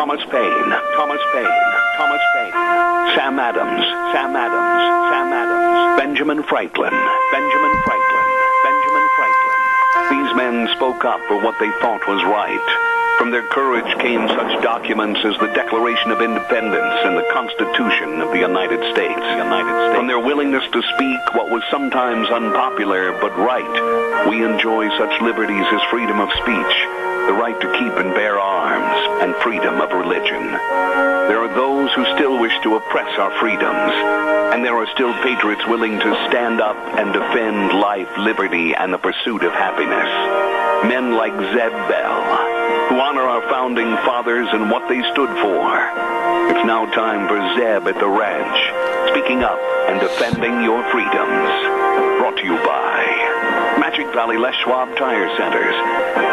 Thomas Paine, Thomas Paine, Thomas Paine, Sam Adams, Sam Adams, Sam Adams, Benjamin Franklin, Benjamin Franklin, Benjamin Franklin. These men spoke up for what they thought was right. From their courage came such documents as the Declaration of Independence and the Constitution of the United States. From their willingness to speak what was sometimes unpopular but right, we enjoy such liberties as freedom of speech, the right to keep and bear arms, and freedom of religion. There are those who still wish to oppress our freedoms, and there are still patriots willing to stand up and defend life, liberty, and the pursuit of happiness. Men like Zeb Bell, who honor our founding fathers and what they stood for. It's now time for Zeb at the Ranch, speaking up and defending your freedoms. Brought to you by Magic Valley Les Schwab Tire Centers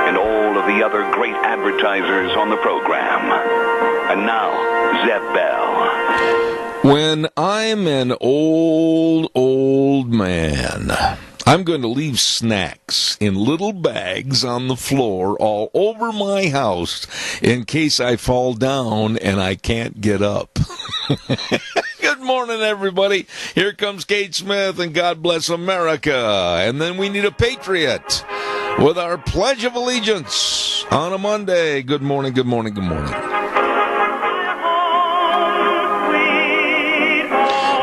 and all of the other great advertisers on the program. And now, Zeb Bell. When I'm an old man, I'm going to leave snacks in little bags on the floor all over my house in case I fall down and I can't get up. Good morning, everybody. Here comes Kate Smith and God Bless America. And then we need a patriot with our Pledge of Allegiance on a Monday. Good morning, good morning, good morning.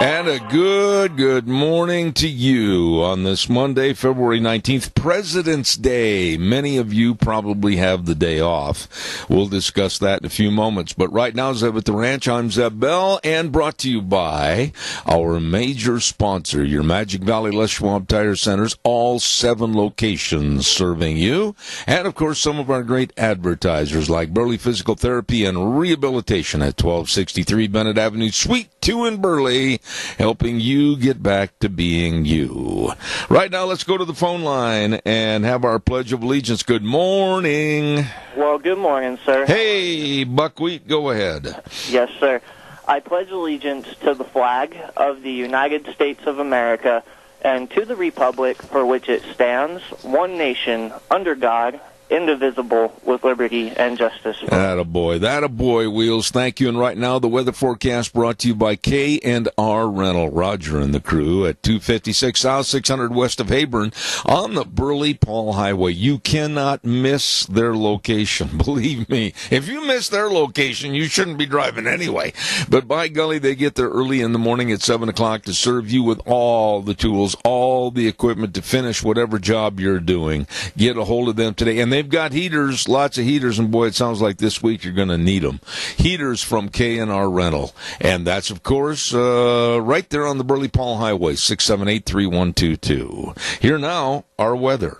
And a good morning to you on this Monday, February 19th, President's Day. Many of you probably have the day off. We'll discuss that in a few moments. But right now, Zeb at the Ranch, I'm Zeb Bell, and brought to you by our major sponsor, your Magic Valley Les Schwab Tire Centers, all 7 locations serving you. And, of course, some of our great advertisers like Burley Physical Therapy and Rehabilitation at 1263 Bennett Avenue, Suite 2 in Burley, helping you get back to being you. Right now, let's go to the phone line and have our Pledge of Allegiance. Good morning. Well, good morning, sir. Hey, Buckwheat, go ahead. Yes, sir. I pledge allegiance to the flag of the United States of America and to the republic for which it stands, one nation, under God, indivisible, with liberty and justice. That-a-boy, Wheels. Thank you. And right now, the weather forecast brought to you by K&R Rental. Roger and the crew at 256 South, 600 west of Heyburn on the Burley-Paul Highway. You cannot miss their location. Believe me, if you miss their location, you shouldn't be driving anyway. But by golly, they get there early in the morning at 7 o'clock to serve you with all the tools, all the equipment to finish whatever job you're doing. Get a hold of them today. And they've got heaters, lots of heaters, and boy, it sounds like this week you're going to need them. Heaters from K&R Rental. And that's, of course, right there on the Burley-Paul Highway, 678-3122. Here now, our weather.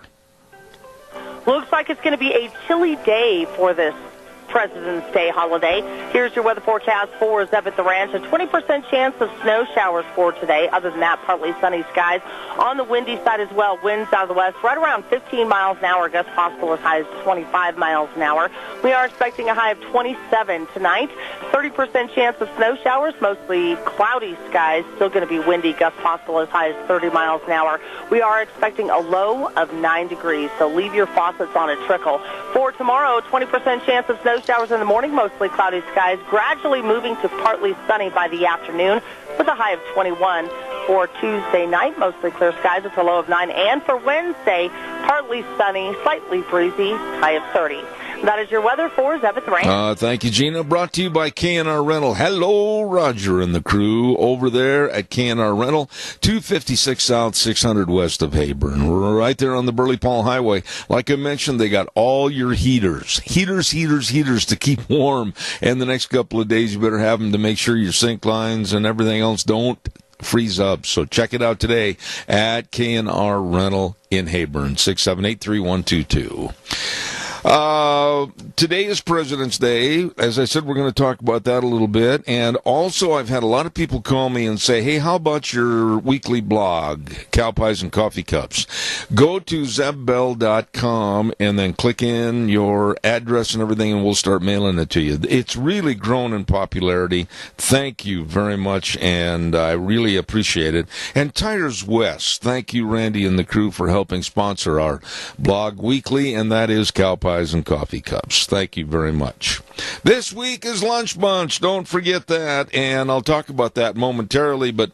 Looks like it's going to be a chilly day for this President's Day holiday. Here's your weather forecast for Zeb at the Ranch. A 20% chance of snow showers for today. Other than that, partly sunny skies. On the windy side as well, winds out of the west right around 15 miles an hour. Gusts possible as high as 25 miles an hour. We are expecting a high of 27 tonight. 30% chance of snow showers, mostly cloudy skies. Still going to be windy, gusts possible as high as 30 miles an hour. We are expecting a low of 9 degrees, so leave your faucets on a trickle. For tomorrow, 20% chance of snow showers in the morning, mostly cloudy skies, gradually moving to partly sunny by the afternoon with a high of 21. For Tuesday night, mostly clear skies with a low of 9. And for Wednesday, partly sunny, slightly breezy, high of 30. That is your weather for Zeb at the Ranch. Thank you, Gina. Brought to you by K&R Rental. Hello, Roger and the crew over there at K&R Rental, 256 South, 600 west of Heyburn. We're right there on the Burley-Paul Highway. Like I mentioned, they got all your heaters to keep warm. And the next couple of days, you better have them to make sure your sink lines and everything else don't freeze up. So check it out today at K&R Rental in Heyburn, 678-3122. Today is President's Day. As I said, we're going to talk about that a little bit. And also, I've had a lot of people call me and say, hey, how about your weekly blog, Cow Pies and Coffee Cups? Go to zebbell.com and then click in your address and everything, and we'll start mailing it to you. It's really grown in popularity. Thank you very much, and I really appreciate it. And Tires West, thank you, Randy and the crew, for helping sponsor our blog weekly, and that is Cow Pies and Coffee Cups. Thank you very much. This week is Lunch Bunch. Don't forget that, and I'll talk about that momentarily, but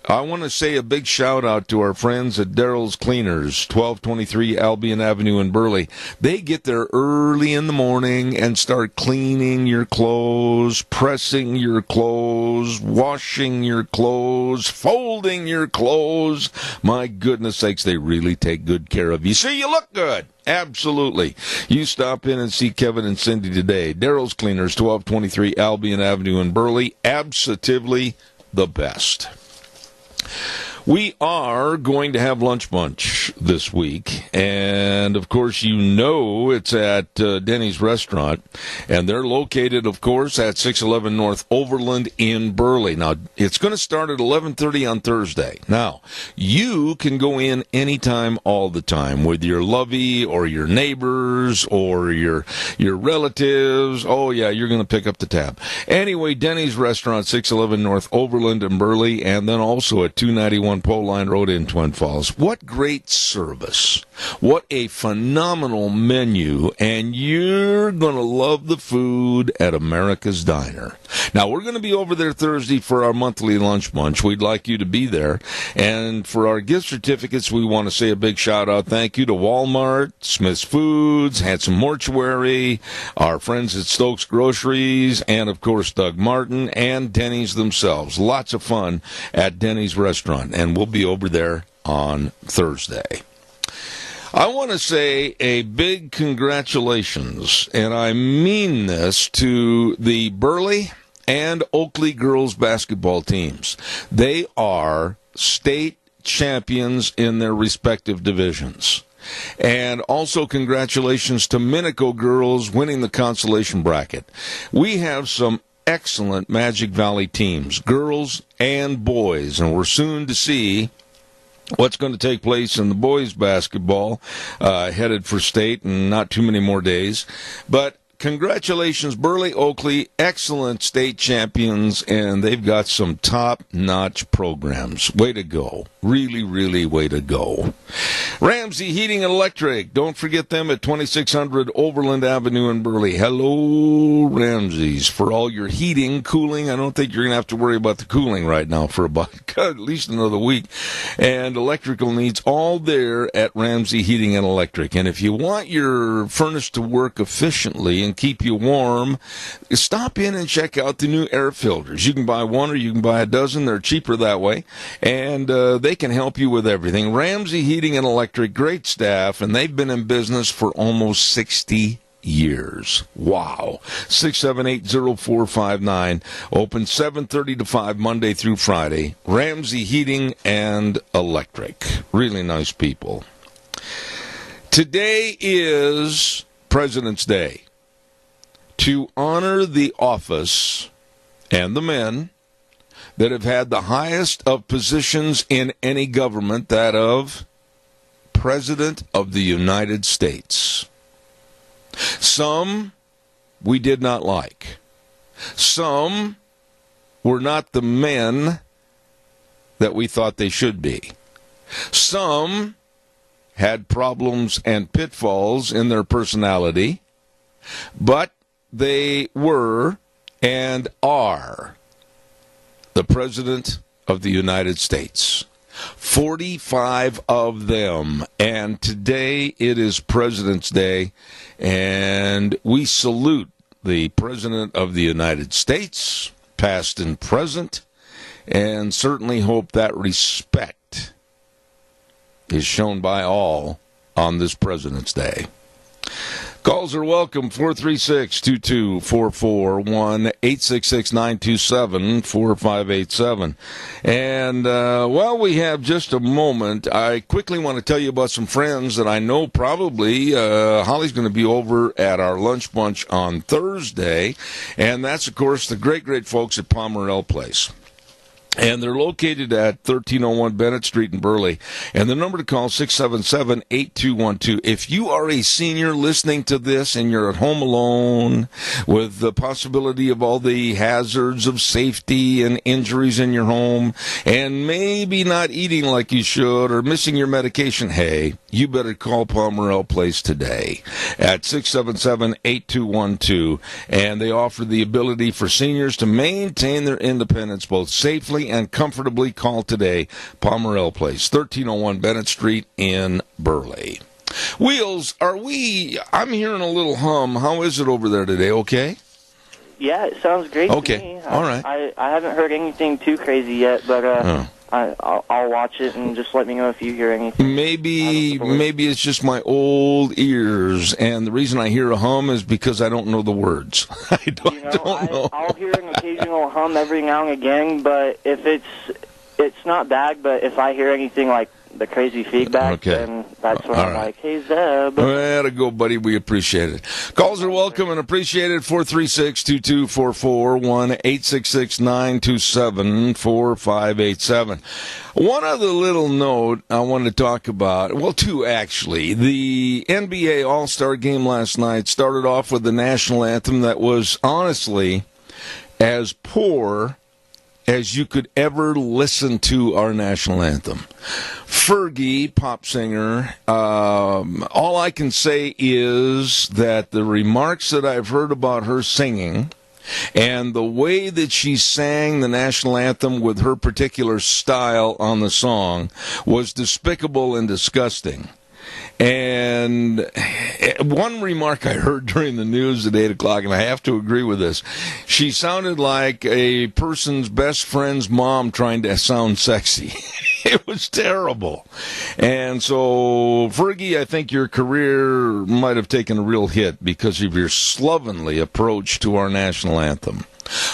I want to say a big shout-out to our friends at Daryl's Cleaners, 1223 Albion Avenue in Burley. They get there early in the morning and start cleaning your clothes, pressing your clothes, washing your clothes, folding your clothes. My goodness sakes, they really take good care of you. So you look good. Absolutely. You stop in and see Kevin and Cindy today. Daryl's Cleaners, 1223 Albion Avenue in Burley. Absolutely the best. We are going to have Lunch Bunch this week, and of course you know it's at Denny's Restaurant, and they're located, of course, at 611 North Overland in Burley. Now, it's going to start at 11:30 on Thursday. Now, you can go in anytime, all the time, with your lovey or your neighbors or your relatives. Oh, yeah, you're going to pick up the tab. Anyway, Denny's Restaurant, 611 North Overland in Burley, and then also at 291 Pole Line Road in Twin Falls. What great service. What a phenomenal menu. And you're going to love the food at America's Diner. Now, we're going to be over there Thursday for our monthly Lunch Bunch. We'd like you to be there. And for our gift certificates, we want to say a big shout-out. Thank you to Walmart, Smith's Foods, Handsome Mortuary, our friends at Stokes Groceries, and, of course, Doug Martin and Denny's themselves. Lots of fun at Denny's Restaurant. And we'll be over there on Thursday. I want to say a big congratulations, and I mean this, to the Burley and Oakley girls basketball teams. They are state champions in their respective divisions. And also congratulations to Minico girls winning the consolation bracket. We have some excellent Magic Valley teams, girls and boys, and we're soon to see what's going to take place in the boys basketball, headed for state in not too many more days. But congratulations, Burley Oakley, excellent state champions, and they've got some top-notch programs. Way to go. Really, really way to go. Ramsey Heating and Electric. Don't forget them at 2600 Overland Avenue in Burley. Hello, Ramsey's. For all your heating, cooling, I don't think you're going to have to worry about the cooling right now for about at least another week. And electrical needs all there at Ramsey Heating and Electric. And if you want your furnace to work efficiently and keep you warm, stop in and check out the new air filters. You can buy one or you can buy a dozen. They're cheaper that way. And they can help you with everything. Ramsey Heating and Electric, great staff, and they've been in business for almost 60 years. Wow. 678-0459. Open 7:30 to 5 Monday through Friday. Ramsey Heating and Electric. Really nice people. Today is President's Day. To honor the office and the men that have had the highest of positions in any government, that of President of the United States. Some we did not like. Some were not the men that we thought they should be. Some had problems and pitfalls in their personality, but they were and are the President of the United States. 45 of them. And today it is President's Day, and we salute the President of the United States, past and present, and certainly hope that respect is shown by all on this President's Day. Calls are welcome, 436-2244, 1-866-927-4587. And while we have just a moment, I quickly want to tell you about some friends that I know probably Holly's going to be over at our lunch bunch on Thursday. And that's, of course, the great, great folks at Pomerelle Place. And they're located at 1301 Bennett Street in Burley. And the number to call, 677-8212. If you are a senior listening to this and you're at home alone with the possibility of all the hazards of safety and injuries in your home and maybe not eating like you should or missing your medication, hey, you better call Pomerelle Place today at 677-8212. And they offer the ability for seniors to maintain their independence both safely and comfortably. Call today, Pomerelle Place, 1301 Bennett Street in Burley. Wheels, I'm hearing a little hum. How is it over there today? Okay? Yeah, it sounds great to me. All right. I haven't heard anything too crazy yet, but I'll watch it and just let me know if you hear anything. Maybe it's just my old ears, and the reason I hear a hum is because I don't know the words. I don't know. I'll hear an occasional hum every now and again, but if it's not bad. But if I hear anything like the crazy feedback, then that's when I'm like, hey, Zeb. Way to go, buddy. We appreciate it. Calls are welcome and appreciated. 436-2244, 1-866-927-4587. One other little note I want to talk about, well, two actually. The NBA All-Star Game last night started off with the national anthem that was honestly as poor as you could ever listen to our national anthem. Fergie, pop singer, all I can say is that the remarks that I've heard about her singing and the way that she sang the national anthem with her particular style on the song was despicable and disgusting. And one remark I heard during the news at 8 o'clock, and I have to agree with this, she sounded like a person's best friend's mom trying to sound sexy. It was terrible. And so, Fergie, I think your career might have taken a real hit because of your slovenly approach to our national anthem.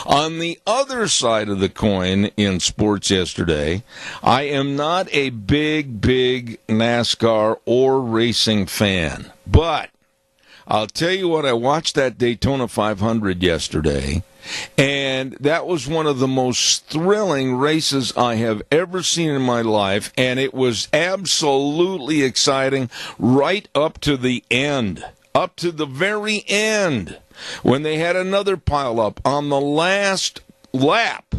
On the other side of the coin in sports yesterday, I am not a big NASCAR or racing fan. But I'll tell you what, I watched that Daytona 500 yesterday, and that was one of the most thrilling races I have ever seen in my life, and it was absolutely exciting right up to the end, up to the very end, when they had another pileup on the last lap.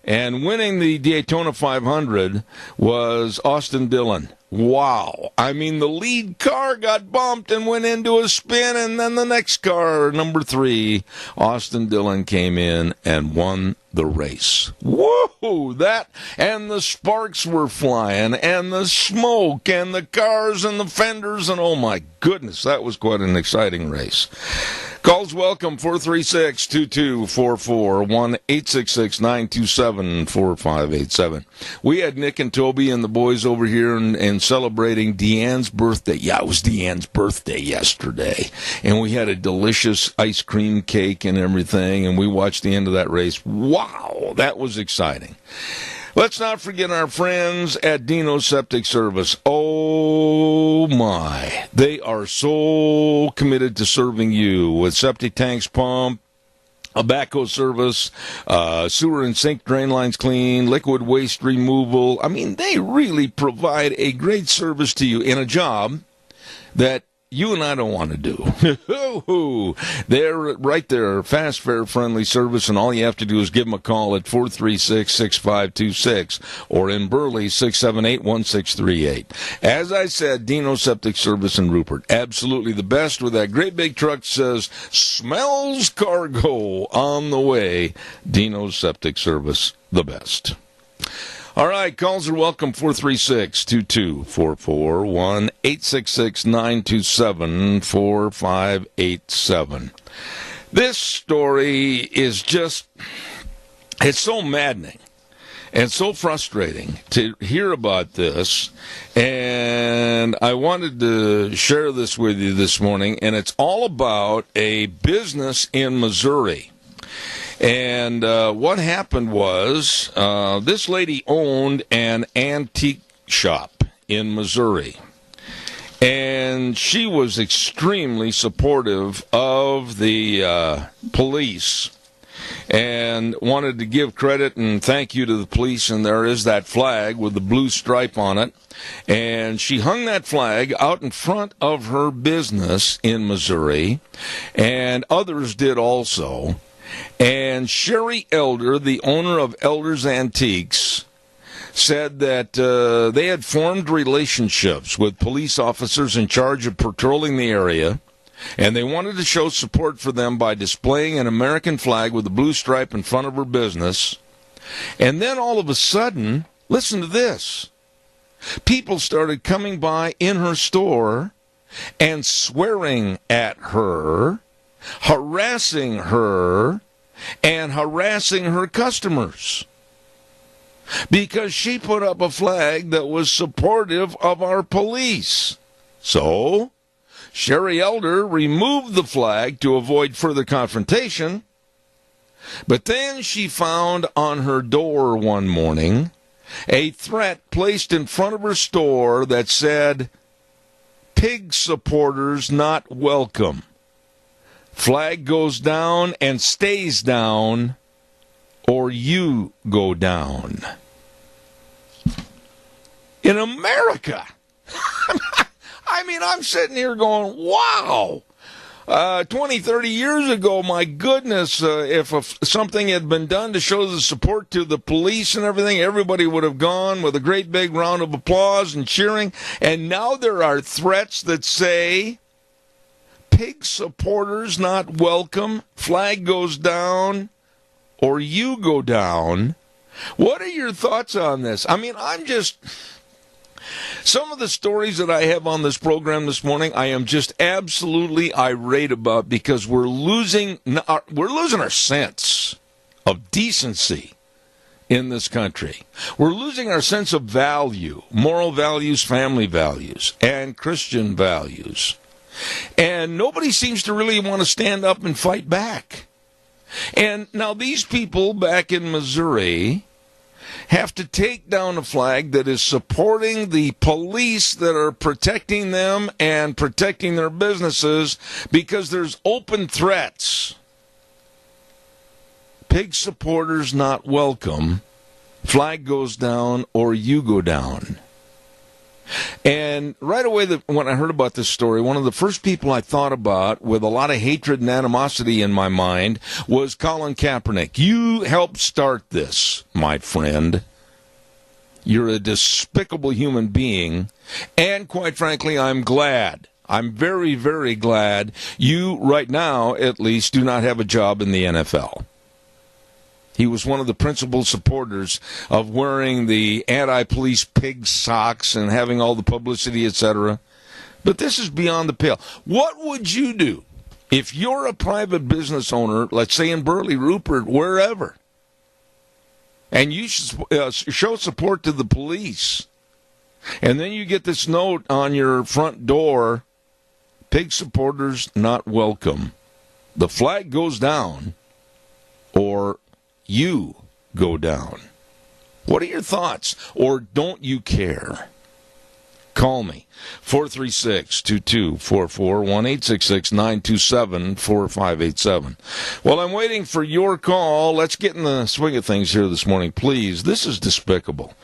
And winning the Daytona 500 was Austin Dillon. Wow. I mean, the lead car got bumped and went into a spin, and then the next car, number 3, Austin Dillon, came in and won the race. Whoa! That, and the sparks were flying, and the smoke, and the cars, and the fenders, and oh my goodness, that was quite an exciting race. Calls welcome, 436-2244, 1-866-927-4587. We had Nick and Toby and the boys over here and celebrating Deanne's birthday. Yeah, it was Deanne's birthday yesterday. And we had a delicious ice cream cake and everything, and we watched the end of that race. Wow, that was exciting. Let's not forget our friends at Dino Septic Service. Oh, my. They are so committed to serving you with septic tanks pumped, a backhoe service, sewer and sink drain lines clean, liquid waste removal. I mean, they really provide a great service to you in a job that you and I don't want to do. They're right there, fast, fair, friendly service, and all you have to do is give them a call at 436-6526 or in Burley, 678-1638. As I said, Dino Septic Service in Rupert, absolutely the best with that great big truck that says, smells cargo on the way. Dino Septic Service, the best. All right, calls are welcome, 436-2244, 1-866-927-4587. This story is just, it's so maddening and so frustrating to hear about this, and I wanted to share this with you this morning, and it's all about a business in Missouri. And what happened was this lady owned an antique shop in Missouri. And she was extremely supportive of the police and wanted to give credit and thank you to the police, and there is that flag with the blue stripe on it. And she hung that flag out in front of her business in Missouri, and others did also. And Sherry Elder, the owner of Elder's Antiques, said that they had formed relationships with police officers in charge of patrolling the area, and they wanted to show support for them by displaying an American flag with a blue stripe in front of her business. And then all of a sudden, listen to this, people started coming by in her store and swearing at her, harassing her, and harassing her customers because she put up a flag that was supportive of our police. So Sherry Elder removed the flag to avoid further confrontation, but then she found on her door one morning a threat placed in front of her store that said, "Pig supporters not welcome. Flag goes down and stays down, or you go down." In America. I mean, I'm sitting here going, wow. 20, 30 years ago, my goodness, if something had been done to show the support to the police and everything, everybody would have gone with a great big round of applause and cheering. And now there are threats that say, "Pig supporters not welcome, flag goes down, or you go down." What are your thoughts on this? I mean, some of the stories that I have on this program this morning, I am just absolutely irate about because we're losing our sense of decency in this country. We're losing our sense of value, moral values, family values, and Christian values. And nobody seems to really want to stand up and fight back. And now these people back in Missouri have to take down a flag that is supporting the police that are protecting them and protecting their businesses because there's open threats. Pig supporters not welcome. Flag goes down or you go down. And right away, when I heard about this story, one of the first people I thought about with a lot of hatred and animosity in my mind was Colin Kaepernick. You helped start this, my friend. You're a despicable human being. And quite frankly, I'm glad. I'm very, very glad you, right now, at least, do not have a job in the NFL. He was one of the principal supporters of wearing the anti-police pig socks and having all the publicity, etc. But this is beyond the pale. What would you do if you're a private business owner, let's say in Burley, Rupert, wherever, and you show support to the police, and then you get this note on your front door, "Pig supporters not welcome. The flag goes down, or you go down." What are your thoughts? Or don't you care? Call me, 436-2244, 1-866-927-4587. While I'm waiting for your call, let's get in the swing of things here this morning, please. This is despicable.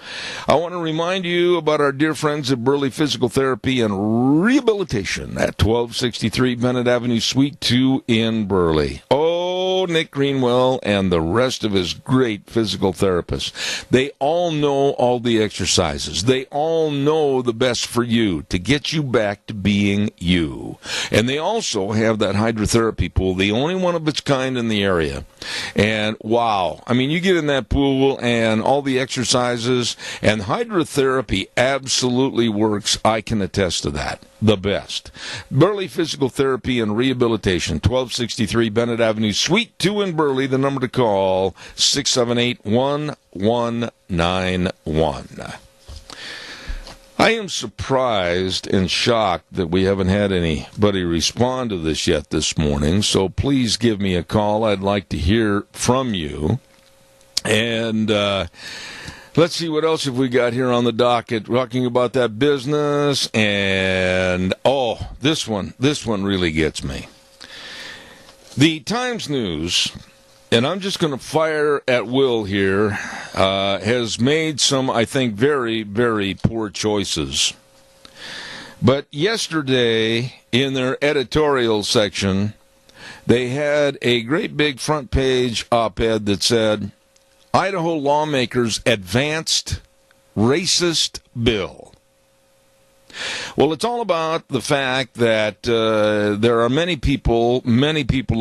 I want to remind you about our dear friends at Burley Physical Therapy and Rehabilitation at 1263 Bennett Avenue, Suite 2 in Burley. Oh, Nick Greenwell and the rest of his great physical therapists. They all know all the exercises. They all know the best for you to get you back to being you. And they also have that hydrotherapy pool, the only one of its kind in the area. And wow, I mean, you get in that pool and all the exercises, and hydrotherapy absolutely works. I can attest to that. The best. Burley Physical Therapy and Rehabilitation, 1263 Bennett Avenue, Suite 2 in Burley. The number to call, 678-1191. I am surprised and shocked that we haven't had anybody respond to this yet this morning, so please give me a call. I'd like to hear from you. And let's see what else have we got here on the docket, talking about that business. And, this one really gets me. The Times News and I'm just going to fire at will here, has made some, I think, very, very poor choices. But yesterday, in their editorial section, they had a great big front page op-ed that said, Idaho lawmakers advanced racist bill. Well, it's all about the fact that there are many people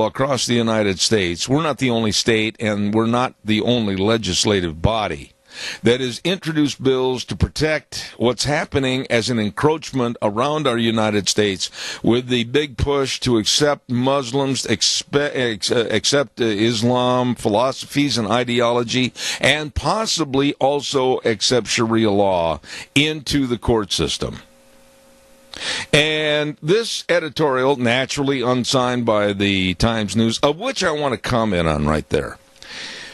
across the United States. We're not the only state, and we're not the only legislative body that has introduced bills to protect what's happening as an encroachment around our United States, with the big push to accept Muslims, accept Islam philosophies and ideology, and possibly also accept Sharia law into the court system. And this editorial, naturally unsigned by the Times News, of which I want to comment on right there.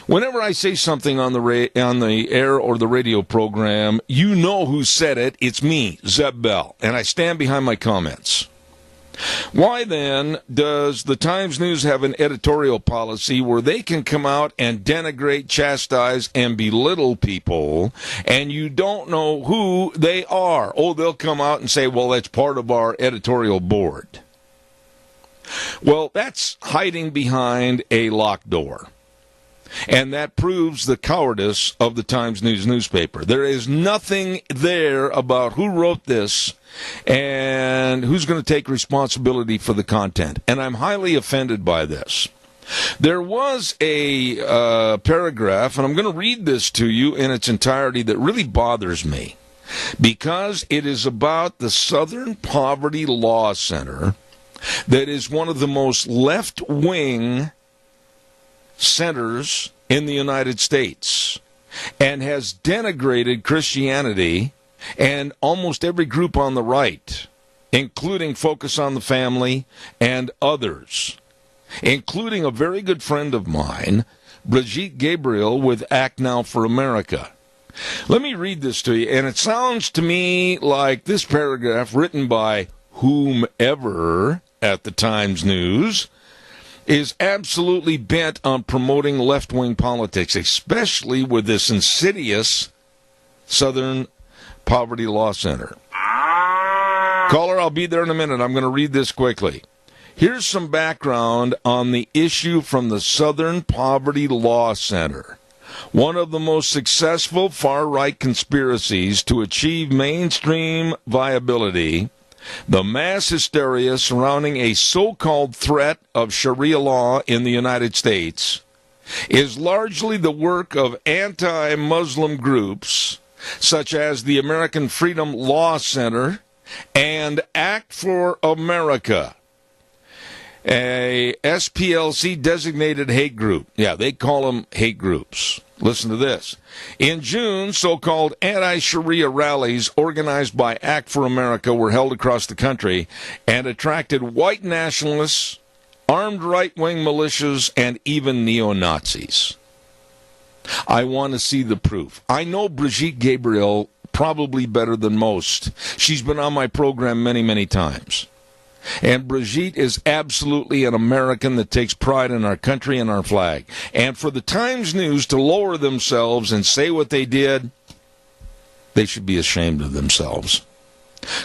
Whenever I say something on the air or the radio program, you know who said it. It's me, Zeb Bell, and I stand behind my comments. Why then does the Times News have an editorial policy where they can come out and denigrate, chastise, and belittle people, and you don't know who they are? Oh, they'll come out and say, well, that's part of our editorial board. Well, that's hiding behind a locked door. And that proves the cowardice of the Times News newspaper. There is nothing there about who wrote this and who's going to take responsibility for the content. And I'm highly offended by this. There was a paragraph, and I'm going to read this to you in its entirety, that really bothers me, because it is about the Southern Poverty Law Center, that is one of the most left-wing centers in the United States, and has denigrated Christianity and almost every group on the right, including Focus on the Family and others, including a very good friend of mine, Brigitte Gabriel with Act Now for America. Let me read this to you, and it sounds to me like this paragraph, written by whomever at the Times News, is absolutely bent on promoting left-wing politics, especially with this insidious Southern Poverty Law Center. Caller, I'll be there in a minute. I'm going to read this quickly. Here's some background on the issue from the Southern Poverty Law Center. One of the most successful far-right conspiracies to achieve mainstream viability, the mass hysteria surrounding a so-called threat of Sharia law in the United States, is largely the work of anti-Muslim groups such as the American Freedom Law Center and Act for America, a SPLC-designated hate group. Yeah, they call them hate groups. Listen to this. In June, so-called anti-Sharia rallies organized by Act for America were held across the country and attracted white nationalists, armed right-wing militias, and even neo-Nazis. I want to see the proof. I know Brigitte Gabriel probably better than most. She's been on my program many, many times. And Brigitte is absolutely an American that takes pride in our country and our flag. And for the Times News to lower themselves and say what they did, they should be ashamed of themselves.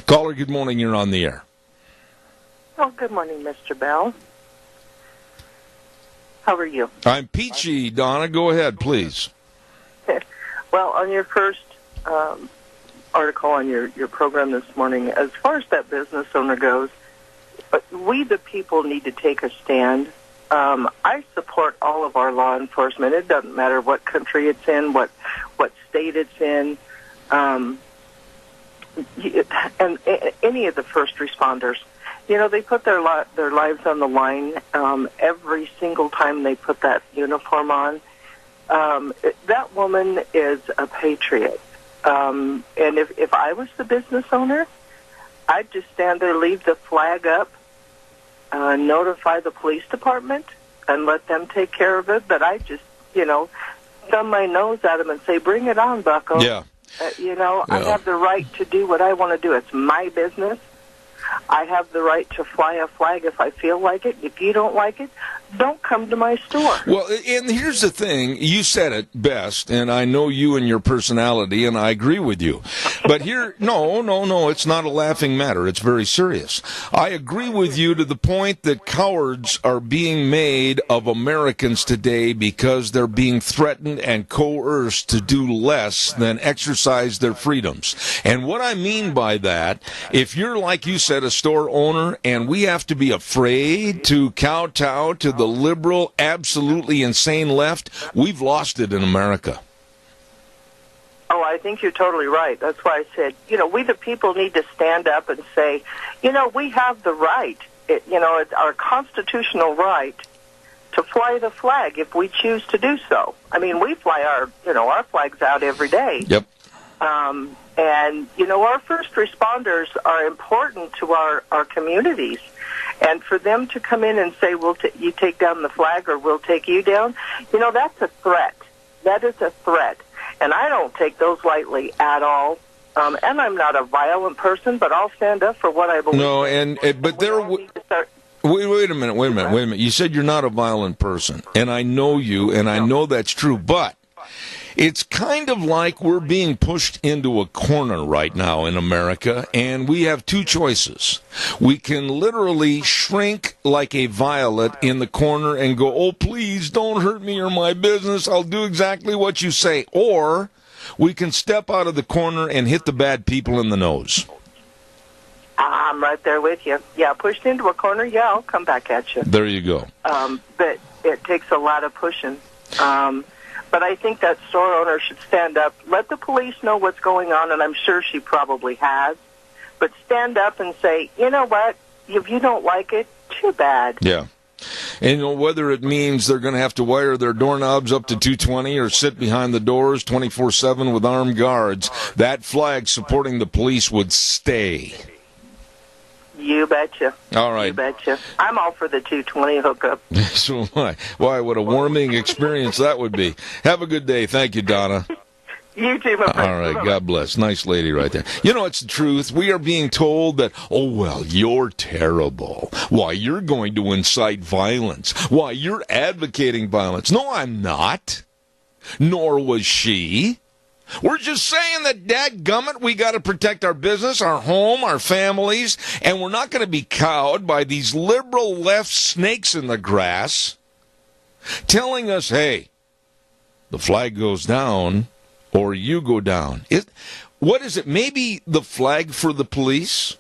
Caller, good morning. You're on the air. Oh, good morning, Mr. Bell. How are you? I'm peachy, Donna. Go ahead, please. Well, on your first article on your program this morning, as far as that business owner goes, we the people need to take a stand. I support all of our law enforcement. It doesn't matter what country it's in, what state it's in, and any of the first responders. You know, they put their lives on the line every single time they put that uniform on. That woman is a patriot. And if I was the business owner, I'd just stand there, leave the flag up, notify the police department, and let them take care of it. But I just, thumb my nose at them and say, bring it on, bucko. Yeah. I have the right to do what I want to do. It's my business. I have the right to fly a flag if I feel like it. If you don't like it, don't come to my store. Well, and here's the thing. You said it best, and I know you and your personality, and I agree with you. But here, no, it's not a laughing matter. It's very serious. I agree with you to the point that cowards are being made of Americans today because they're being threatened and coerced to do less than exercise their freedoms. And what I mean by that, if you're, like you said, a store owner, and we have to be afraid to kowtow to the liberal, absolutely insane left, we've lost it in America. Oh, I think you're totally right. That's why I said, we the people need to stand up and say, we have the right, it's our constitutional right to fly the flag if we choose to do so. I mean, we fly our flags out every day. Yep. And, our first responders are important to our communities. And for them to come in and say, you take down the flag or we'll take you down, that's a threat. That is a threat. And I don't take those lightly at all. And I'm not a violent person, but I'll stand up for what I believe. No, but there... Wait a minute. You said you're not a violent person. And I know you, and I know that's true. But it's kind of like we're being pushed into a corner right now in America, and we have two choices. We can literally shrink like a violet in the corner and go, oh, please don't hurt me or my business. I'll do exactly what you say. Or we can step out of the corner and hit the bad people in the nose. I'm right there with you. Yeah, pushed into a corner, I'll come back at you. There you go. But it takes a lot of pushing. But I think that store owner should stand up, let the police know what's going on, and I'm sure she probably has. But stand up and say, you know what, if you don't like it, too bad. Yeah. And whether it means they're going to have to wire their doorknobs up to 220 or sit behind the doors 24/7 with armed guards, that flag supporting the police would stay. You betcha. All right. You betcha. I'm all for the 220 hookup. So am I. Why, what a warming experience that would be. Have a good day. Thank you, Donna. You too, my friend. All right. God bless. Nice lady right there. It's the truth. We are being told that, oh, well, you're terrible. Why, you're going to incite violence. Why, you're advocating violence. No, I'm not. Nor was she. We're just saying that, dadgummit, we got to protect our business, our home, our families, and we're not going to be cowed by these liberal left snakes in the grass telling us, hey, the flag goes down or you go down. What is it? Maybe the flag for the police?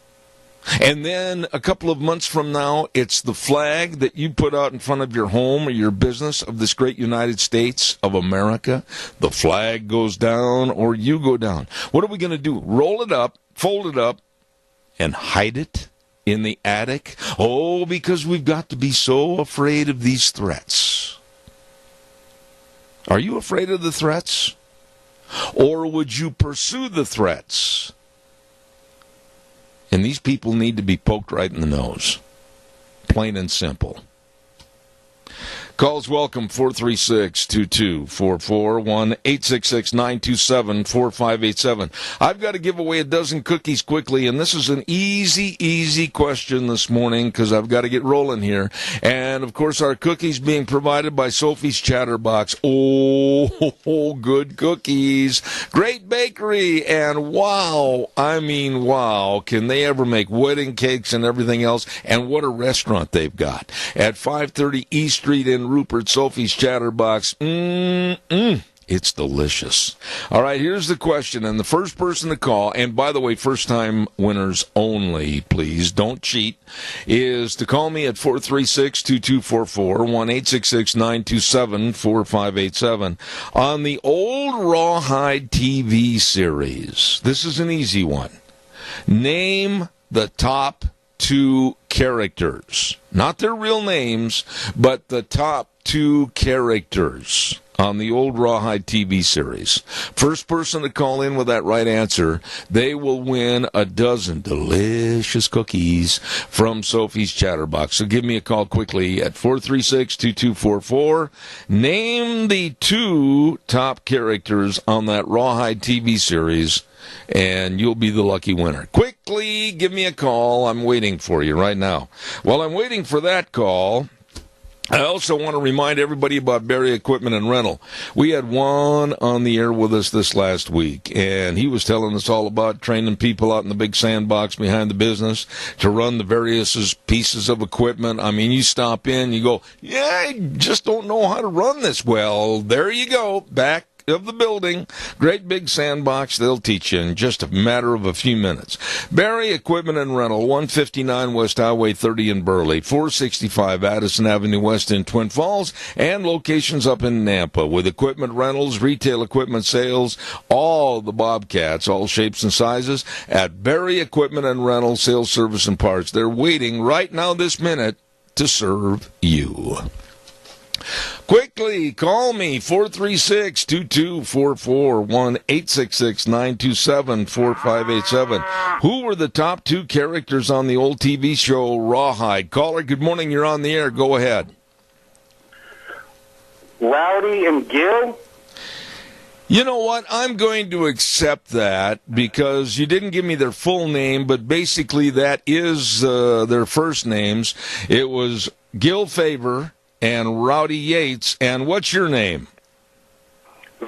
And then a couple of months from now, it's the flag that you put out in front of your home or your business of this great United States of America. The flag goes down or you go down. What are we going to do? Roll it up, fold it up, and hide it in the attic? Oh, because we've got to be so afraid of these threats. Are you afraid of the threats? Or would you pursue the threats? And these people need to be poked right in the nose. Plain and simple. Calls welcome, 436-2244, 1-866-927-4587. I've got to give away a dozen cookies quickly, and this is an easy question this morning because I've got to get rolling here. And, of course, our cookies being provided by Sophie's Chatterbox. Oh, good cookies. Great bakery, and wow, can they ever make wedding cakes and everything else? And what a restaurant they've got. At 530 East Street in Rupert, Sophie's Chatterbox. It's delicious. All right, here's the question. And the first person to call, and by the way, first-time winners only, please, don't cheat, is to call me at 436-2244, 1-866-927-4587. On the old Rawhide TV series, this is an easy one. Name the top 2 characters. Not their real names, but the top 2 characters on the old Rawhide TV series. First person to call in with that right answer, they will win a dozen delicious cookies from Sophie's Chatterbox. So give me a call quickly at 436-2244. Name the 2 top characters on that Rawhide TV series, and you'll be the lucky winner. Quick, quickly give me a call. I'm waiting for you right now. While I'm waiting for that call, I also want to remind everybody about Barry Equipment and Rental. We had one on the air with us this last week, and he was telling us all about training people out in the big sandbox behind the business to run the various pieces of equipment. I mean, you stop in, you go, yeah, I just don't know how to run this. Well, there you go, back of the building, great big sandbox. They'll teach you in just a matter of a few minutes. Barry Equipment and Rental, 159 West Highway 30 in Burley, 465 Addison Avenue West in Twin Falls, and locations up in Nampa with equipment rentals, retail equipment sales, all the Bobcats, all shapes and sizes at Barry Equipment and Rental, sales, service, and parts. They're waiting right now this minute to serve you. Quickly, call me, 436-2244, 1-866-927-4587. Who were the top two characters on the old TV show Rawhide? Caller, good morning, you're on the air. Go ahead. Rowdy and Gil? You know what? I'm going to accept that because you didn't give me their full name, but basically that is their first names. It was Gil Favor and Rowdy Yates. And what's your name?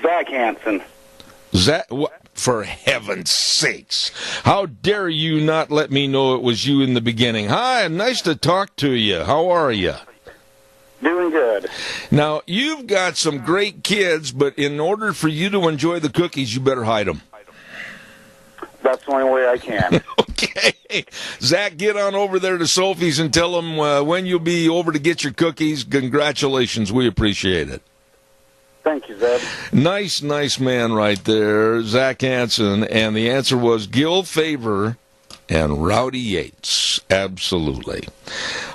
Zach Hansen. Zach, for heaven's sakes. How dare you not let me know it was you in the beginning? Hi, nice to talk to you. How are you? Doing good. Now, you've got some great kids, but in order for you to enjoy the cookies, you better hide them. That's the only way I can. Okay. Zach, get on over there to Sophie's and tell them when you'll be over to get your cookies. Congratulations. We appreciate it. Thank you, Zeb. Nice man right there, Zach Hansen. And the answer was Gil Favor and Rowdy Yates. Absolutely.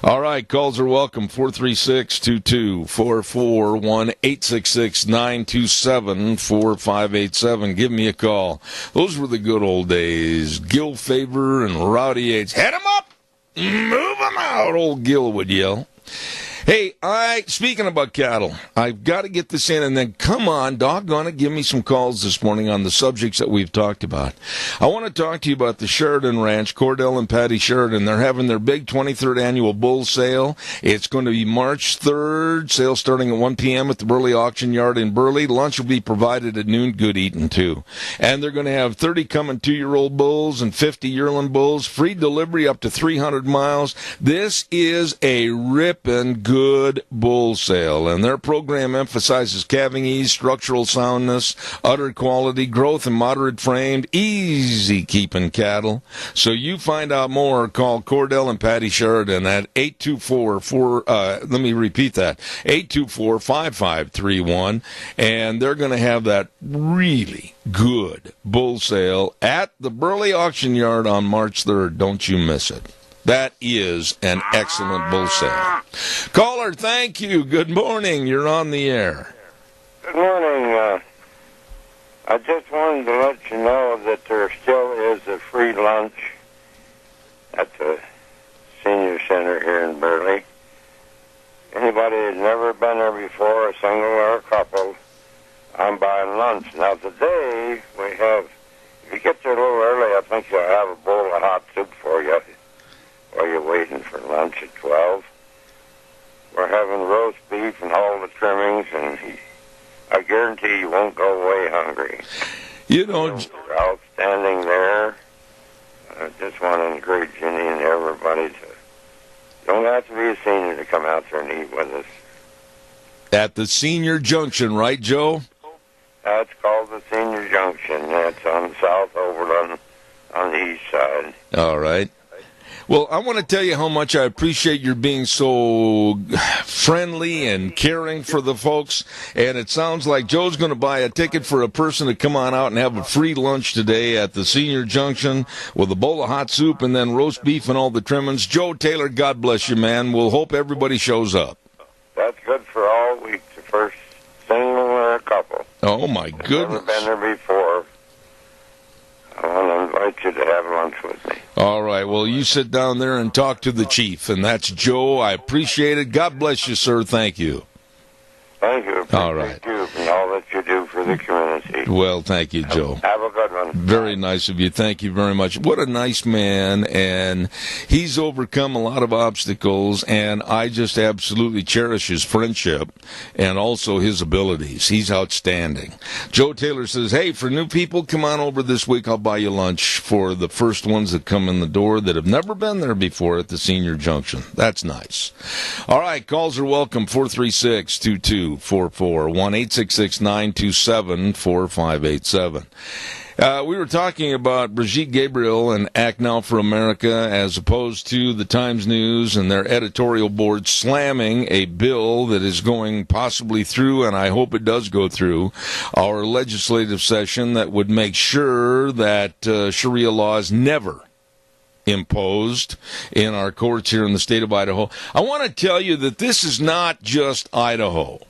All right, calls are welcome. 436-2244, 1-866-927-4587. Give me a call. Those were the good old days. Gil Favor and Rowdy Yates. Head 'em up! Move 'em out, old Gil would yell. Hey, speaking about cattle, I've got to get this in, and then come on, doggone it, give me some calls this morning on the subjects that we've talked about. I want to talk to you about the Sheridan Ranch, Cordell and Patty Sheridan. They're having their big 23rd annual bull sale. It's going to be March 3rd, sale starting at 1 p.m. at the Burley Auction Yard in Burley. Lunch will be provided at noon, good eating too. And they're going to have 30 coming 2-year-old bulls and 50 yearling bulls, free delivery up to 300 miles. This is a ripping good bull sale, and their program emphasizes calving ease, structural soundness, udder quality, growth and moderate framed, easy keeping cattle. So you find out more, call Cordell and Patty Sheridan at 824-5531, and they're going to have that really good bull sale at the Burley Auction Yard on March 3rd. Don't you miss it. That is an excellent bull sale. Caller, thank you. Good morning. You're on the air. Good morning. I just wanted to let you know that there still is a free lunch at the senior center here in Burley. Anybody that's never been there before, a single or a couple, I'm buying lunch. Now today we have, if you get there a little early, I think you'll have a bowl of hot soup for you while you're waiting for lunch at 12. We're having roast beef and all the trimmings, and I guarantee you won't go away hungry. You know, they're outstanding there. I just want to encourage any and everybody to, don't have to be a senior to come out there and eat with us. At the Senior Junction, right, Joe? That's called the Senior Junction. That's on South Overland on the east side. All right. Well, I want to tell you how much I appreciate your being so friendly and caring for the folks. And it sounds like Joe's going to buy a ticket for a person to come on out and have a free lunch today at the Senior Junction with a bowl of hot soup and then roast beef and all the trimmings. Joe Taylor, God bless you, man. We'll hope everybody shows up. That's good for all week, the first single or a couple. Oh, my goodness. I've never been there before. I want to invite you to have lunch with me. All right. Well, you sit down there and talk to the chief, and that's Joe. I appreciate it. God bless you, sir. Thank you. Thank you. All right. Thank you and all that you do for the community. Well, thank you, Joe. Have a good one. Very nice of you. Thank you very much. What a nice man, and he's overcome a lot of obstacles, and I just absolutely cherish his friendship and also his abilities. He's outstanding. Joe Taylor says, hey, for new people, come on over this week. I'll buy you lunch for the first ones that come in the door that have never been there before at the Senior Junction. That's nice. All right, calls are welcome, 436-2244, 1-866-927-4587. We were talking about Brigitte Gabriel and Act Now for America as opposed to the Times News and their editorial board slamming a bill that is going possibly through, and I hope it does go through, our legislative session that would make sure that Sharia law is never imposed in our courts here in the state of Idaho. I want to tell you that this is not just Idaho.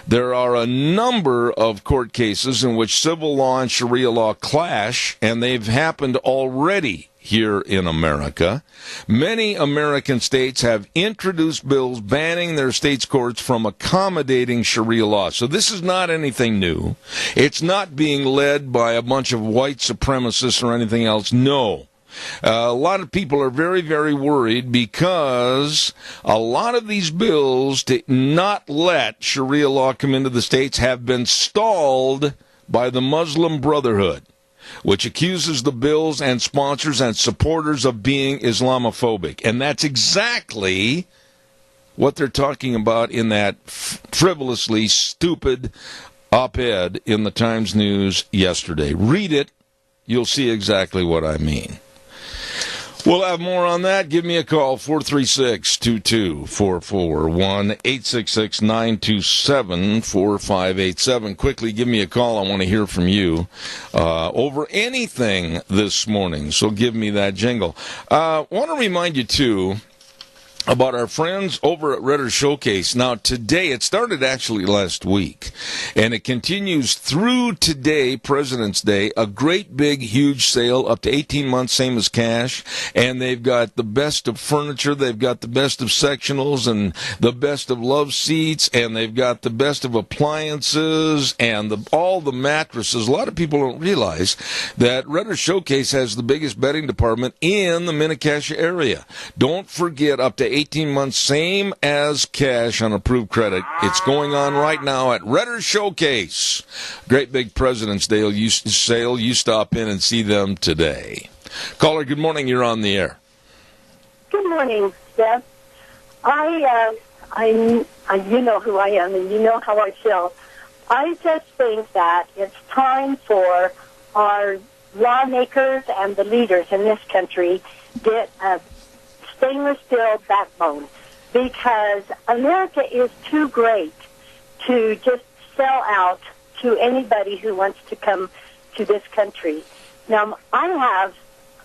There are a number of court cases in which civil law and Sharia law clash, and they've happened already here in America. Many American states have introduced bills banning their state's courts from accommodating Sharia law. So this is not anything new. It's not being led by a bunch of white supremacists or anything else. No. A lot of people are very, very worried because a lot of these bills to not let Sharia law come into the states have been stalled by the Muslim Brotherhood, which accuses the bills and sponsors and supporters of being Islamophobic. And that's exactly what they're talking about in that frivolously stupid op-ed in the Times News yesterday. Read it. You'll see exactly what I mean. We'll have more on that. Give me a call, 436-2244, 1-866-927-4587. Quickly, give me a call. I want to hear from you over anything this morning, so give me that jingle. I want to remind you, too, about our friends over at Redder Showcase. Now, today, it started actually last week, and it continues through today, President's Day, a great big, huge sale, up to 18 months, same as cash, and they've got the best of furniture, they've got the best of sectionals, and the best of love seats, and they've got the best of appliances, and all the mattresses. A lot of people don't realize that Redder Showcase has the biggest bedding department in the Mini-Cassia area. Don't forget, up to 18 months, same as cash on approved credit. It's going on right now at Redder Showcase. Great big President's Day sale. You stop in and see them today. Caller, good morning. You're on the air. Good morning, Deb. You know who I am, and you know how I feel. I just think that it's time for our lawmakers and the leaders in this country get a stainless steel backbone, because America is too great to just sell out to anybody who wants to come to this country. Now,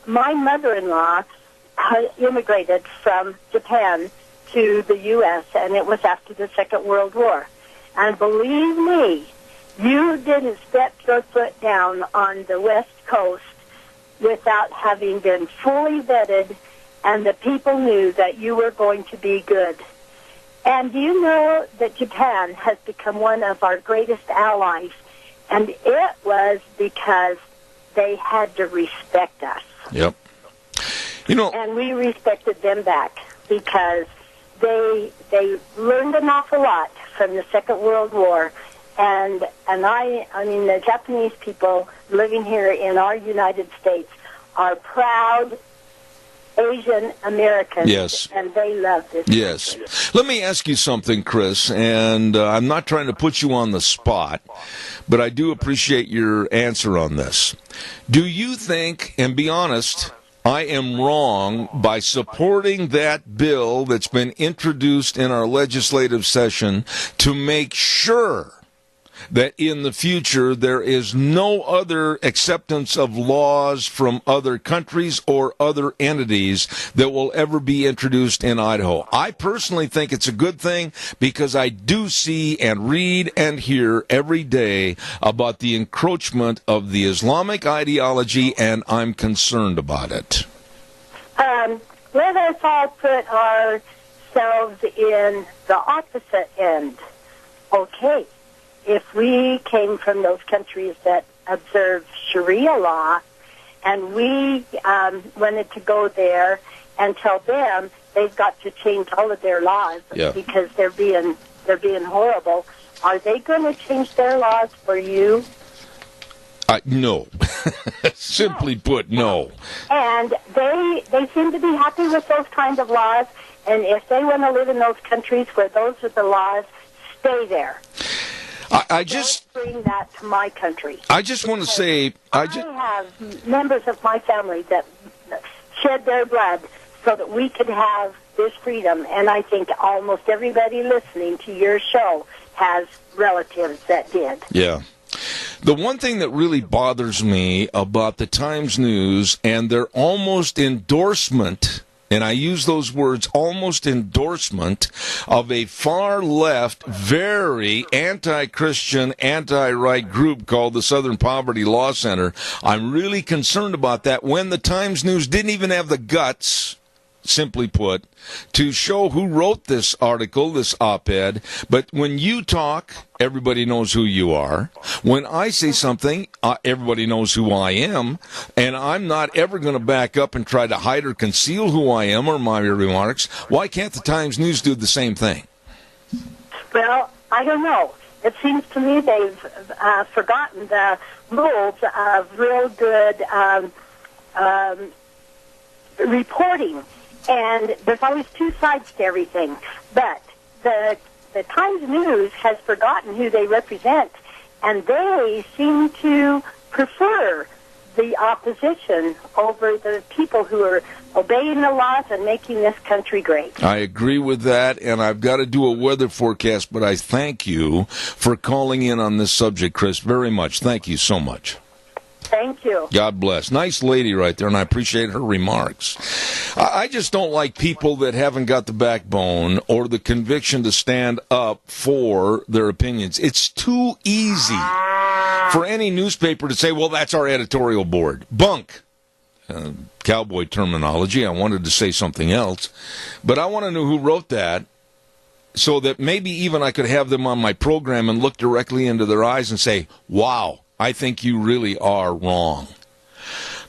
my mother-in-law immigrated from Japan to the U.S., and it was after the Second World War. And believe me, you didn't step your foot down on the West Coast without having been fully vetted, and the people knew that you were going to be good. And do you know that Japan has become one of our greatest allies? And it was because they had to respect us. Yep. And we respected them back, because they learned an awful lot from the Second World War. And I mean, the Japanese people living here in our United States are proud Asian Americans, yes, and they love this. Yes. Let me ask you something, Chris, and I'm not trying to put you on the spot, but I do appreciate your answer on this. Do you think, and be honest, I am wrong by supporting that bill that's been introduced in our legislative session to make sure that in the future there is no other acceptance of laws from other countries or other entities that will ever be introduced in Idaho? I personally think it's a good thing, because I do see and read and hear every day about the encroachment of the Islamic ideology, and I'm concerned about it. Let us all put ourselves in the opposite end okay, if we came from those countries that observe Sharia law, and we wanted to go there and tell them they've got to change all of their laws because they're being horrible, are they going to change their laws for you? No. Simply put, no. And they seem to be happy with those kinds of laws, and if they want to live in those countries where those are the laws, stay there. I just don't bring that to my country. I just want to say I have members of my family that shed their blood so that we could have this freedom, and I think almost everybody listening to your show has relatives that did. Yeah. The one thing that really bothers me about the Times News and their almost endorsement, and I use those words, almost endorsement, of a far left, very anti-Christian, anti-right group called the Southern Poverty Law Center. I'm really concerned about that when the Times News didn't even have the guts, simply put, to show who wrote this article, this op-ed. But when you talk, everybody knows who you are. When I say something, everybody knows who I am. And I'm not ever going to back up and try to hide or conceal who I am or my remarks. Why can't the Times News do the same thing? Well, I don't know. It seems to me they've forgotten the rules of real good reporting. And there's always two sides to everything. But the Times News has forgotten who they represent, and they seem to prefer the opposition over the people who are obeying the laws and making this country great. I agree with that, and I've got to do a weather forecast, but I thank you for calling in on this subject, Chris, very much. Thank you so much. Thank you. God bless. Nice lady right there, and I appreciate her remarks. I just don't like people that haven't got the backbone or the conviction to stand up for their opinions. It's too easy for any newspaper to say, well, that's our editorial board. Bunk. Cowboy terminology. I wanted to say something else. But I want to know who wrote that, so that maybe even I could have them on my program and look directly into their eyes and say, wow, I think you really are wrong.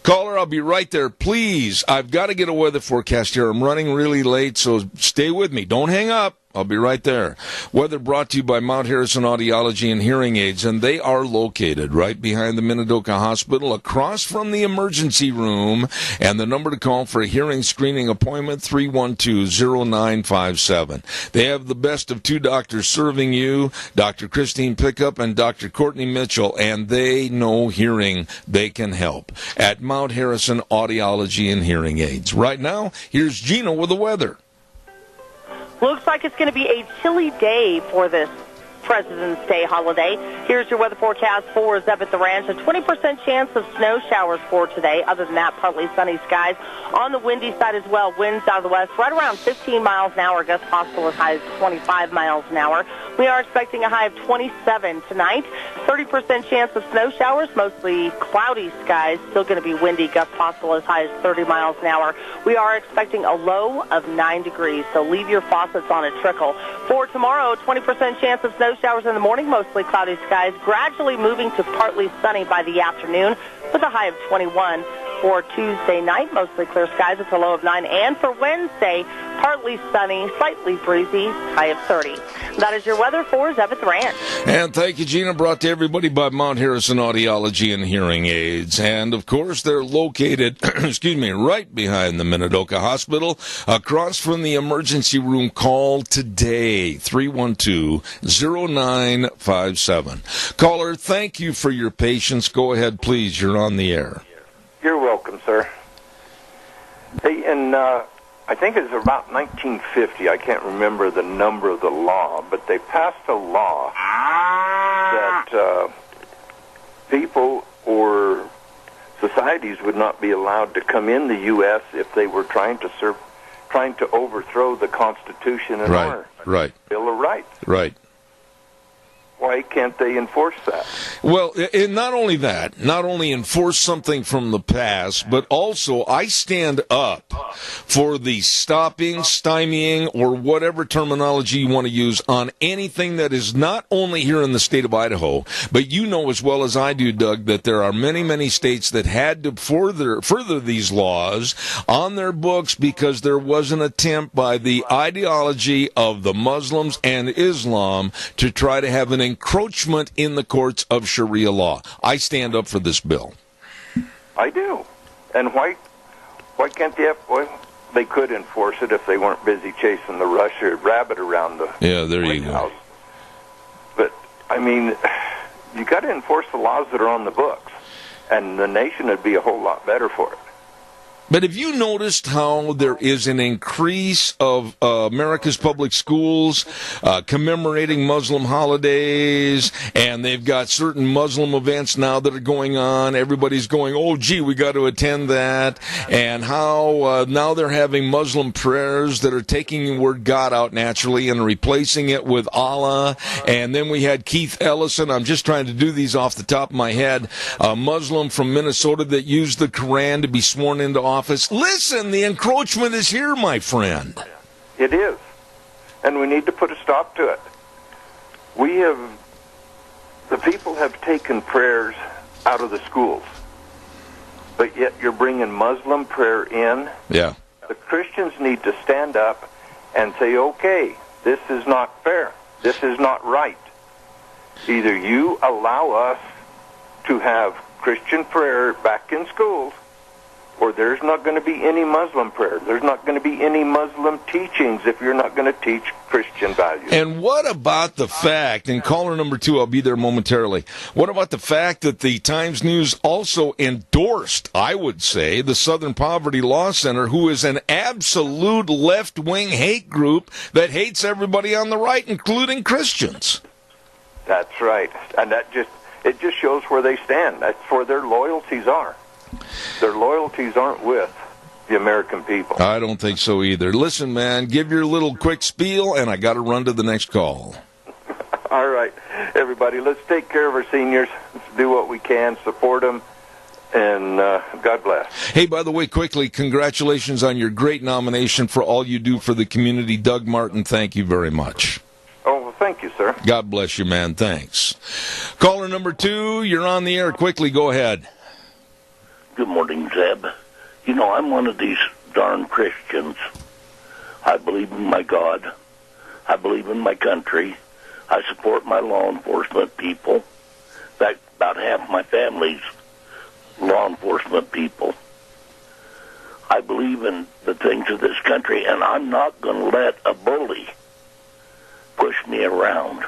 Caller, I'll be right there. Please, I've got to get a weather forecast here. I'm running really late, so stay with me. Don't hang up. I'll be right there. Weather brought to you by Mount Harrison Audiology and Hearing Aids, and they are located right behind the Minidoka Hospital, across from the emergency room. And the number to call for a hearing screening appointment, 312-0957. They have the best of two doctors serving you, Dr. Christine Pickup and Dr. Courtney Mitchell, and they know hearing. They can help at Mount Harrison Audiology and Hearing Aids. Right now, here's Gina with the weather. Looks like it's going to be a chilly day for this President's Day holiday. Here's your weather forecast for Zeb at the Ranch. A 20% chance of snow showers for today. Other than that, partly sunny skies. On the windy side as well, winds out of the west right around 15 miles an hour. Gusts possible as high as 25 miles an hour. We are expecting a high of 27 tonight. 30% chance of snow showers, mostly cloudy skies. Still going to be windy, gusts possible as high as 30 miles an hour. We are expecting a low of 9 degrees, so leave your faucets on a trickle. For tomorrow, 20% chance of snow showers in the morning, mostly cloudy skies, gradually moving to partly sunny by the afternoon with a high of 21. For Tuesday night, mostly clear skies with a low of 9. And for Wednesday, partly sunny, slightly breezy, high of 30. That is your weather for Zeb at the Ranch. And thank you, Gina. Brought to everybody by Mount Harrison Audiology and Hearing Aids. And, of course, they're located, right behind the Minidoka Hospital, across from the emergency room. Call today, 312-0957. Caller, thank you for your patience. Go ahead, please. You're on the air. You're welcome, sir. Hey, and I think it was about 1950. I can't remember the number of the law, but they passed a law that people or societies would not be allowed to come in the U.S. if they were trying to overthrow the Constitution and our Bill of Rights. Right. Why can't they enforce that? Well, and not only that, not only enforce something from the past, but also I stand up for the stopping, stymieing, or whatever terminology you want to use on anything that is not only here in the state of Idaho, but you know as well as I do, Doug, that there are many, many states that had to further these laws on their books because there was an attempt by the ideology of the Muslims and Islam to try to have an encroachment in the courts of Sharia law. I stand up for this bill. I do. And why can't they could enforce it if they weren't busy chasing the Russia rabbit around the White House. But, I mean, you got to enforce the laws that are on the books, and the nation would be a whole lot better for it. But have you noticed how there is an increase of America's public schools commemorating Muslim holidays, and they've got certain Muslim events now that are going on. Everybody's going, oh, gee, we got to attend that. And how now they're having Muslim prayers that are taking the word God out naturally and replacing it with Allah. And then we had Keith Ellison. I'm just trying to do these off the top of my head. A Muslim from Minnesota that used the Quran to be sworn into office. Listen, the encroachment is here, my friend. It is. And we need to put a stop to it. The people have taken prayers out of the schools, but yet you're bringing Muslim prayer in. Yeah. The Christians need to stand up and say, okay, this is not fair. This is not right. Either you allow us to have Christian prayer back in schools, or there's not going to be any Muslim prayer. There's not going to be any Muslim teachings if you're not going to teach Christian values. And what about the fact, and caller number 2, I'll be there momentarily, what about the fact that the Times News also endorsed, I would say, the Southern Poverty Law Center, who is an absolute left-wing hate group that hates everybody on the right, including Christians? That's right. And it just shows where they stand. That's where their loyalties are. Their loyalties aren't with the American people. I don't think so either. Listen, man, give your little quick spiel, and I got to run to the next call. All right, everybody, let's take care of our seniors. Let's do what we can, support them, and God bless. Hey, by the way, quickly, congratulations on your great nomination for all you do for the community. Doug Martin, thank you very much. Oh, well, thank you, sir. God bless you, man. Thanks. Caller number 2, you're on the air. Quickly, go ahead. Good morning, Zeb. You know, I'm one of these darn Christians. I believe in my God. I believe in my country. I support my law enforcement people. In fact, about half my family's law enforcement people. I believe in the things of this country, and I'm not going to let a bully push me around.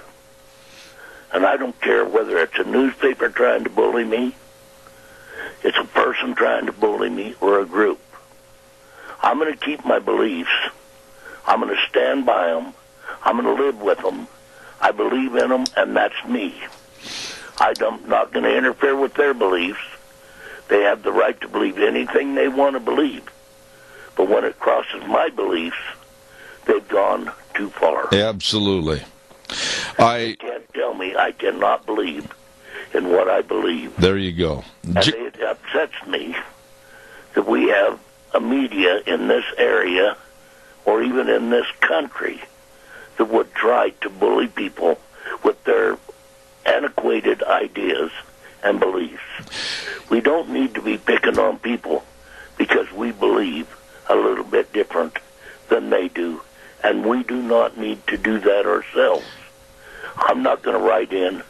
And I don't care whether it's a newspaper trying to bully me, it's a person trying to bully me, or a group. I'm going to keep my beliefs. I'm going to stand by them. I'm going to live with them. I believe in them, and that's me. I'm not going to interfere with their beliefs. They have the right to believe anything they want to believe. But when it crosses my beliefs, they've gone too far. Absolutely. You can't tell me I cannot believe in what I believe. There you go. And it upsets me that we have a media in this area, or even in this country, that would try to bully people with their antiquated ideas and beliefs. We don't need to be picking on people because we believe a little bit different than they do, and we do not need to do that ourselves. I'm not going to write in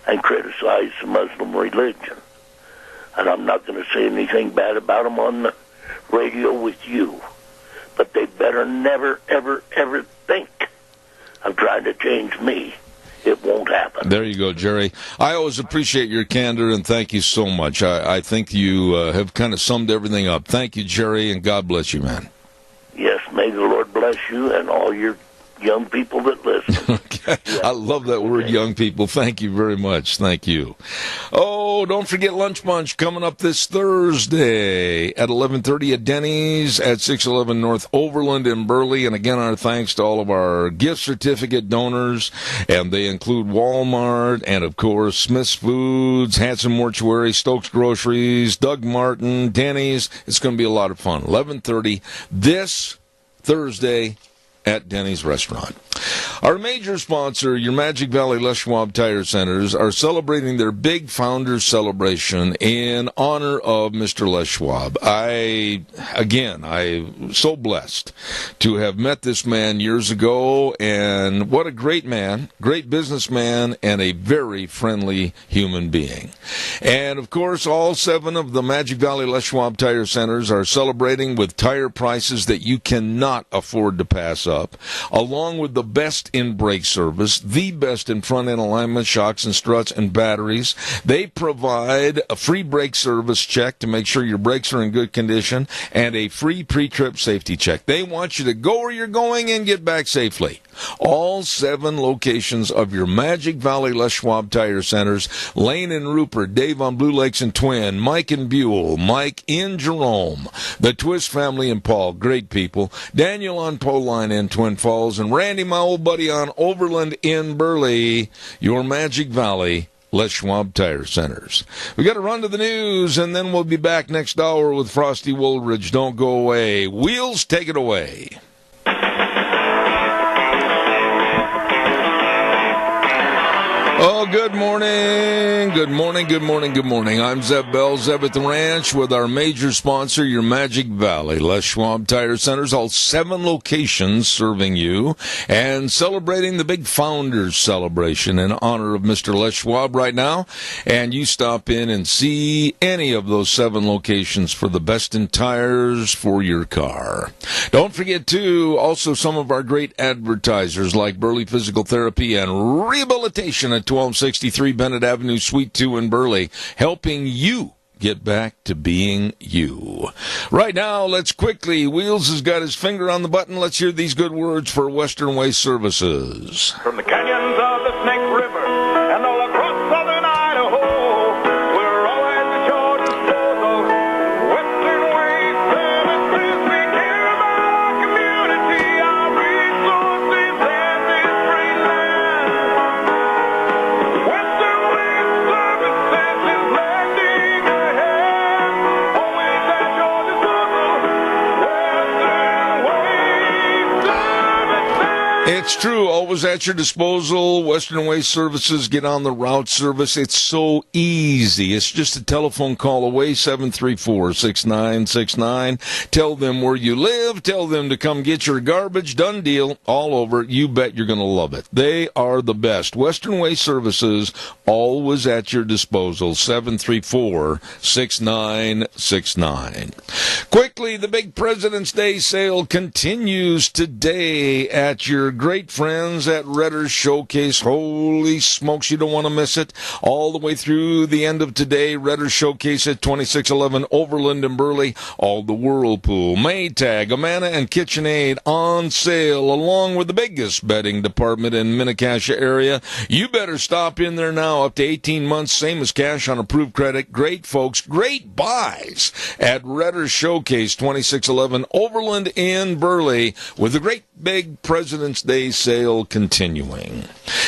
and criticize the Muslim religion, and I'm not going to say anything bad about them on the radio with you, but they better never, ever, ever think of trying to change me. It won't happen. There you go, Jerry. I always appreciate your candor, and thank you so much. I think you have kind of summed everything up. Thank you, Jerry, and God bless you, man. Yes, may the Lord bless you and all your young people that listen. Okay. I love that word, young people. Thank you very much. Thank you. Oh, don't forget Lunch Bunch coming up this Thursday at 11:30 at Denny's at 611 North Overland in Burley. And again, our thanks to all of our gift certificate donors, and they include Walmart and, of course, Smith's Foods, Hanson Mortuary, Stokes Groceries, Doug Martin, Denny's. It's going to be a lot of fun. 11:30 this Thursday at Denny's Restaurant. Our major sponsor, your Magic Valley Les Schwab Tire Centers, are celebrating their big Founders Celebration in honor of Mr. Les Schwab. I'm so blessed to have met this man years ago, and what a great man, great businessman, and a very friendly human being. And, of course, all 7 of the Magic Valley Les Schwab Tire Centers are celebrating with tire prices that you cannot afford to pass up, along with the best in brake service, the best in front end alignment, shocks and struts, and batteries. They provide a free brake service check to make sure your brakes are in good condition, and a free pre-trip safety check. They want you to go where you're going and get back safely. All 7 locations of your Magic Valley Les Schwab Tire Centers, Lane and Rupert, Dave on Blue Lakes and Twin, Mike in Buell, Mike in Jerome, the Twist family and Paul, great people, Daniel on Poline in Twin Falls, and Randy, my old buddy, on Overland in Burley, your Magic Valley Les Schwab Tire Centers. We got to run to the news, and then we'll be back next hour with Frosty Woolridge. Don't go away. Wheels, take it away. Oh, good morning. Good morning, good morning, good morning. I'm Zeb Bell, Zeb at the Ranch, with our major sponsor, your Magic Valley Les Schwab Tire Centers, all 7 locations serving you and celebrating the big Founders Celebration in honor of Mr. Les Schwab right now. And you stop in and see any of those 7 locations for the best in tires for your car. Don't forget, too, also some of our great advertisers like Burley Physical Therapy and Rehabilitation at 1263 Bennett Avenue, Suite 2 in Burley, helping you get back to being you. Right now, let's quickly, Wheels has got his finger on the button. Let's hear these good words for Western Waste Services. From the canyons of the Snake River and all across southern Idaho, we're always at your disposal. Western Waste Services, we care about our community, our resources, and this free land. Western Waste Services is lending a hand, always at your disposal. Western Waste Services. It's true, always at your disposal. Western Waste Services, get on the route service. It's so easy. It's just a telephone call away, 734-6969. Tell them where you live. Tell them to come get your garbage. Done deal. All over. You bet you're going to love it. They are the best. Western Waste Services, always at your disposal, 734-6969. Quickly, the big President's Day sale continues today at your great friends at Redder's Showcase. Holy smokes, you don't want to miss it. All the way through the end of today, Redder's Showcase at 2611 Overland in Burley. All the Whirlpool, Maytag, Amana, and KitchenAid on sale, along with the biggest bedding department in Minnecasia area. You better stop in there now. Up to 18 months, same as cash on approved credit. Great folks, great buys at Redder's Showcase, 2611 Overland in Burley, with the great big President's Day sale continuing.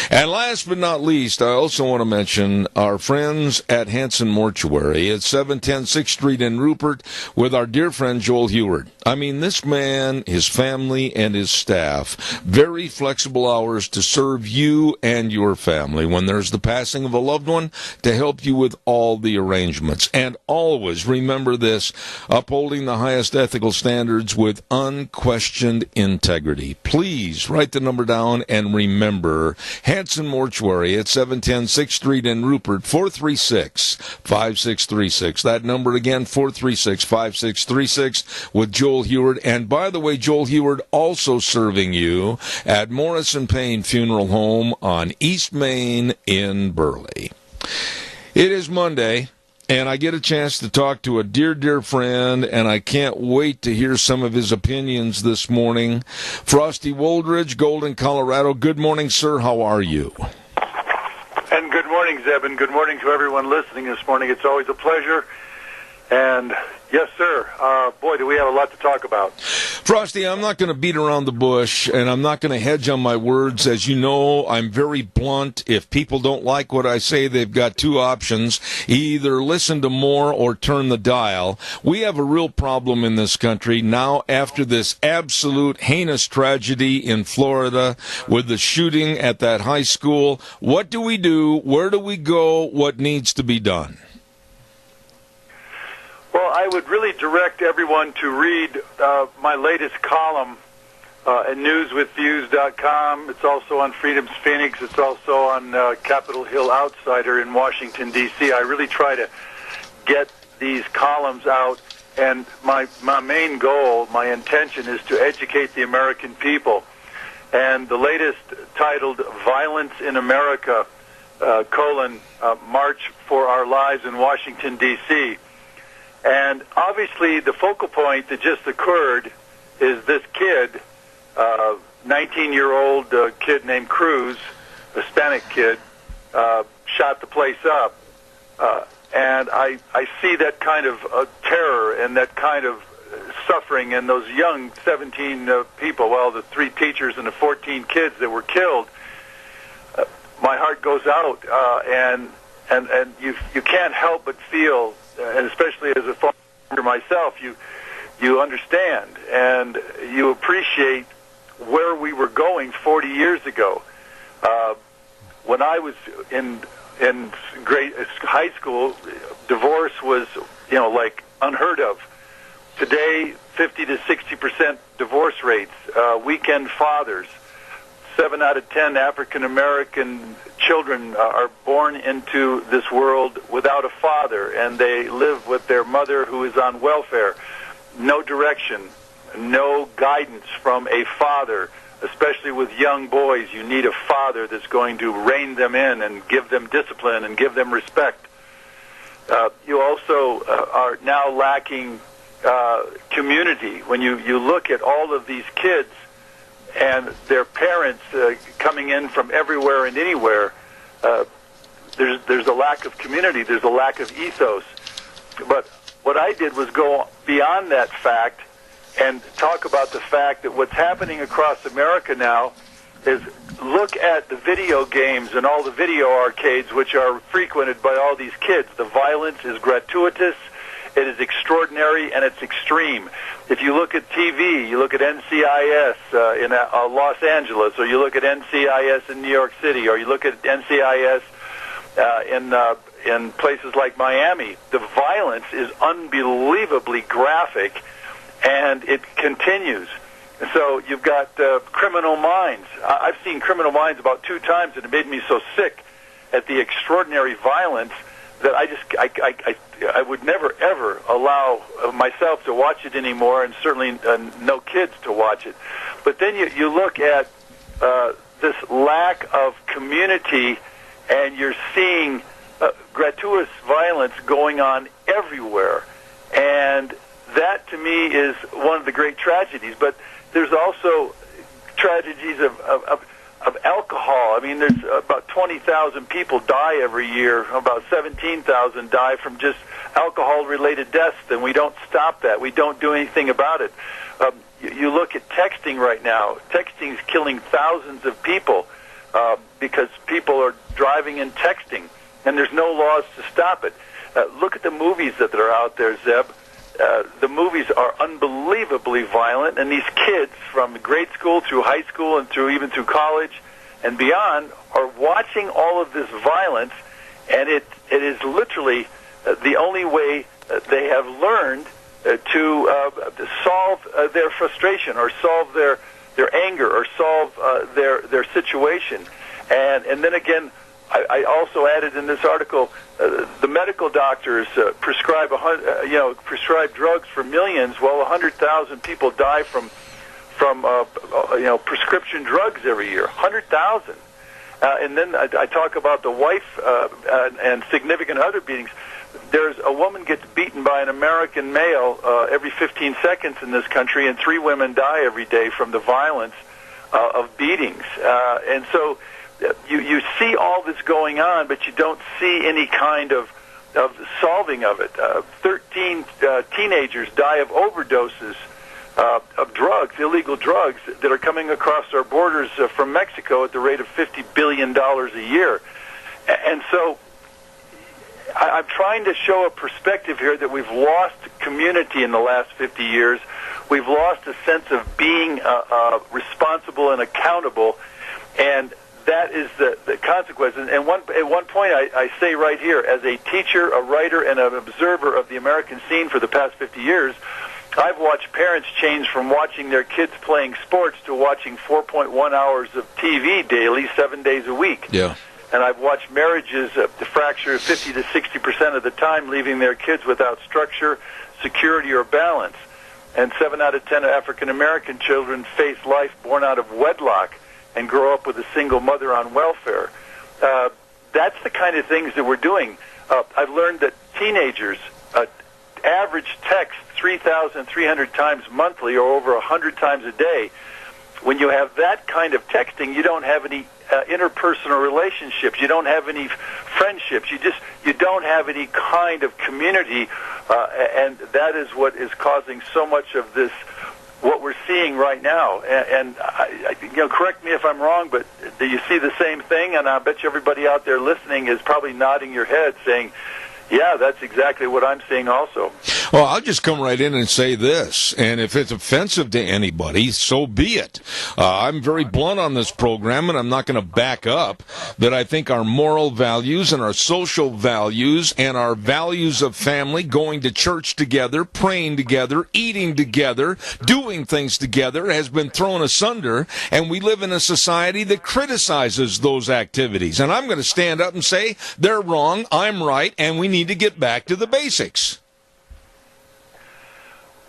And last but not least, I also want to mention our friends at Hanson Mortuary at 710 6th Street in Rupert with our dear friend Joel Heward. I mean, this man, his family, and his staff, very flexible hours to serve you and your family when there's the passing of a loved one, to help you with all the arrangements. And always remember this, upholding the highest ethical standards with unquestioned integrity. Please write the number down and remember Hanson Mortuary at 710 6th Street in Rupert, 436-5636. That number again, 436-5636, with Joel Heward. And by the way, Joel Heward also serving you at Morrison Payne Funeral Home on East Main in Burley. It is Monday, and I get a chance to talk to a dear, dear friend, and I can't wait to hear some of his opinions this morning. Frosty Woldridge, Golden, Colorado. Good morning, sir. How are you? And good morning, Zeb, and good morning to everyone listening this morning. It's always a pleasure. And yes, sir. Boy, do we have a lot to talk about. Frosty, I'm not going to beat around the bush, and I'm not going to hedge on my words. As you know, I'm very blunt. If people don't like what I say, they've got two options. Either listen to more or turn the dial. We have a real problem in this country now after this absolute heinous tragedy in Florida with the shooting at that high school. What do we do? Where do we go? What needs to be done? Well, I would really direct everyone to read my latest column at newswithviews.com. It's also on Freedom's Phoenix. It's also on Capitol Hill Outsider in Washington, D.C. I really try to get these columns out, and my main goal, my intention, is to educate the American people. And the latest, titled Violence in America, March for Our Lives in Washington, D.C., and obviously, the focal point that just occurred is this kid, 19-year-old kid named Cruz, Hispanic kid, shot the place up. And I see that kind of terror and that kind of suffering in those young 17 people, well, the 3 teachers and the 14 kids that were killed. My heart goes out, and you can't help but feel, and especially as a father myself, you understand and you appreciate where we were going 40 years ago. When I was in high school, divorce was like unheard of. Today, 50 to 60% divorce rates. Weekend fathers. 7 out of 10 African American children are born into this world without a father, and they live with their mother who is on welfare. No direction, no guidance from a father, especially with young boys. You need a father that's going to rein them in and give them discipline and give them respect. You also are now lacking community. When you look at all of these kids and their parents coming in from everywhere and anywhere, there's a lack of community, there's a lack of ethos. But what I did was go beyond that fact and talk about the fact that what's happening across America now is look at the video games and all the video arcades which are frequented by all these kids. The violence is gratuitous, it is extraordinary, and it's extreme. If you look at TV, you look at NCIS in Los Angeles, or you look at NCIS in New York City, or you look at NCIS in places like Miami, the violence is unbelievably graphic, and it continues. So you've got Criminal Minds. I've seen Criminal Minds about 2 times, and it made me so sick at the extraordinary violence that I would never, ever allow myself to watch it anymore, and certainly no kids to watch it. But then you look at this lack of community, and you're seeing gratuitous violence going on everywhere. And that, to me, is one of the great tragedies. But there's also tragedies of alcohol. I mean, there's about 20,000 people die every year. About 17,000 die from just alcohol-related deaths, and we don't stop that. We don't do anything about it. You look at texting right now. Texting is killing thousands of people because people are driving and texting, and there's no laws to stop it. Look at the movies that are out there, Zeb. The movies are unbelievably violent, and these kids from grade school through high school and even through college and beyond are watching all of this violence, and it is literally the only way they have learned to solve their frustration or solve their anger or solve their situation. And then again, I also added in this article, the medical doctors prescribe drugs for millions. Well, 100,000 people die from prescription drugs every year. 100,000. And then I talk about the wife and significant other beatings. there's a woman gets beaten by an American male every 15 seconds in this country, and 3 women die every day from the violence of beatings. And so you see all this going on, but you don't see any kind of solving of it. 13 teenagers die of overdoses of drugs, illegal drugs, that are coming across our borders from Mexico at the rate of $50 billion a year. And so I'm trying to show a perspective here that we've lost community in the last 50 years. We've lost a sense of being responsible and accountable, and that is the consequence. And at one point, I say right here, as a teacher, a writer, and an observer of the American scene for the past 50 years, I've watched parents change from watching their kids playing sports to watching 4.1 hours of TV daily, 7 days a week. Yeah. And I've watched marriages fracture 50 to 60% of the time, leaving their kids without structure, security, or balance. And 7 out of 10 African-American children face life born out of wedlock and grow up with a single mother on welfare. That's the kind of things that we're doing. I've learned that teenagers average text 3,300 times monthly, or over 100 times a day. When you have that kind of texting, you don't have any interpersonal relationships. You don't have any friendships. You don't have any kind of community, and that is what is causing so much of this, what we're seeing right now. And correct me if I'm wrong, but do you see the same thing? And I bet you everybody out there listening is probably nodding your head, saying, yeah, that's exactly what I'm seeing also. Well, I'll just come right in and say this, and if it's offensive to anybody, so be it. I'm very blunt on this program, and I'm not going to back up that I think our moral values and our social values and our values of family, going to church together, praying together, eating together, doing things together, has been thrown asunder, and we live in a society that criticizes those activities. And I'm going to stand up and say, they're wrong, I'm right, and we need to get back to the basics.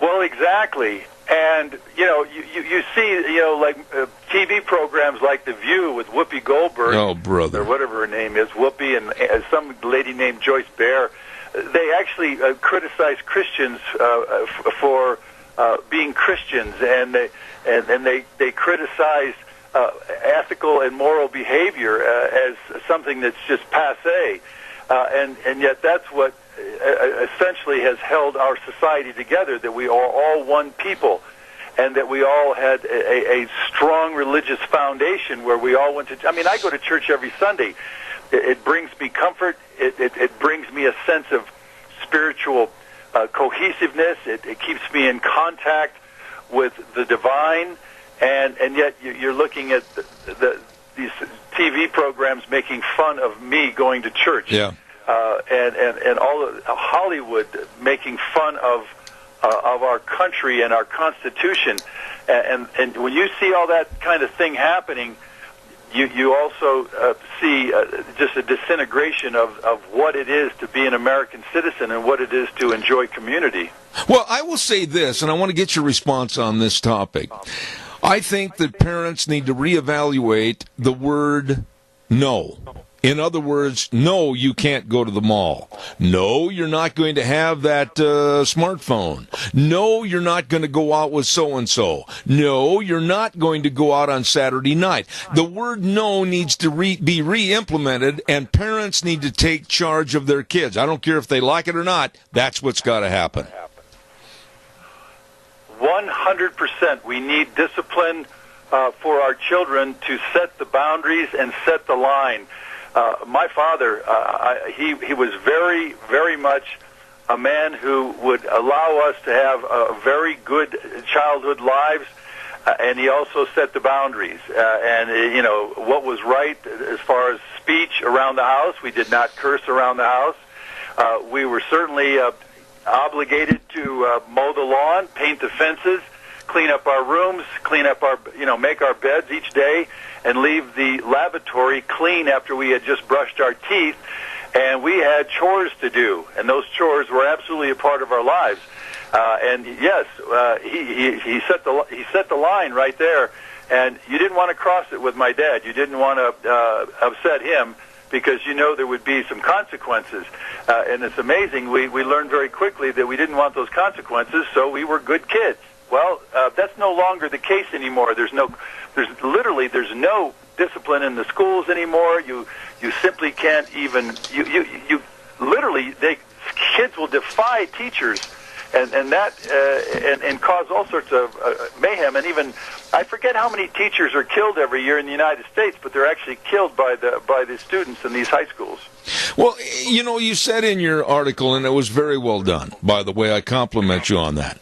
Well, exactly. And, you see, like TV programs like The View with Whoopi Goldberg. Oh, brother. Or whatever her name is, Whoopi, and some lady named Joyce Baer. They actually criticize Christians for being Christians, and they criticize ethical and moral behavior as something that's just passé. And yet that's what essentially has held our society together, that we are all one people, and that we all had a strong religious foundation where we all went to... I mean, I go to church every Sunday. It brings me comfort. It brings me a sense of spiritual cohesiveness. It keeps me in contact with the divine, and yet you're looking at these TV programs making fun of me going to church. Yeah. And all of Hollywood making fun of our country and our Constitution, and when you see all that kind of thing happening, you also see just a disintegration of what it is to be an American citizen and what it is to enjoy community. Well, I will say this, and I want to get your response on this topic. I think that parents need to reevaluate the word no. In other words, no, you can't go to the mall. No, you're not going to have that smartphone. No, you're not going to go out with so-and-so. No, you're not going to go out on Saturday night. The word no needs to be re-implemented, and parents need to take charge of their kids. I don't care if they like it or not. That's what's got to happen. 100%. We need discipline for our children to set the boundaries and set the line. My father, he was very, very much a man who would allow us to have very good childhood lives, and he also set the boundaries. What was right as far as speech around the house, we did not curse around the house. We were certainly obligated to mow the lawn, paint the fences, clean up our rooms, make our beds each day, and leave the lavatory clean after we had just brushed our teeth. And we had chores to do, and those chores were absolutely a part of our lives. And yes, he set the line right there, and you didn't want to cross it with my dad. You didn't want to upset him. because there would be some consequences. And it's amazing. We learned very quickly that we didn't want those consequences, so we were good kids. Well, that's no longer the case anymore. There's no discipline in the schools anymore. You simply can't even kids will defy teachers, and cause all sorts of mayhem. And even I forget how many teachers are killed every year in the United States, but they're actually killed by the students in these high schools. Well, you said in your article, and it was very well done, by the way, I compliment you on that.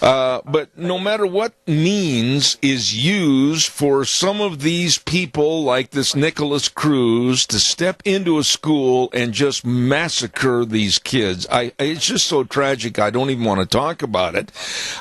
But no matter what means is used for some of these people like this Nicholas Cruz to step into a school and just massacre these kids, it's just so tragic, I don't even want to talk about it.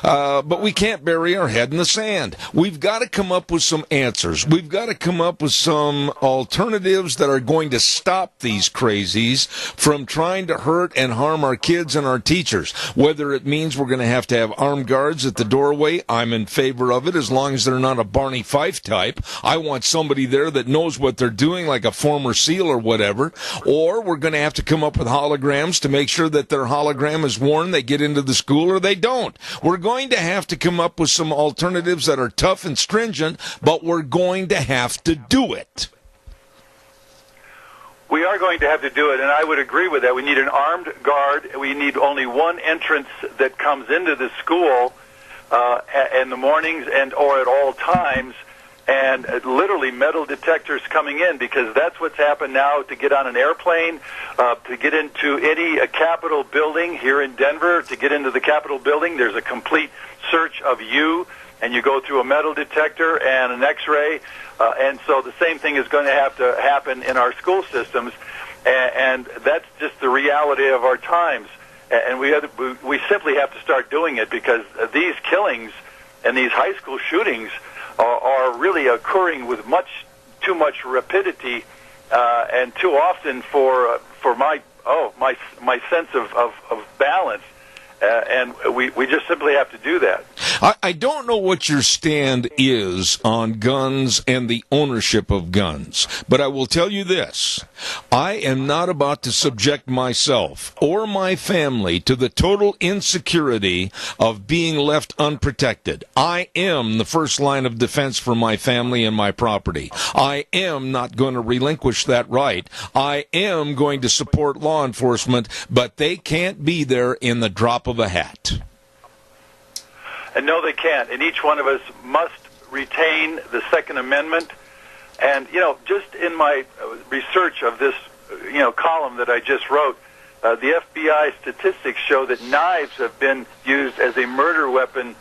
But we can't bury our head in the sand. We've got to come up with some answers. We've got to come up with some alternatives that are going to stop these crazies from trying to hurt and harm our kids and our teachers. Whether it means we're going to have armed guards at the doorway, I'm in favor of it, as long as they're not a Barney Fife type. I want somebody there that knows what they're doing, like a former SEAL or whatever. Or we're going to have to come up with holograms to make sure that their hologram is worn, they get into the school, or they don't. We're going to have to come up with some alternatives that are tough and stringent, but we're going to have to do it. We are going to have to do it, and I would agree with that. We need an armed guard. We need only one entrance that comes into the school in the mornings or at all times, and literally metal detectors coming in, because that's what's happened now. To get on an airplane, to get into any Capitol building here in Denver, to get into the Capitol building, there's a complete search of you, and you go through a metal detector and an X-ray. And so the same thing is going to have to happen in our school systems, and that's just the reality of our times. And we simply have to start doing it, because these killings and these high school shootings are really occurring with too much rapidity, and too often for my sense of balance. And we just simply have to do that. I don't know what your stand is on guns and the ownership of guns, but I will tell you this. I am not about to subject myself or my family to the total insecurity of being left unprotected. I am the first line of defense for my family and my property. I am not going to relinquish that right. I am going to support law enforcement, but they can't be there in the drop of a hat. And no, they can't. And each one of us must retain the Second Amendment. And, just in my research of this, column that I just wrote, the FBI statistics show that knives have been used as a murder weapon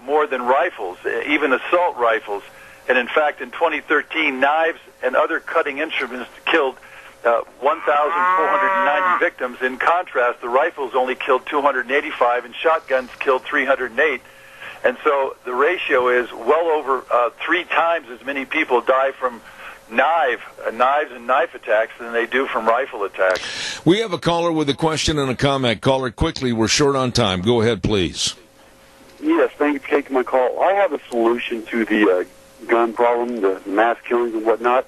more than rifles, even assault rifles. And in fact, in 2013, knives and other cutting instruments killed 1,490 victims. In contrast, the rifles only killed 285, and shotguns killed 308. And so the ratio is well over 3 times as many people die from knives and knife attacks than they do from rifle attacks. We have a caller with a question and a comment. Caller, quickly, we're short on time. Go ahead, please. Yes, thank you for taking my call. I have a solution to the gun problem, the mass killings and whatnot.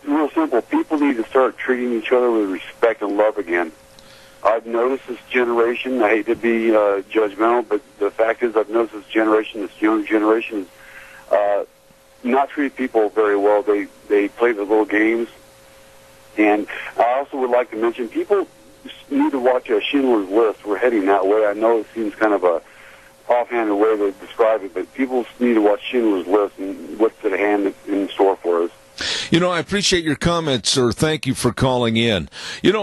It's real simple. People need to start treating each other with respect and love again. I've noticed this generation, I hate to be judgmental, but the fact is I've noticed this generation, this younger generation, not treat people very well. They play the little games. And I also would like to mention, people need to watch Schindler's List. We're heading that way. I know it seems kind of a offhanded way to describe it, but people need to watch Schindler's List and what's at hand in store for us. I appreciate your comments, sir. Thank you for calling in.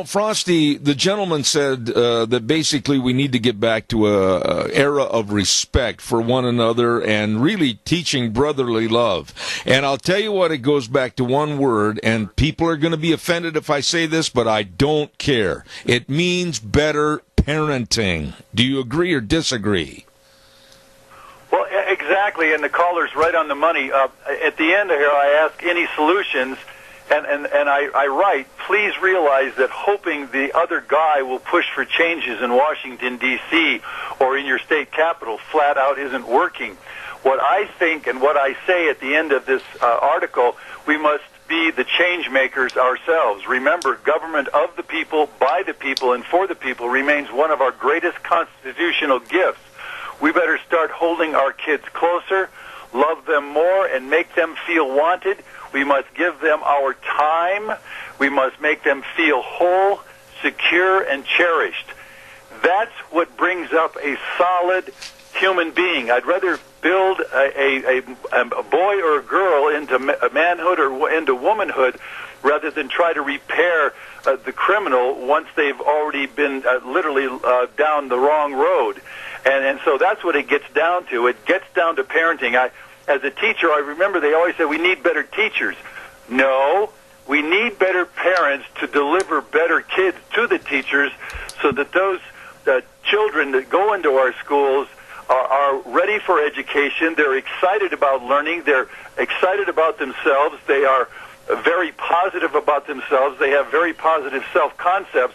Frosty, the gentleman said that basically we need to get back to a era of respect for one another and really teaching brotherly love. And I'll tell you what, it goes back to one word, and people are going to be offended if I say this, but I don't care. It means better parenting. Do you agree or disagree? Well, exactly, and the caller's right on the money. At the end here, I ask any solutions, and I write, please realize that hoping the other guy will push for changes in Washington, D.C., or in your state capital flat out isn't working. What I think and what I say at the end of this article, we must be the change makers ourselves. Remember, government of the people, by the people, and for the people remains one of our greatest constitutional gifts. We better start holding our kids closer, love them more, and make them feel wanted. We must give them our time. We must make them feel whole, secure, and cherished. That's what brings up a solid human being. I'd rather build a boy or a girl into manhood or into womanhood rather than try to repair the criminal once they've already been literally down the wrong road. And so that's what it gets down to. It gets down to parenting. As a teacher, I remember they always said we need better teachers. No, we need better parents to deliver better kids to the teachers so that those children that go into our schools are ready for education. They're excited about learning. They're excited about themselves. They are very positive about themselves. They have very positive self-concepts.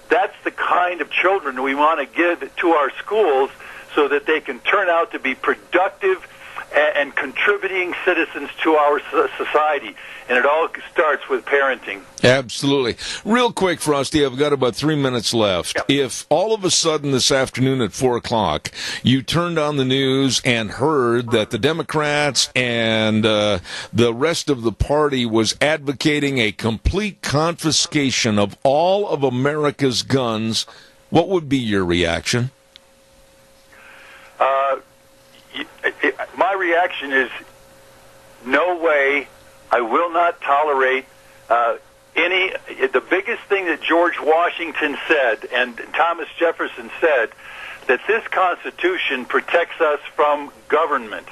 That's the kind of children we want to give to our schools so that they can turn out to be productive and contributing citizens to our society. And it all starts with parenting. Absolutely. Real quick, Frosty, I've got about 3 minutes left. Yep. If all of a sudden this afternoon at 4 o'clock you turned on the news and heard that the Democrats and the rest of the party was advocating a complete confiscation of all of America's guns, what would be your reaction? My reaction is, no way. I will not tolerate any. The biggest thing that George Washington said and Thomas Jefferson said, that this Constitution protects us from government.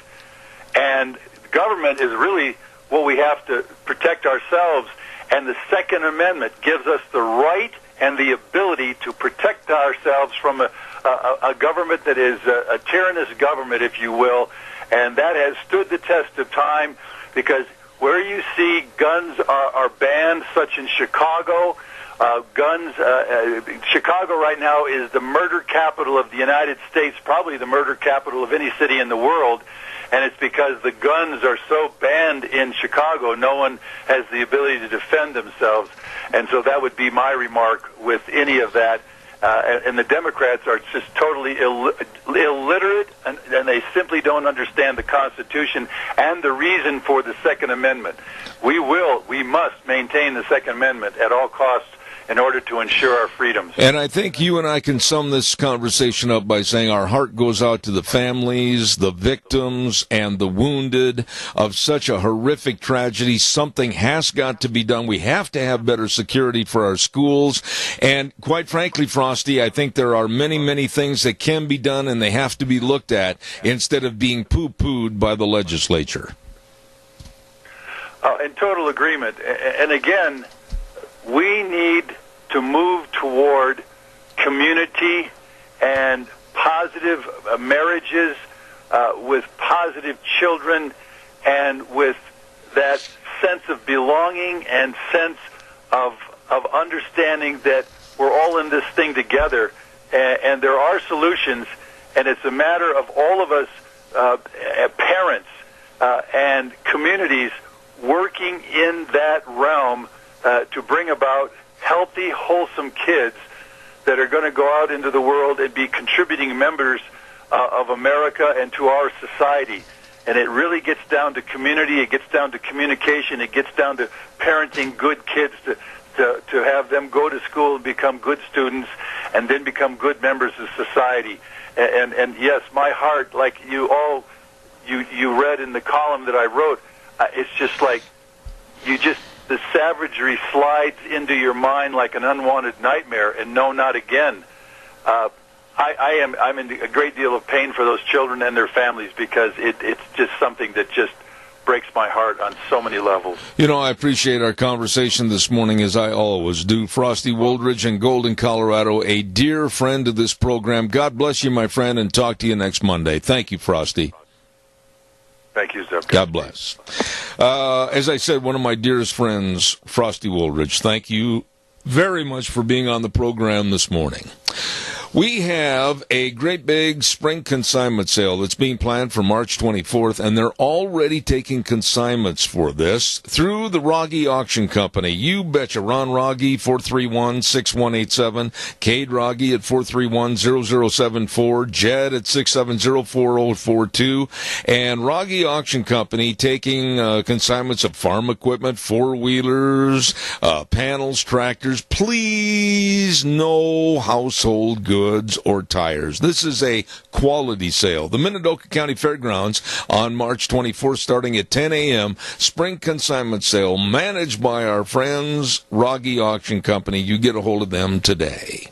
And government is really what we have to protect ourselves. And the Second Amendment gives us the right and the ability to protect ourselves from a government that is a tyrannous government, if you will. And that has stood the test of time, because where you see guns are banned, such in Chicago, Chicago right now is the murder capital of the United States, probably the murder capital of any city in the world, and it's because the guns are so banned in Chicago, no one has the ability to defend themselves. And so that would be my remark with any of that. And the Democrats are just totally illiterate, and they simply don't understand the Constitution and the reason for the Second Amendment. We must maintain the Second Amendment at all costs in order to ensure our freedoms. And I think you and I can sum this conversation up by saying our heart goes out to the families, the victims, and the wounded of such a horrific tragedy. Something has got to be done. We have to have better security for our schools. And quite frankly, Frosty, I think there are many, many things that can be done, and they have to be looked at instead of being poo-pooed by the legislature. In total agreement. And again, we need to move toward community and positive marriages with positive children, and with that sense of belonging and sense of understanding that we're all in this thing together, and there are solutions, and it's a matter of all of us, parents and communities, working in that realm to bring about healthy, wholesome kids that are going to go out into the world and be contributing members of America and to our society. And it really gets down to community, it gets down to communication, it gets down to parenting good kids, to have them go to school and become good students and then become good members of society. And yes, my heart, like you read in the column that I wrote, it's just like the savagery slides into your mind like an unwanted nightmare, and no, not again. I'm in a great deal of pain for those children and their families, because it's just something that just breaks my heart on so many levels. You know, I appreciate our conversation this morning, as I always do. Frosty Woldridge in Golden, Colorado, a dear friend of this program. God bless you, my friend, and talk to you next Monday. Thank you, Frosty. Thank you, Zeb. God bless. As I said, one of my dearest friends, Frosty Woldridge, thank you very much for being on the program this morning. We have a great big spring consignment sale that's being planned for March 24th, and they're already taking consignments for this through the Rogge Auction Company. You betcha. Ron Rogge, 431-6187. Cade Rogge at 431-0074. Jed at 670-4042. And Rogge Auction Company taking consignments of farm equipment, four-wheelers, panels, tractors. Please, no household goods or tires. This is a quality sale. The Minidoka County Fairgrounds on March 24th, starting at 10 a.m. Spring consignment sale managed by our friends Rogge Auction Company. You get a hold of them today.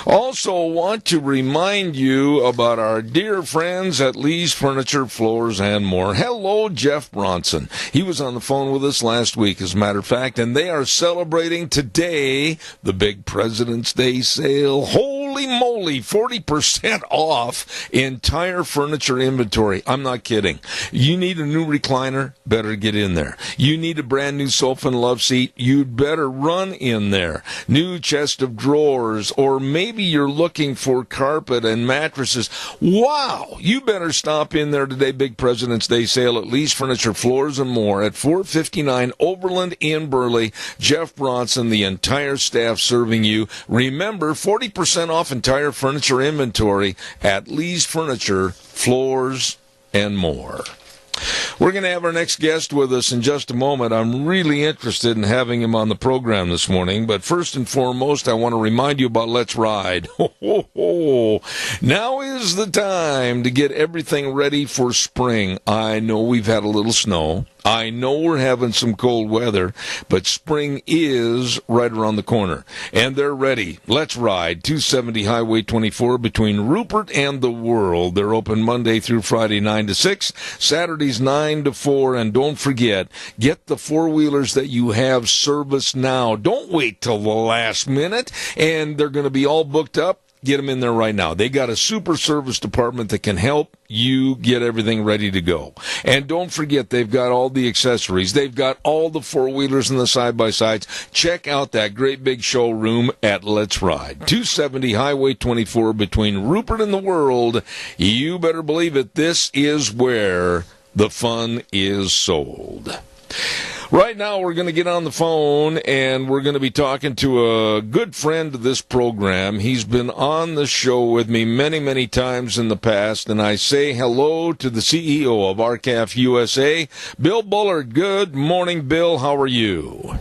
Also want to remind you about our dear friends at Lee's Furniture, Floors, and More. Hello, Jeff Bronson. He was on the phone with us last week, as a matter of fact, and they are celebrating today the big President's Day sale. Holy moly, 40% off entire furniture inventory. I'm not kidding. You need a new recliner? Better get in there. You need a brand new sofa and love seat? You'd better run in there. New chest of drawers, or maybe you're looking for carpet and mattresses. Wow! You better stop in there today. Big President's Day sale at Lee's Furniture, Floors, and More at 459 Overland in Burley. Jeff Bronson, the entire staff serving you. Remember, 40% off entire furniture inventory at Lee's Furniture, Floors, and More. We're going to have our next guest with us in just a moment. I'm really interested in having him on the program this morning. But first and foremost, I want to remind you about Let's Ride. Ho, ho, ho. Now is the time to get everything ready for spring. I know we've had a little snow. I know we're having some cold weather, but spring is right around the corner. And they're ready. Let's Ride, 270 Highway 24 between Rupert and the World. They're open Monday through Friday, 9 to 6, Saturdays 9 to 4. And don't forget, get the four-wheelers that you have serviced now. Don't wait till the last minute, and they're going to be all booked up. Get them in there right now. They got a super service department that can help you get everything ready to go. And don't forget, they've got all the accessories. They've got all the four-wheelers and the side-by-sides. Check out that great big showroom at Let's Ride. 270 Highway 24 between Rupert and the World. You better believe it. This is where the fun is sold. Right now, we're going to get on the phone, and we're going to be talking to a good friend of this program. He's been on the show with me many, many times in the past, and I say hello to the CEO of RCAF USA, Bill Bullard. Good morning, Bill. How are you?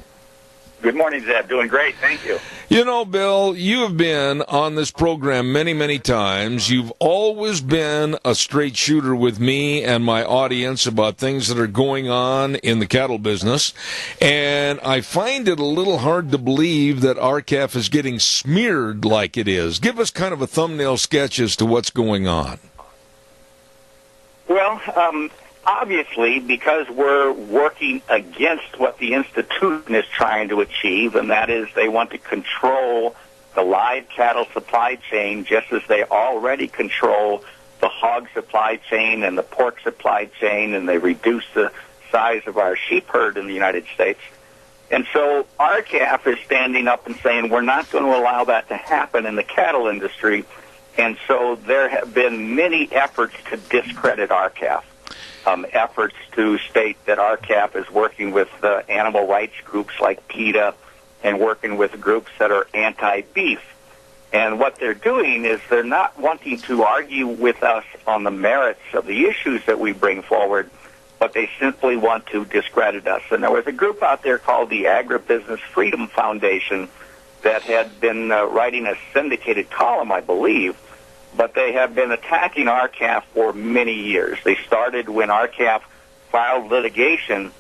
Good morning, Zeb. Doing great. Thank you. You know, Bill, you have been on this program many, many times. You've always been a straight shooter with me and my audience about things that are going on in the cattle business. And I find it a little hard to believe that RCAF is getting smeared like it is. Give us kind of a thumbnail sketch as to what's going on. Well, obviously, because we're working against what the institution is trying to achieve, and that is they want to control the live cattle supply chain just as they already control the hog supply chain and the pork supply chain, and they reduce the size of our sheep herd in the United States. And so RCAF is standing up and saying we're not going to allow that to happen in the cattle industry. And so there have been many efforts to discredit RCAF. Efforts to state that RCAF is working with animal rights groups like PETA and working with groups that are anti-beef. And what they're doing is they're not wanting to argue with us on the merits of the issues that we bring forward, but they simply want to discredit us. And there was a group out there called the Agribusiness Freedom Foundation that had been writing a syndicated column, I believe, but they have been attacking RCAF for many years. They started when RCAF filed litigation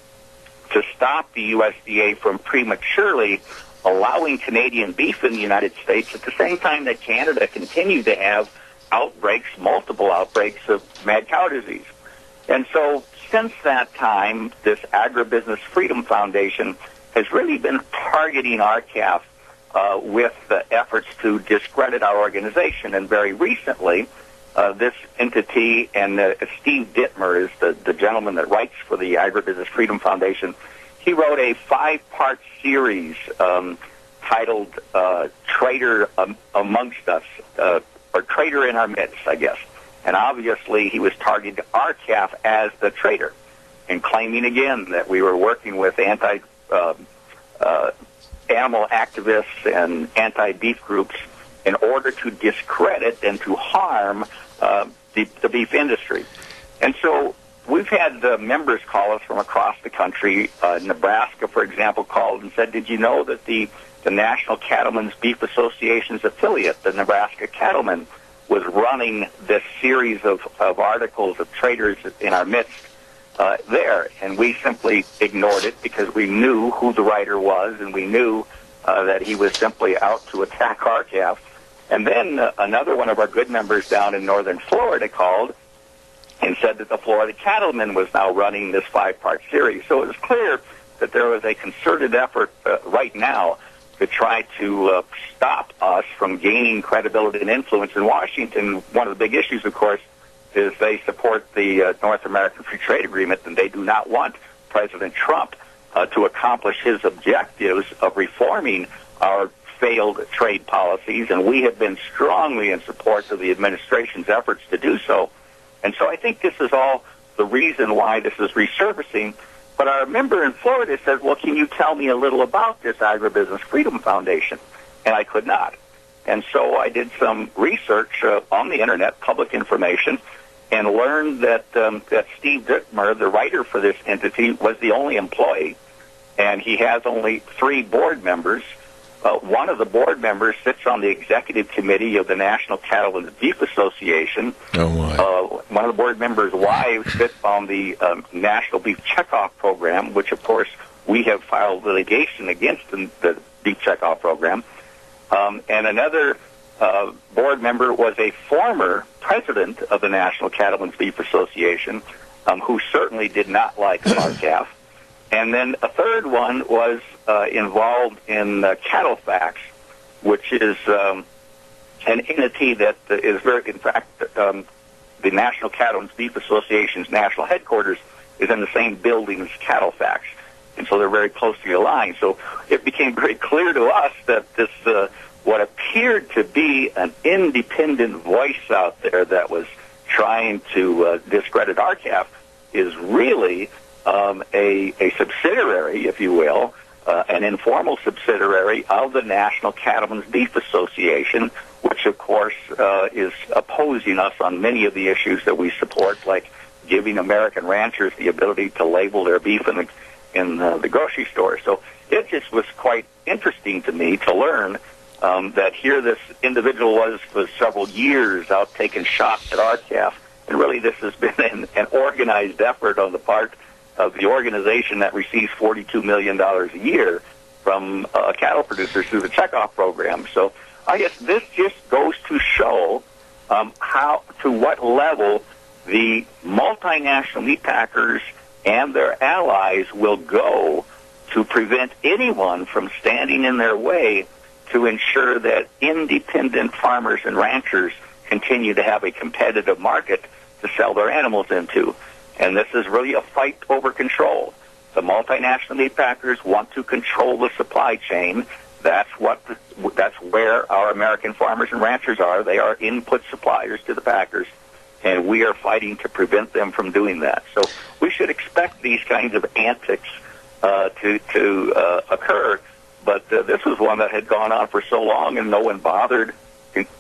to stop the USDA from prematurely allowing Canadian beef in the United States at the same time that Canada continued to have outbreaks, multiple outbreaks of mad cow disease. And so since that time, this Agribusiness Freedom Foundation has really been targeting RCAF with efforts to discredit our organization. And very recently, this entity and Steve Dittmer is the gentleman that writes for the Agribusiness Freedom Foundation. He wrote a 5-part series titled traitor amongst us, or traitor in our midst, I guess. And obviously he was targeting RCAF as the traitor, and claiming again that we were working with animal activists and anti-beef groups in order to discredit and to harm the beef industry. And so we've had members call us from across the country. Nebraska, for example, called and said, did you know that the National Cattlemen's Beef Association's affiliate, the Nebraska Cattlemen, was running this series of articles of traitors in our midst there? And we simply ignored it because we knew who the writer was, and we knew that he was simply out to attack RCAF. And then another one of our good members down in northern Florida called and said that the Florida Cattlemen was now running this 5-part series. So it was clear that there was a concerted effort right now to try to stop us from gaining credibility and influence in Washington. One of the big issues, of course, is they support the North American Free Trade Agreement, and they do not want President Trump to accomplish his objectives of reforming our failed trade policies, and we have been strongly in support of the administration's efforts to do so. And so I think this is all the reason why this is resurfacing. But our member in Florida says, well, can you tell me a little about this Agribusiness Freedom Foundation? And I could not. And so I did some research on the Internet, public information, and learned that that Steve Dittmer, the writer for this entity, was the only employee. And he has only 3 board members. One of the board members sits on the executive committee of the National Cattle and Beef Association. Oh, my. One of the board members' wives sits on the National Beef Checkoff Program, which, of course, we have filed litigation against the Beef Checkoff Program. And another board member was a former president of the National Cattlemen's Beef Association, who certainly did not like RCAF. And then a third one was involved in CattleFax, which is an entity that is very, in fact, the National Cattlemen's Beef Association's national headquarters is in the same building as CattleFax. And so they're very closely aligned. So it became very clear to us that this, what appeared to be an independent voice out there that was trying to discredit RCAF is really a subsidiary, if you will, an informal subsidiary of the National Cattlemen's Beef Association, which, of course, is opposing us on many of the issues that we support, like giving American ranchers the ability to label their beef in the grocery store. So it just was quite interesting to me to learn that here this individual was for several years out taking shots at RCAF, and really this has been an organized effort on the part of the organization that receives $42 million a year from cattle producers through the checkoff program. So I guess this just goes to show to what level the multinational meat packers and their allies will go to prevent anyone from standing in their way to ensure that independent farmers and ranchers continue to have a competitive market to sell their animals into. And this is really a fight over control. The multinational meat packers want to control the supply chain. That's where our American farmers and ranchers are. They are input suppliers to the packers, and we are fighting to prevent them from doing that. So we should expect these kinds of antics to occur. But this was one that had gone on for so long, and no one bothered,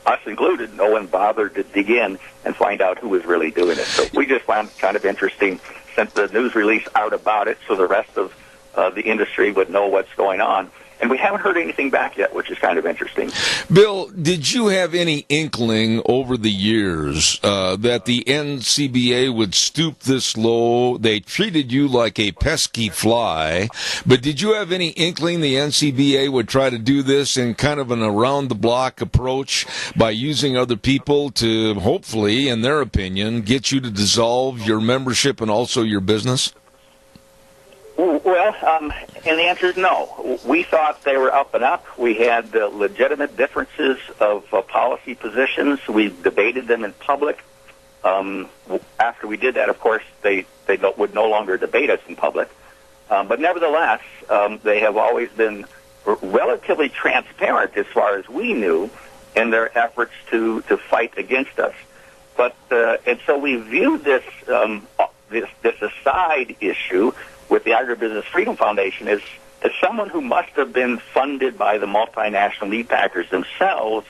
us included, no one bothered to dig in and find out who was really doing it. So we just found it kind of interesting, sent the news release out about it so the rest of the industry would know what's going on. And we haven't heard anything back yet, which is kind of interesting. Bill, did you have any inkling over the years that the NCBA would stoop this low? They treated you like a pesky fly, but did you have any inkling the NCBA would try to do this in kind of an around-the-block approach by using other people to hopefully, in their opinion, get you to dissolve your membership and also your business? Well, and the answer is no. We thought they were up and up. We had legitimate differences of policy positions. We debated them in public. After we did that, of course, they would no longer debate us in public. But nevertheless, they have always been relatively transparent as far as we knew in their efforts to fight against us. But and so we viewed this aside issue with the Agribusiness Freedom Foundation as someone who must have been funded by the multinational meat packers themselves,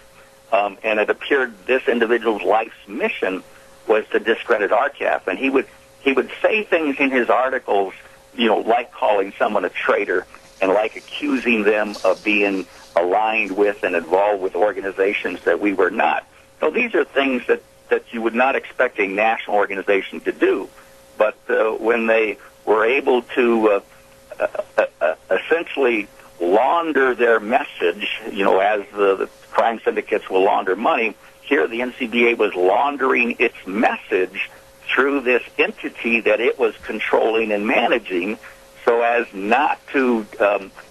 and it appeared this individual's life's mission was to discredit RCAF. And he would say things in his articles, like calling someone a traitor and like accusing them of being aligned with and involved with organizations that we were not. So these are things that you would not expect a national organization to do. But when they were able to essentially launder their message, as the crime syndicates will launder money, here the NCBA was laundering its message through this entity that it was controlling and managing so as not to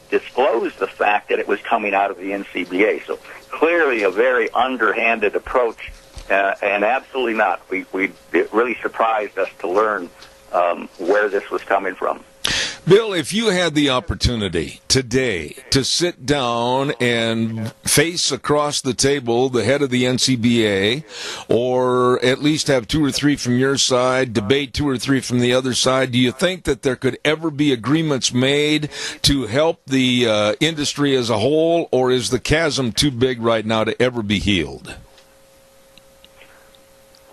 disclose the fact that it was coming out of the NCBA. So clearly a very underhanded approach, and absolutely not. It really surprised us to learn where this was coming from. Bill, if you had the opportunity today to sit down and face across the table the head of the NCBA, or at least have two or three from your side, debate two or three from the other side, do you think that there could ever be agreements made to help the industry as a whole, or is the chasm too big right now to ever be healed?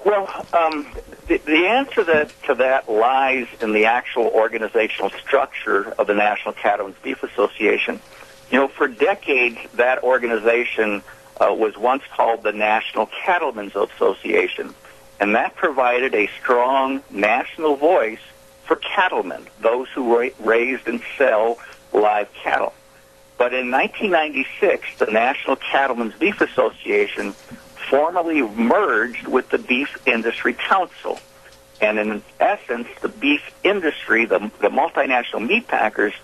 Well, the answer to that lies in the actual organizational structure of the National Cattlemen's Beef Association. For decades, that organization was once called the National Cattlemen's Association, and that provided a strong national voice for cattlemen, those who raised and sell live cattle. But in 1996, the National Cattlemen's Beef Association formally merged with the Beef Industry Council. And in essence, the beef industry, the multinational meat packers,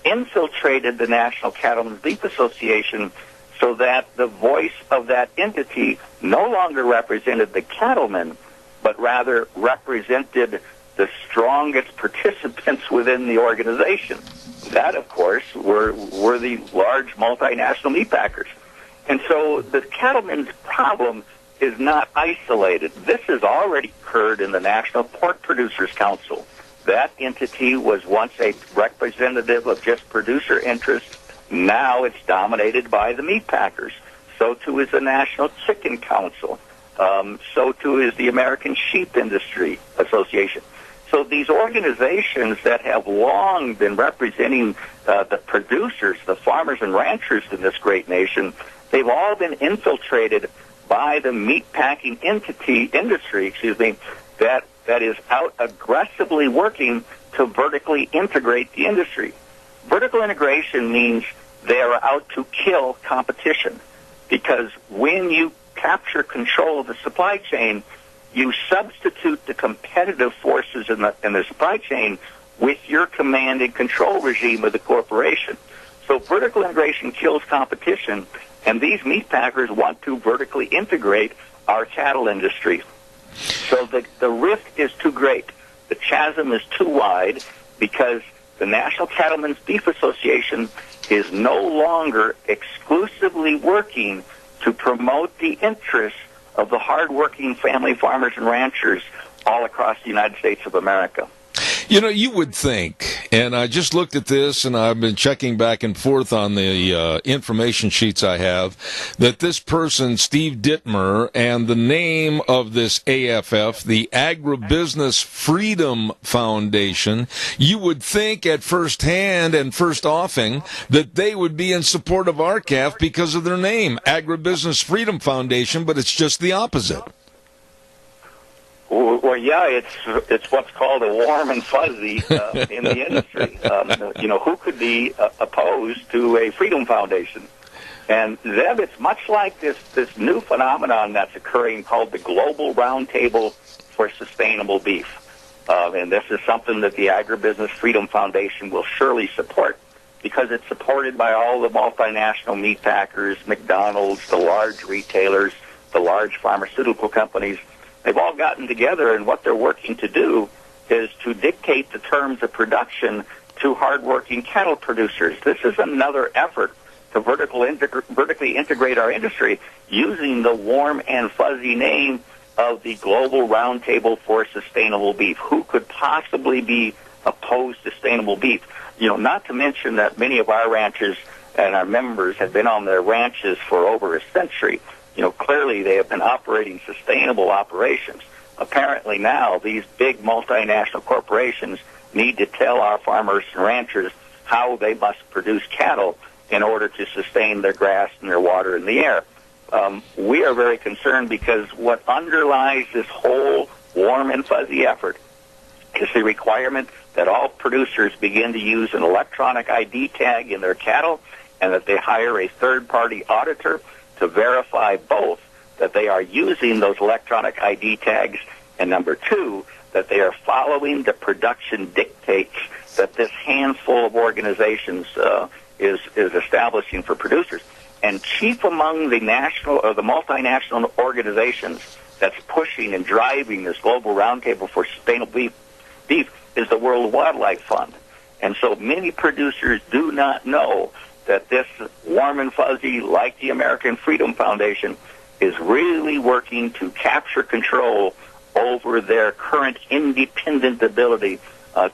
infiltrated the National Cattlemen's Beef Association so that the voice of that entity no longer represented the cattlemen, but rather represented the strongest participants within the organization. That, of course, were the large multinational meat packers. And so the cattlemen's problem is not isolated. This has already occurred in the National Pork Producers Council. That entity was once a representative of just producer interests. Now it's dominated by the meat packers. So too is the National Chicken Council. So too is the American Sheep Industry Association. So these organizations that have long been representing the producers, the farmers and ranchers in this great nation, they've all been infiltrated by the meat packing industry, that is out aggressively working to vertically integrate the industry. Vertical integration means they are out to kill competition, because when you capture control of the supply chain, you substitute the competitive forces in the supply chain with your command and control regime of the corporation. So vertical integration kills competition, and these meat packers want to vertically integrate our cattle industry. So the rift is too great. The chasm is too wide, because the National Cattlemen's Beef Association is no longer exclusively working to promote the interests of the hardworking family farmers and ranchers all across the United States of America. You would think, and I just looked at this, and I've been checking back and forth on the information sheets I have, that this person, Steve Dittmer, and the name of this AFF, the Agribusiness Freedom Foundation, you would think at first hand and first offing that they would be in support of RCAF because of their name, Agribusiness Freedom Foundation, but it's just the opposite. Well, yeah, it's what's called a warm and fuzzy in the industry. Who could be opposed to a Freedom Foundation? And Zeb, it's much like this new phenomenon that's occurring called the Global Roundtable for Sustainable Beef. And this is something that the Agribusiness Freedom Foundation will surely support, because it's supported by all the multinational meat packers, McDonald's, the large retailers, the large pharmaceutical companies. They've all gotten together, and what they're working to do is to dictate the terms of production to hardworking cattle producers. This is another effort to vertically integrate our industry using the warm and fuzzy name of the Global Roundtable for Sustainable Beef. Who could possibly be opposed to sustainable beef? Not to mention that many of our ranchers and our members have been on their ranches for over a century. Clearly they have been operating sustainable operations. Apparently now these big multinational corporations need to tell our farmers and ranchers how they must produce cattle in order to sustain their grass and their water and the air. We are very concerned because what underlies this whole warm and fuzzy effort is the requirement that all producers begin to use an electronic ID tag in their cattle and that they hire a third-party auditor to verify both that they are using those electronic ID tags, and number two, that they are following the production dictates that this handful of organizations is establishing for producers. And chief among the national or the multinational organizations that's pushing and driving this global roundtable for sustainable beef is the World Wildlife Fund. And so many producers do not know that this warm and fuzzy, like the American Freedom Foundation, is really working to capture control over their current independent ability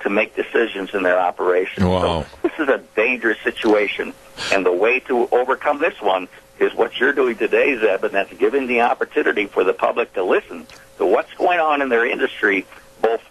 to make decisions in their operations. Wow. So this is a dangerous situation, and the way to overcome this one is what you're doing today, Zeb, and that's giving the opportunity for the public to listen to what's going on in their industry, both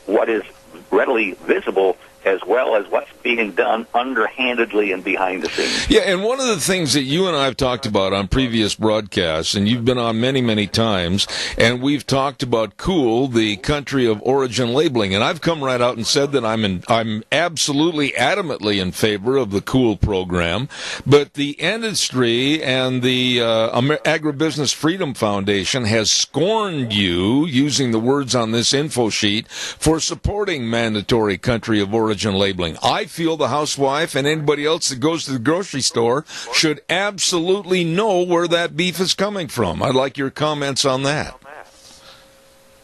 what is readily visible as well as what's being done underhandedly and behind the scenes. Yeah, and one of the things that you and I have talked about on previous broadcasts, and you've been on many, many times, and we've talked about COOL, the country of origin labeling, and I've come right out and said that I'm absolutely adamantly in favor of the COOL program, but the industry and the Agribusiness Freedom Foundation has scorned you, using the words on this info sheet, for supporting mandatory country of origin labeling. I feel the housewife and anybody else that goes to the grocery store should absolutely know where that beef is coming from. I'd like your comments on that.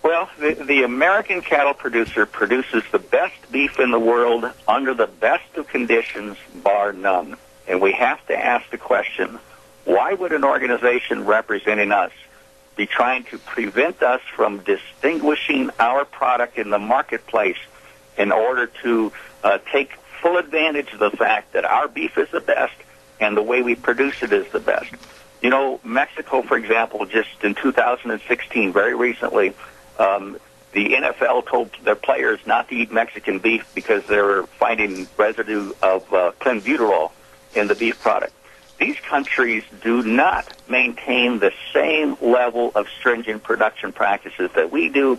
Well, the American cattle producer produces the best beef in the world under the best of conditions, bar none. And we have to ask the question, why would an organization representing us be trying to prevent us from distinguishing our product in the marketplace in order to take full advantage of the fact that our beef is the best and the way we produce it is the best? Mexico, for example, just in 2016, very recently, the NFL told their players not to eat Mexican beef because they were finding residue of clenbuterol in the beef product. These countries do not maintain the same level of stringent production practices that we do,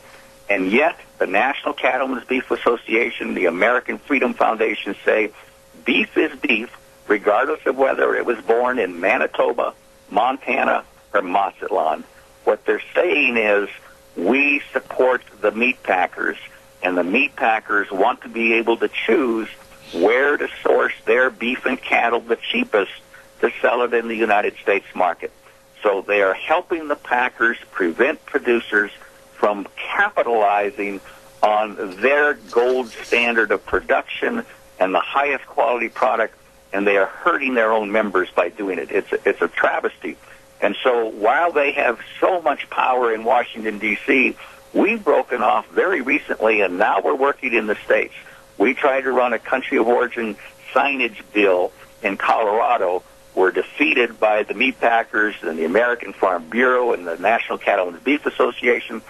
and yet the National Cattlemen's Beef Association, the American Freedom Foundation say beef is beef, regardless of whether it was born in Manitoba, Montana, or Mazatlan. What they're saying is we support the meat packers, and the meat packers want to be able to choose where to source their beef and cattle the cheapest to sell it in the United States market. So they are helping the packers prevent producers from capitalizing on their gold standard of production and the highest quality product, and they are hurting their own members by doing it. It's a travesty. And so while they have so much power in Washington, D.C., we've broken off very recently, and now we're working in the states. We tried to run a country of origin signage bill in Colorado. Were defeated by the meat packers and the American Farm Bureau and the National Cattlemen's Beef Association.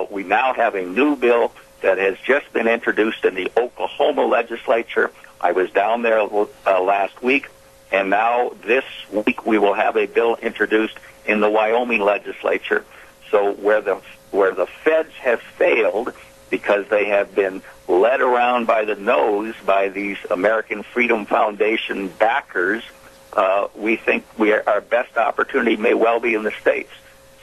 We now have a new bill that has just been introduced in the Oklahoma legislature. I was down there last week, and now this week we will have a bill introduced in the Wyoming legislature. So where the feds have failed because they have been led around by the nose by these American Freedom Foundation backers, we think our best opportunity may well be in the states.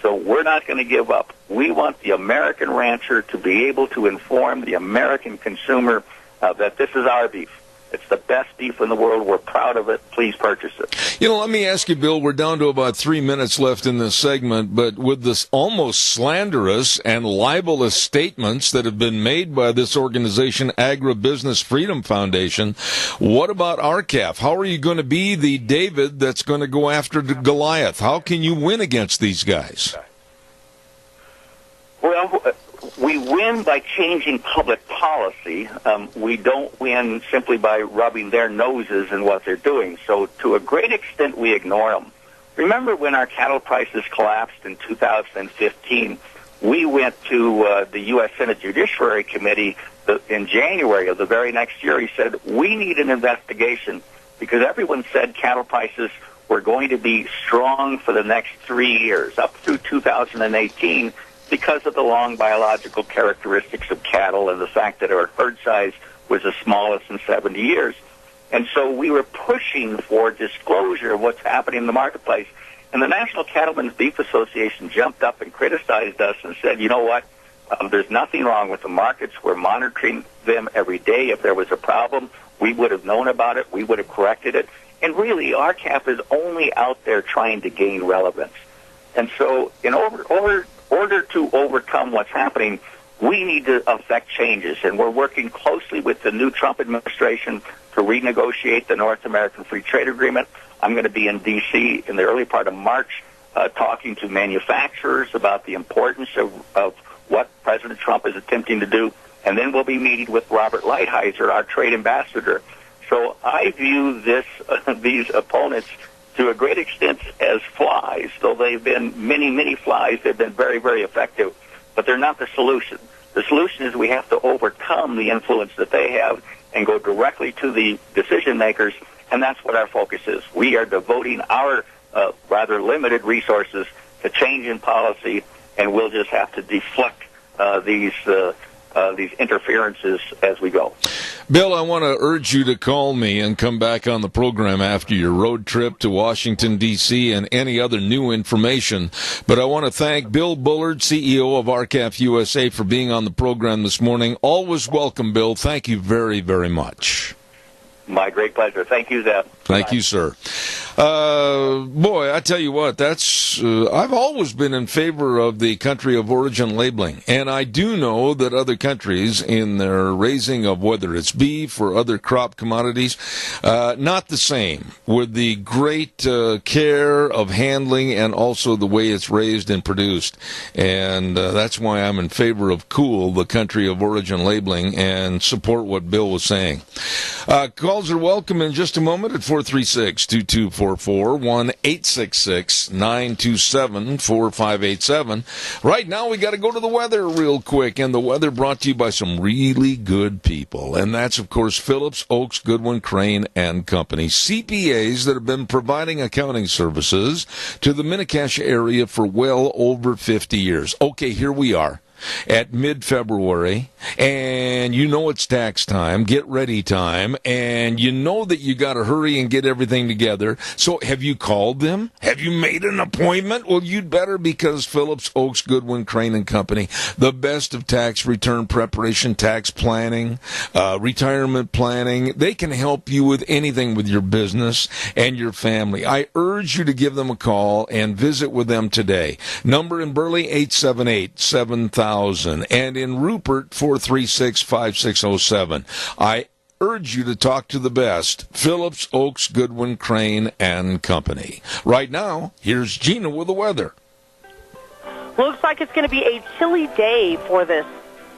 So we're not going to give up. We want the American rancher to be able to inform the American consumer that this is our beef. It's the best beef in the world. We're proud of it. Please purchase it. You know, let me ask you, Bill, we're down to about 3 minutes left in this segment, but with this almost slanderous and libelous statements that have been made by this organization, Agribusiness Freedom Foundation, what about RCAF? How are you going to be the David that's going to go after the Goliath? How can you win against these guys? Well, we win by changing public policy. We don't win simply by rubbing their noses in what they're doing. So to a great extent, we ignore them. Remember when our cattle prices collapsed in 2015, we went to the U.S. Senate Judiciary Committee in January of the very next year. He said, we need an investigation because everyone said cattle prices were going to be strong for the next 3 years, up through 2018, because of the long biological characteristics of cattle and the fact that our herd size was the smallest in 70 years. And so we were pushing for disclosure of what's happening in the marketplace. And the National Cattlemen's Beef Association jumped up and criticized us and said, you know what, there's nothing wrong with the markets. We're monitoring them every day. If there was a problem, we would have known about it. We would have corrected it. And really, RCAF is only out there trying to gain relevance. And so in order to overcome what's happening, we need to affect changes, and we're working closely with the new Trump administration to renegotiate the North American Free Trade Agreement. I'm going to be in D.C. in the early part of March talking to manufacturers about the importance of what President Trump is attempting to do, and then we'll be meeting with Robert Lighthizer, our trade ambassador. So I view these opponents to a great extent as flies, though they've been many, many flies. They've been very, very effective, but they're not the solution. The solution is we have to overcome the influence that they have and go directly to the decision makers, and that's what our focus is. We are devoting our rather limited resources to change in policy, and we'll just have to deflect these interferences as we go. Bill, I want to urge you to call me and come back on the program after your road trip to Washington, D.C. and any other new information. But I want to thank Bill Bullard, CEO of RCAF USA, for being on the program this morning. Always welcome, Bill. Thank you very, very much. My great pleasure. Thank you, Zeb. Thank you, sir. Boy, I tell you what, I've always been in favor of the country of origin labeling. And I do know that other countries in their raising of whether it's beef or other crop commodities, not the same, with the great care of handling and also the way it's raised and produced. And that's why I'm in favor of COOL, the country of origin labeling, and support what Bill was saying. Calls are welcome in just a moment at 436-2244, 1-866-927-4587. Right now, we got to go to the weather real quick, and the weather brought to you by some really good people. And that's, of course, Phillips, Oaks, Goodwin, Crane, and Company. CPAs that have been providing accounting services to the Mini-Cash area for well over 50 years. Okay, here we are at mid-February, and you know it's tax time, get ready time, and you know that you got to hurry and get everything together. So have you called them? Have you made an appointment? Well, you'd better, because Phillips, Oaks, Goodwin, Crane, and Company, the best of tax return preparation, tax planning, retirement planning. They can help you with anything with your business and your family. I urge you to give them a call and visit with them today. Number in Burley, 878-7000. And in Rupert, 436-5607. I urge you to talk to the best, Phillips, Oaks, Goodwin, Crane, and Company. Right now, here's Gina with the weather. Looks like it's going to be a chilly day for this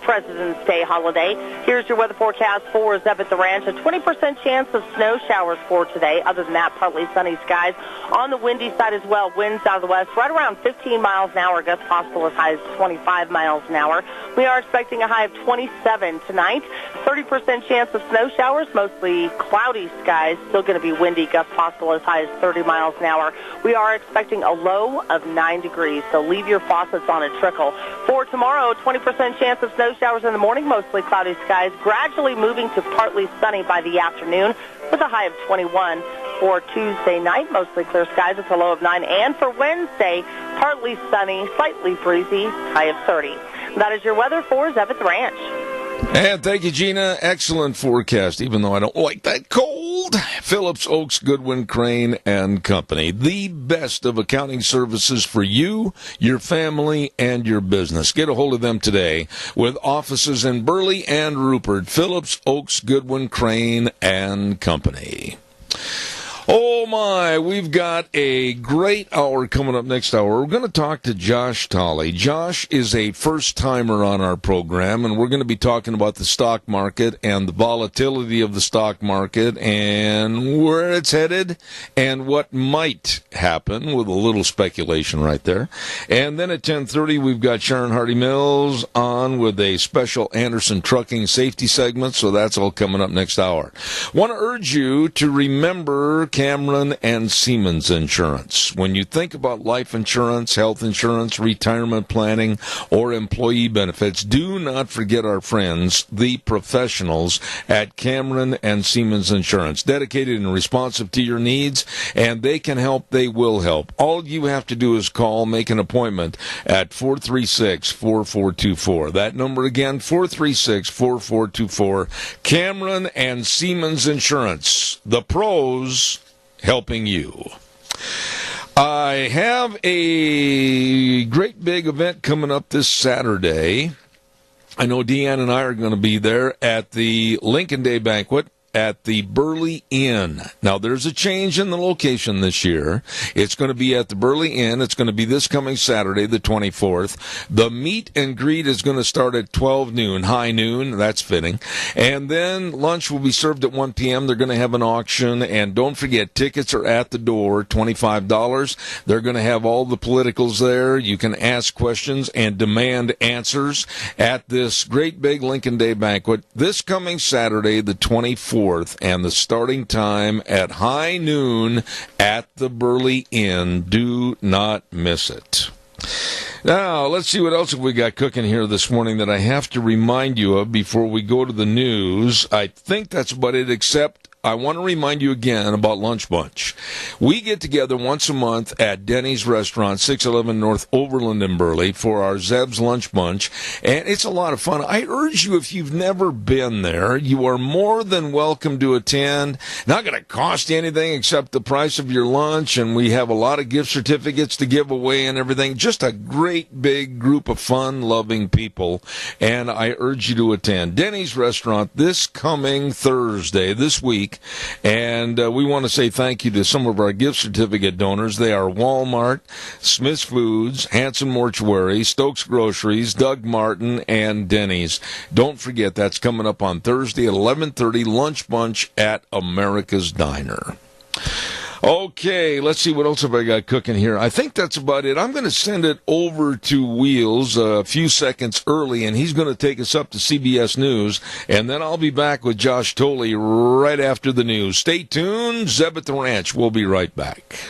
President's Day holiday. Here's your weather forecast for Zeb at the Ranch. A 20% chance of snow showers for today. Other than that, partly sunny skies. On the windy side as well, winds out of the west, right around 15 miles an hour. Gusts possible as high as 25 miles an hour. We are expecting a high of 27 tonight. 30% chance of snow showers, mostly cloudy skies. Still going to be windy, gusts possible as high as 30 miles an hour. We are expecting a low of 9 degrees, so leave your faucets on a trickle. For tomorrow, 20% chance of snow showers in the morning, mostly cloudy skies, gradually moving to partly sunny by the afternoon with a high of 21. For Tuesday night, mostly clear skies with a low of 9. And for Wednesday, partly sunny, slightly breezy, high of 30. That is your weather for Zeb at the Ranch. And thank you, Gina. Excellent forecast, even though I don't like that cold. Phillips Oaks Goodwin Crane and Company. The best of accounting services for you, your family, and your business. Get a hold of them today with offices in Burley and Rupert. Phillips Oaks Goodwin Crane and Company. Oh my, we've got a great hour coming up next hour. We're going to talk to Josh Tolley. Josh is a first-timer on our program, and we're going to be talking about the stock market and the volatility of the stock market and where it's headed and what might happen, with a little speculation right there. And then at 10:30, we've got Sharon Hardy-Mills on with a special Anderson Trucking safety segment, so that's all coming up next hour. Want to urge you to remember Cameron and Siemens Insurance. When you think about life insurance, health insurance, retirement planning, or employee benefits, do not forget our friends, the professionals at Cameron and Siemens Insurance. Dedicated and responsive to your needs, and they can help, they will help. All you have to do is call, make an appointment at 436-4424. That number again, 436-4424. Cameron and Siemens Insurance. The pros helping you. I have a great big event coming up this Saturday. I know Deanne and I are going to be there at the Lincoln Day Banquet at the Burley Inn. Now, there's a change in the location this year. It's going to be at the Burley Inn. It's going to be this coming Saturday, the 24th. The meet and greet is going to start at 12 noon, high noon. That's fitting. And then lunch will be served at 1 p.m. They're going to have an auction. And don't forget, tickets are at the door, $25. They're going to have all the politicals there. You can ask questions and demand answers at this great big Lincoln Day Banquet this coming Saturday, the 24th. And the starting time at high noon at the Burley Inn. Do not miss it. Now, let's see what else we got cooking here this morning that I have to remind you of before we go to the news. I think that's about it, except I want to remind you again about Lunch Bunch. We get together once a month at Denny's Restaurant, 611 North Overland in Burley, for our Zeb's Lunch Bunch, and it's a lot of fun. I urge you, if you've never been there, you are more than welcome to attend. Not going to cost you anything except the price of your lunch, and we have a lot of gift certificates to give away and everything. Just a great big group of fun-loving people, and I urge you to attend. Denny's Restaurant this coming Thursday, this week. And we want to say thank you to some of our gift certificate donors. They are Walmart, Smith's Foods, Hanson Mortuary, Stokes Groceries, Doug Martin, and Denny's. Don't forget, that's coming up on Thursday at 11:30, Lunch Bunch at America's Diner. Okay, let's see what else have I got cooking here. I think that's about it. I'm going to send it over to Wheels a few seconds early, and he's going to take us up to CBS News, and then I'll be back with Josh Tolley right after the news. Stay tuned. Zeb at the Ranch. We'll be right back.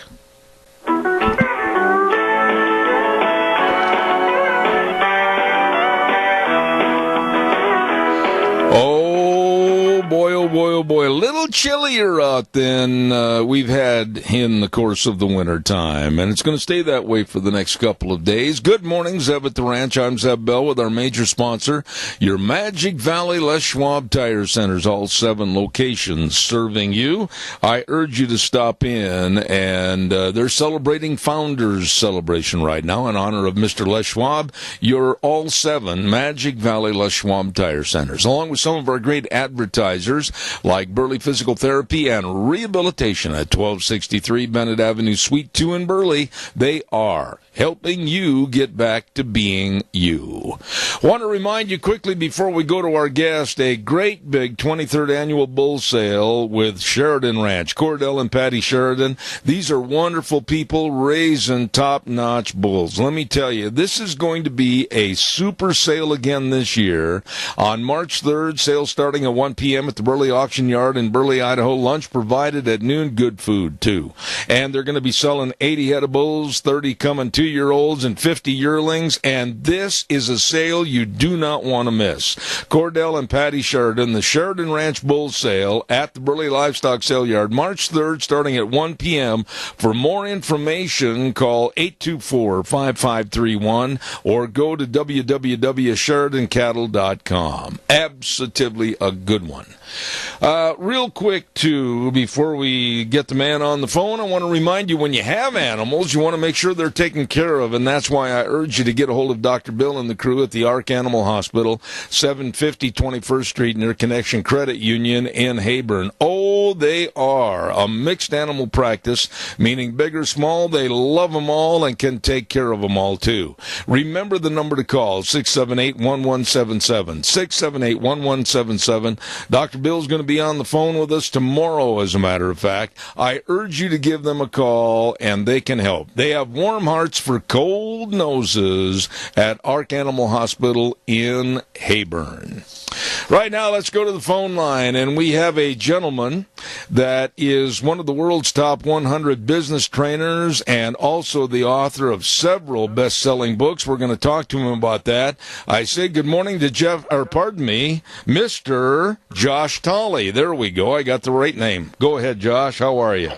Oh boy, a little chillier out than we've had in the course of the winter time, and it's going to stay that way for the next couple of days. Good morning, Zeb at the Ranch. I'm Zeb Bell with our major sponsor, your Magic Valley Les Schwab Tire Centers, all 7 locations serving you. I urge you to stop in, and they're celebrating Founders Celebration right now in honor of Mr. Les Schwab. Your all 7 Magic Valley Les Schwab Tire Centers, along with some of our great advertisers, like Burley Physical Therapy and Rehabilitation at 1263 Bennett Avenue, Suite 2 in Burley. They are helping you get back to being you. Want to remind you quickly before we go to our guest, a great big 23rd annual bull sale with Sheridan Ranch. Cordell and Patty Sheridan. These are wonderful people raising top-notch bulls. Let me tell you, this is going to be a super sale again this year. On March 3rd, sale starting at 1 p.m. at the Burley Auction Yard in Burley, Burley, Idaho. Lunch provided at noon. Good food, too. And they're going to be selling 80 head of bulls, 30 coming 2-year-olds, and 50 yearlings. And this is a sale you do not want to miss. Cordell and Patty Sheridan, the Sheridan Ranch Bull Sale at the Burley Livestock Sale Yard, March 3rd, starting at 1 p.m. For more information, call 824-5531 or go to www.sheridancattle.com. Absolutely a good one. Real quick, too, before we get the man on the phone, I want to remind you, when you have animals, you want to make sure they're taken care of, and that's why I urge you to get a hold of Dr. Bill and the crew at the Ark Animal Hospital, 750 21st Street near Connection Credit Union in Heyburn. Oh, they are a mixed animal practice, meaning big or small, they love them all and can take care of them all, too. Remember the number to call, 678-1177, 678-1177. Dr. Bill's going to be on the phone with us tomorrow, as a matter of fact. I urge you to give them a call, and they can help. They have warm hearts for cold noses at Ark Animal Hospital in Heyburn. Right now, let's go to the phone line, and we have a gentleman that is one of the world's top 100 business trainers and also the author of several best-selling books. We're going to talk to him about that. I say good morning to Mr. Josh Tolley. There we go. I got the right name. Go ahead, Josh. How are you?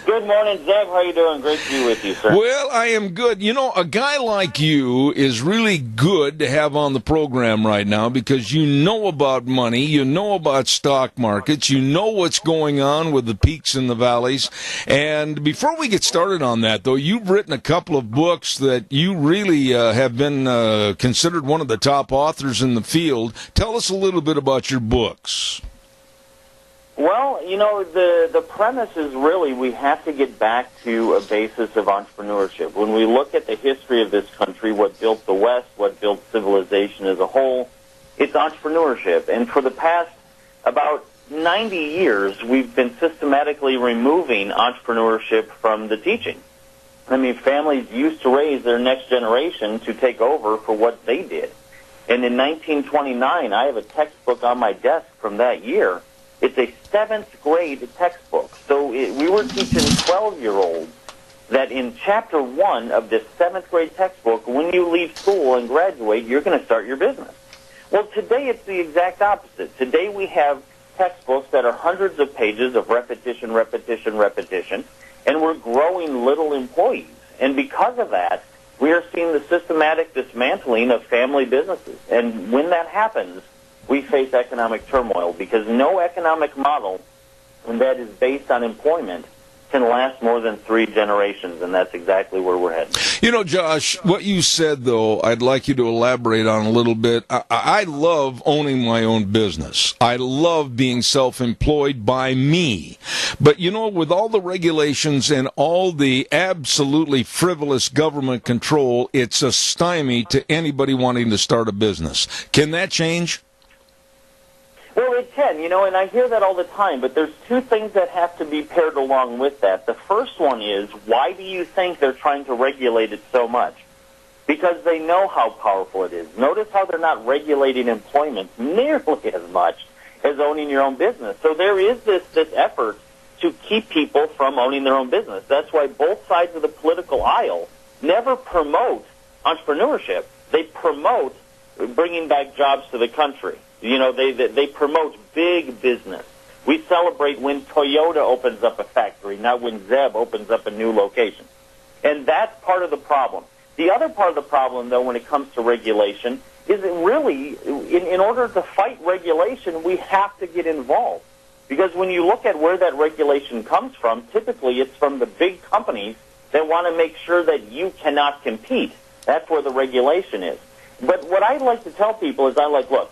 Good morning, Zeb. How you doing? Great to be with you, sir. Well, I am good. You know, a guy like you is really good to have on the program right now because you know about money, you know about stock markets, you know what's going on with the peaks and the valleys. And before we get started on that, though, you've written a couple of books that you really have been considered one of the top authors in the field. Tell us a little bit about your books. Well, you know, the premise is really we have to get back to a basis of entrepreneurship. When we look at the history of this country, what built the West, what built civilization as a whole, it's entrepreneurship. And for the past about 90 years, we've been systematically removing entrepreneurship from the teaching. I mean, families used to raise their next generation to take over for what they did. And in 1929, I have a textbook on my desk from that year. It's a 7th grade textbook. So we were teaching 12-year-olds that in Chapter 1 of this 7th grade textbook, when you leave school and graduate, you're going to start your business. Well, today it's the exact opposite. Today we have textbooks that are hundreds of pages of repetition, repetition, repetition, and we're growing little employees. And because of that, we are seeing the systematic dismantling of family businesses. And when that happens, we face economic turmoil because no economic model that is based on employment can last more than 3 generations, and that's exactly where we're headed. You know, Josh, what you said, though, I'd like you to elaborate on a little bit. I love owning my own business. I love being self-employed by me. But, you know, with all the regulations and all the absolutely frivolous government control, it's a stymie to anybody wanting to start a business. Can that change? Well, it can, you know, and I hear that all the time, but there's 2 things that have to be paired along with that. The first one is, why do you think they're trying to regulate it so much? Because they know how powerful it is. Notice how they're not regulating employment nearly as much as owning your own business. So there is this effort to keep people from owning their own business. That's why both sides of the political aisle never promote entrepreneurship. They promote bringing back jobs to the country. You know, they promote big business. We celebrate when Toyota opens up a factory, not when Zeb opens up a new location. And that's part of the problem. The other part of the problem, though, when it comes to regulation, is that really, in order to fight regulation, we have to get involved. Because when you look at where that regulation comes from, typically it's from the big companies that want to make sure that you cannot compete. That's where the regulation is. But what I like to tell people is look,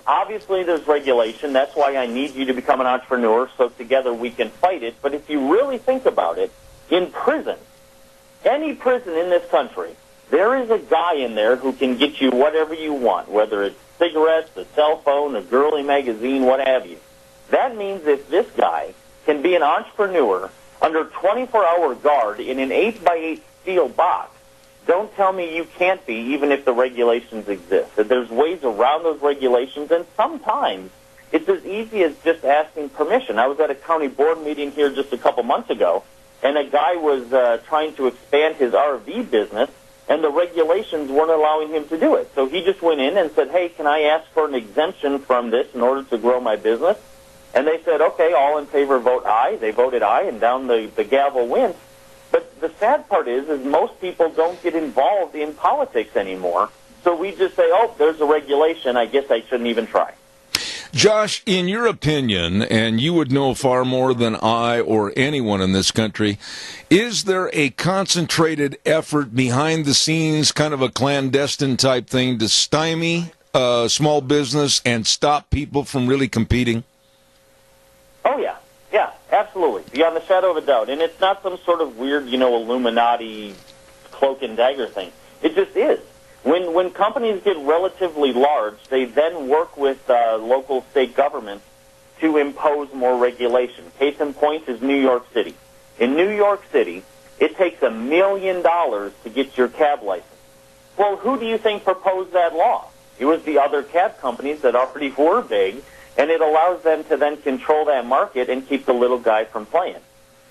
obviously there's regulation. That's why I need you to become an entrepreneur so together we can fight it. But if you really think about it, in prison, any prison in this country, there is a guy in there who can get you whatever you want, whether it's cigarettes, a cell phone, a girly magazine, what have you. That means if this guy can be an entrepreneur under 24-hour guard in an 8x8 steel box, don't tell me you can't be, even if the regulations exist. That there's ways around those regulations, and sometimes It's as easy as just asking permission. I was at a county board meeting here just a couple months ago, and a guy was trying to expand his RV business, and the regulations weren't allowing him to do it. So he just went in and said, hey, can I ask for an exemption from this in order to grow my business? And they said, okay, all in favor vote aye. They voted aye, and down the gavel went. But the sad part is most people don't get involved in politics anymore. So we just say, oh, there's a regulation. I guess I shouldn't even try. Josh, in your opinion, and you would know far more than I or anyone in this country, is there a concentrated effort behind the scenes, kind of a clandestine type thing, to stymie small business and stop people from really competing? Oh, yeah. Yeah, absolutely. Beyond the shadow of a doubt. And it's not some sort of weird, Illuminati cloak and dagger thing. It just is. When companies get relatively large, they then work with local state governments to impose more regulation. Case in point is New York City. In New York City, it takes $1 million to get your cab license. Well, who do you think proposed that law? It was the other cab companies that already were big, and it allows them to then control that market and keep the little guy from playing.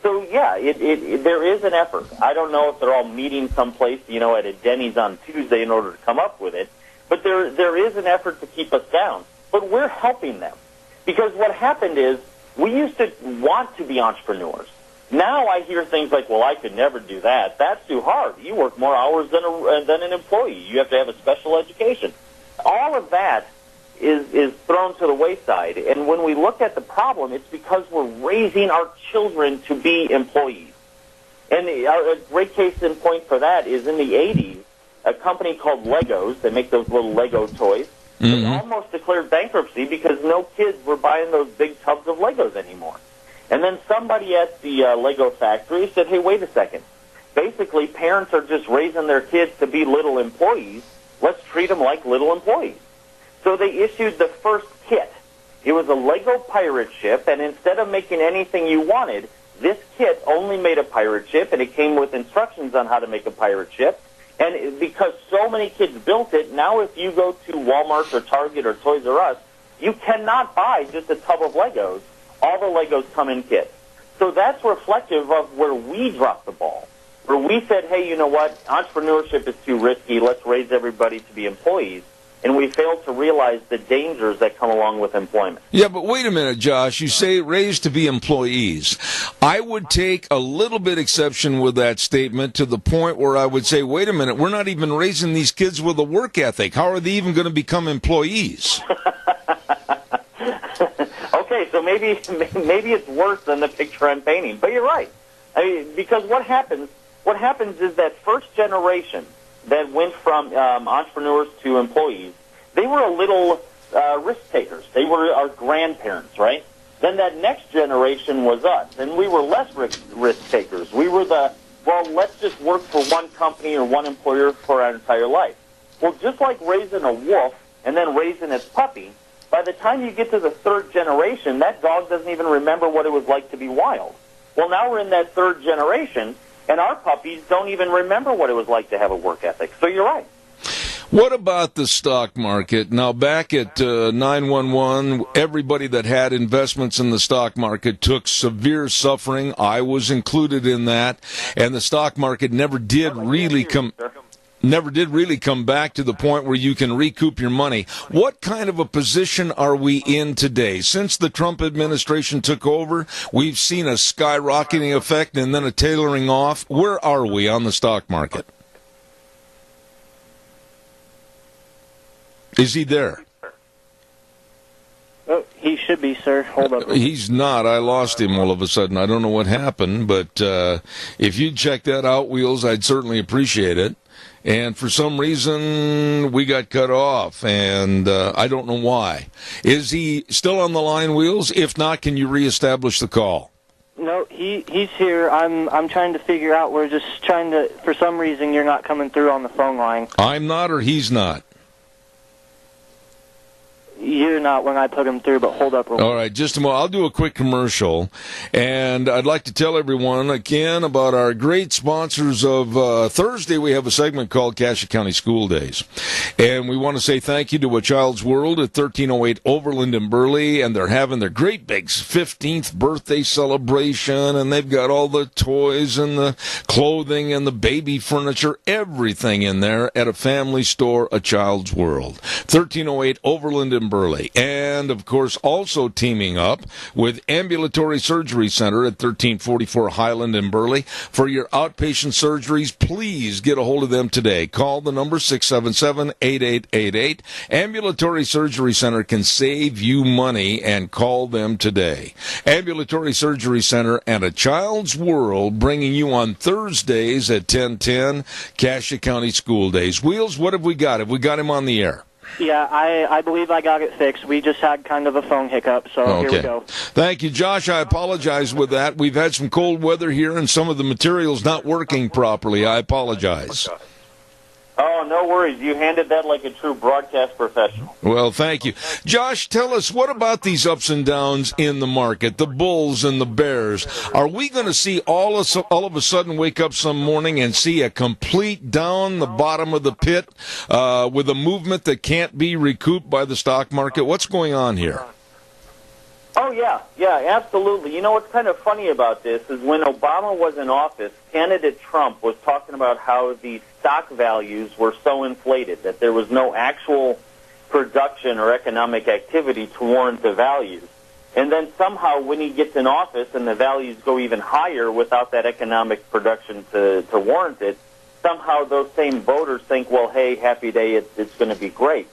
So, yeah, there is an effort. I don't know if they're all meeting someplace, at a Denny's on Tuesday in order to come up with it, but there is an effort to keep us down. But we're helping them. Because what happened is we used to want to be entrepreneurs. Now I hear things like, well, I could never do that. That's too hard. You work more hours than an employee. You have to have a special education. All of that is thrown to the wayside. And when we look at the problem, it's because we're raising our children to be employees. And a great case in point for that is in the 80s, a company called Legos, they make those little Lego toys, was almost declared bankruptcy because no kids were buying those big tubs of Legos anymore. And then somebody at the Lego factory said, hey, wait a second. Basically, parents are just raising their kids to be little employees. Let's treat them like little employees. So they issued the first kit. It was a Lego pirate ship, and instead of making anything you wanted, this kit only made a pirate ship, and it came with instructions on how to make a pirate ship. And because so many kids built it, now if you go to Walmart or Target or Toys R Us, you cannot buy just a tub of Legos. All the Legos come in kits. So that's reflective of where we dropped the ball, where we said, hey, you know what, entrepreneurship is too risky, let's raise everybody to be employees. And we failed to realize the dangers that come along with employment. Yeah, but wait a minute, Josh. You say raised to be employees. I would take a little bit exception with that statement to the point where I would say, wait a minute, we're not even raising these kids with a work ethic. How are they even going to become employees? Okay, so maybe it's worse than the picture I'm painting. But you're right. I mean, because what happens is that first generation that went from entrepreneurs to employees, they were a little risk takers. They were our grandparents, right? Then that next generation was us, and we were less risk takers. We were let's just work for one company or one employer for our entire life. Well, just like raising a wolf and then raising its puppy, by the time you get to the third generation, that dog doesn't even remember what it was like to be wild. Well, now we're in that third generation, and our puppies don't even remember what it was like to have a work ethic. So you're right. What about the stock market? Now, back at 9/11, everybody that had investments in the stock market took severe suffering. I was included in that. And the stock market never did really come back to the point where you can recoup your money. What kind of a position are we in today? Since the Trump administration took over, we've seen a skyrocketing effect and then a tailoring off. Where are we on the stock market? Is he there? Oh, he should be, sir. Hold up. He's not. I lost him all of a sudden. I don't know what happened, but if you'd check that out, Wheels, I'd certainly appreciate it. And for some reason, we got cut off, and I don't know why. Is he still on the line, Wheels? If not, can you reestablish the call? No, he's here. I'm trying to figure out. We're just trying to. For some reason, you're not coming through on the phone line. I'm not, or he's not. You're not when I put him through, but hold up real quick. All right, just a moment. I'll do a quick commercial, and I'd like to tell everyone again about our great sponsors of Thursday. We have a segment called Cassia County School Days, and we want to say thank you to A Child's World at 1308 Overland in Burley, and they're having their great big 15th birthday celebration, and they've got all the toys and the clothing and the baby furniture, everything in there at a family store, A Child's World. 1308 Overland in Burley. And, of course, also teaming up with Ambulatory Surgery Center at 1344 Highland in Burley. For your outpatient surgeries, please get a hold of them today. Call the number 677-8888. Ambulatory Surgery Center can save you money, and call them today. Ambulatory Surgery Center and A Child's World, bringing you on Thursdays at 10:10, Cassia County School Days. Wheels, what have we got? Have we got him on the air? Yeah, I believe I got it fixed. We just had kind of a phone hiccup, so Here we go. Thank you, Josh. I apologize with that. We've had some cold weather here, and some of the material's not working properly. I apologize. Oh, no worries. You handled that like a true broadcast professional. Well, thank you. Josh, tell us, what about these ups and downs in the market, the bulls and the bears? Are we going to see all of a sudden wake up some morning and see a complete down the bottom of the pit with a movement that can't be recouped by the stock market? What's going on here? Oh, yeah, absolutely. You know what's kind of funny about this is when Obama was in office, candidate Trump was talking about how the stock values were so inflated that there was no actual production or economic activity to warrant the values. And then somehow when he gets in office and the values go even higher without that economic production to warrant it, somehow those same voters think, well, hey, happy day, it's going to be great.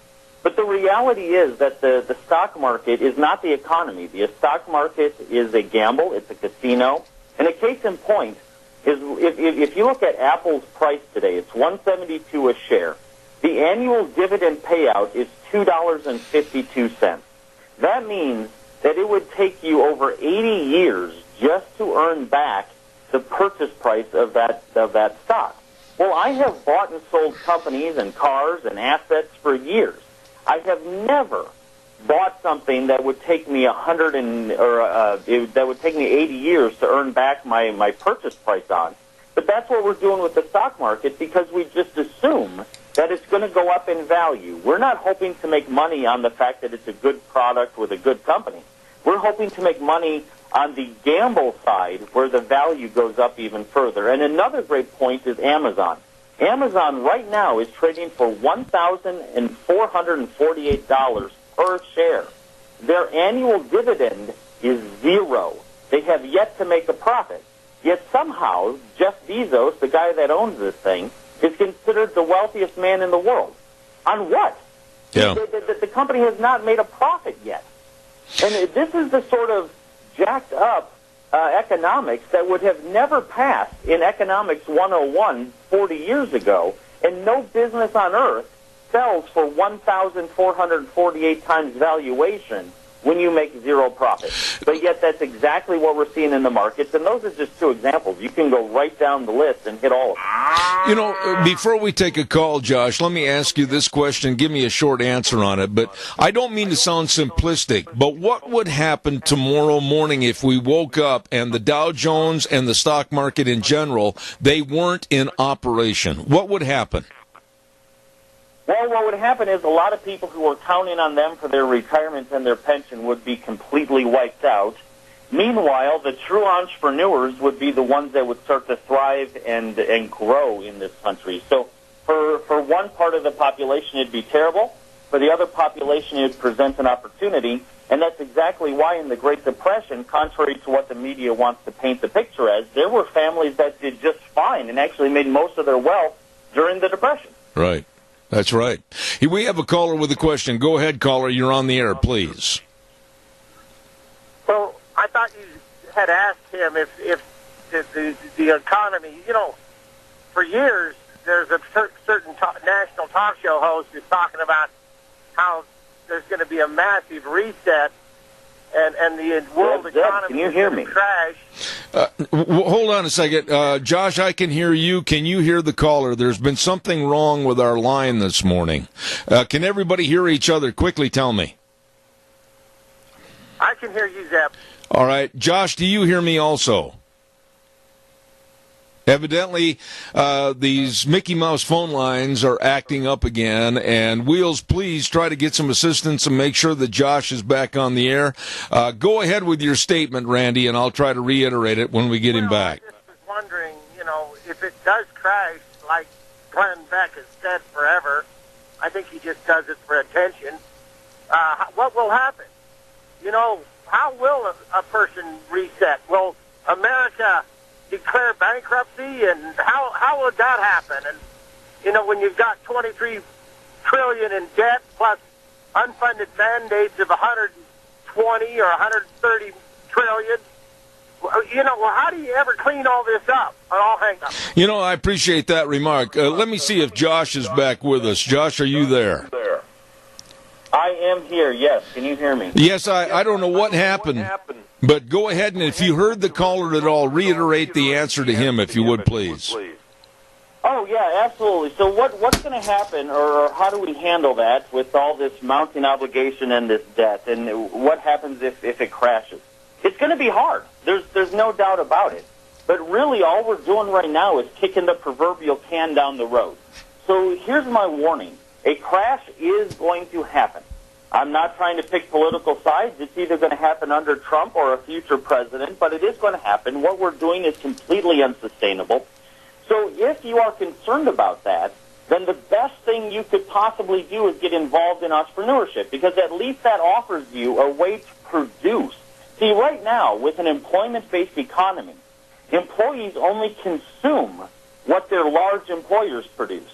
But the reality is that the stock market is not the economy. The stock market is a gamble. It's a casino. And a case in point is if you look at Apple's price today, it's $172 a share. The annual dividend payout is $2.52. That means that it would take you over 80 years just to earn back the purchase price of that stock. Well, I have bought and sold companies and cars and assets for years. I have never bought something that would take me that would take me 80 years to earn back my purchase price on. But that's what we're doing with the stock market because we just assume that it's going to go up in value. We're not hoping to make money on the fact that it's a good product with a good company. We're hoping to make money on the gamble side where the value goes up even further. And another great point is Amazon. Amazon right now is trading for $1,448 per share. Their annual dividend is zero. They have yet to make a profit. Yet somehow, Jeff Bezos, the guy that owns this thing, is considered the wealthiest man in the world. On what? Yeah. The company has not made a profit yet. And this is the sort of jacked up economics that would have never passed in Economics 101 40 years ago, and no business on earth sells for 1,448 times valuation when you make zero profit. But yet that's exactly what we're seeing in the markets, and those are just two examples. You can go right down the list and hit all of them. You know, before we take a call, Josh, let me ask you this question. Give me a short answer on it, but I don't mean to sound simplistic, but what would happen tomorrow morning if we woke up and the Dow Jones and the stock market in general, they weren't in operation? What would happen? Well, what would happen is a lot of people who were counting on them for their retirement and their pension would be completely wiped out. Meanwhile, the true entrepreneurs would be the ones that would start to thrive and grow in this country. So for one part of the population, it'd be terrible. For the other population, it would present an opportunity. And that's exactly why in the Great Depression, contrary to what the media wants to paint the picture as, there were families that did just fine and actually made most of their wealth during the Depression. Right. That's right. We have a caller with a question. Go ahead, caller. You're on the air, please. So I thought you had asked him if the economy, you know, for years there's a certain national talk show host who's talking about how there's going to be a massive reset and the world economy is going to crash. Hold on a second. Josh, I can hear you. Can you hear the caller? There's been something wrong with our line this morning. Can everybody hear each other? Quickly tell me. I can hear you, Zeb. All right. Josh, do you hear me also? Evidently, these Mickey Mouse phone lines are acting up again, and Wheels, please try to get some assistance and make sure that Josh is back on the air. Go ahead with your statement, Randy, and I'll try to reiterate it when we get him back. I just was wondering, if it does crash, like Glenn Beck has said forever, I think he just does it for attention. What will happen? How will a person reset? Will America declare bankruptcy, and how would that happen? And when you've got $23 trillion in debt plus unfunded mandates of 120 or 130 trillion, how do you ever clean all this up? I'll hang up. I appreciate that remark. Let me see if Josh is back with us. Josh, are you there? I am here, yes. Can you hear me? Yes, I don't know what happened, but go ahead, and if you heard the caller at all, reiterate the answer to him, if you would, please. Oh, yeah, absolutely. So what's going to happen, or how do we handle that with all this mounting obligation and this debt, and what happens if it crashes? It's going to be hard. There's no doubt about it. But really, all we're doing right now is kicking the proverbial can down the road. So here's my warning. A crash is going to happen. I'm not trying to pick political sides. It's either going to happen under Trump or a future president, but it is going to happen. What we're doing is completely unsustainable. So if you are concerned about that, then the best thing you could possibly do is get involved in entrepreneurship, because at least that offers you a way to produce. See, right now, with an employment-based economy, employees only consume what their large employers produce.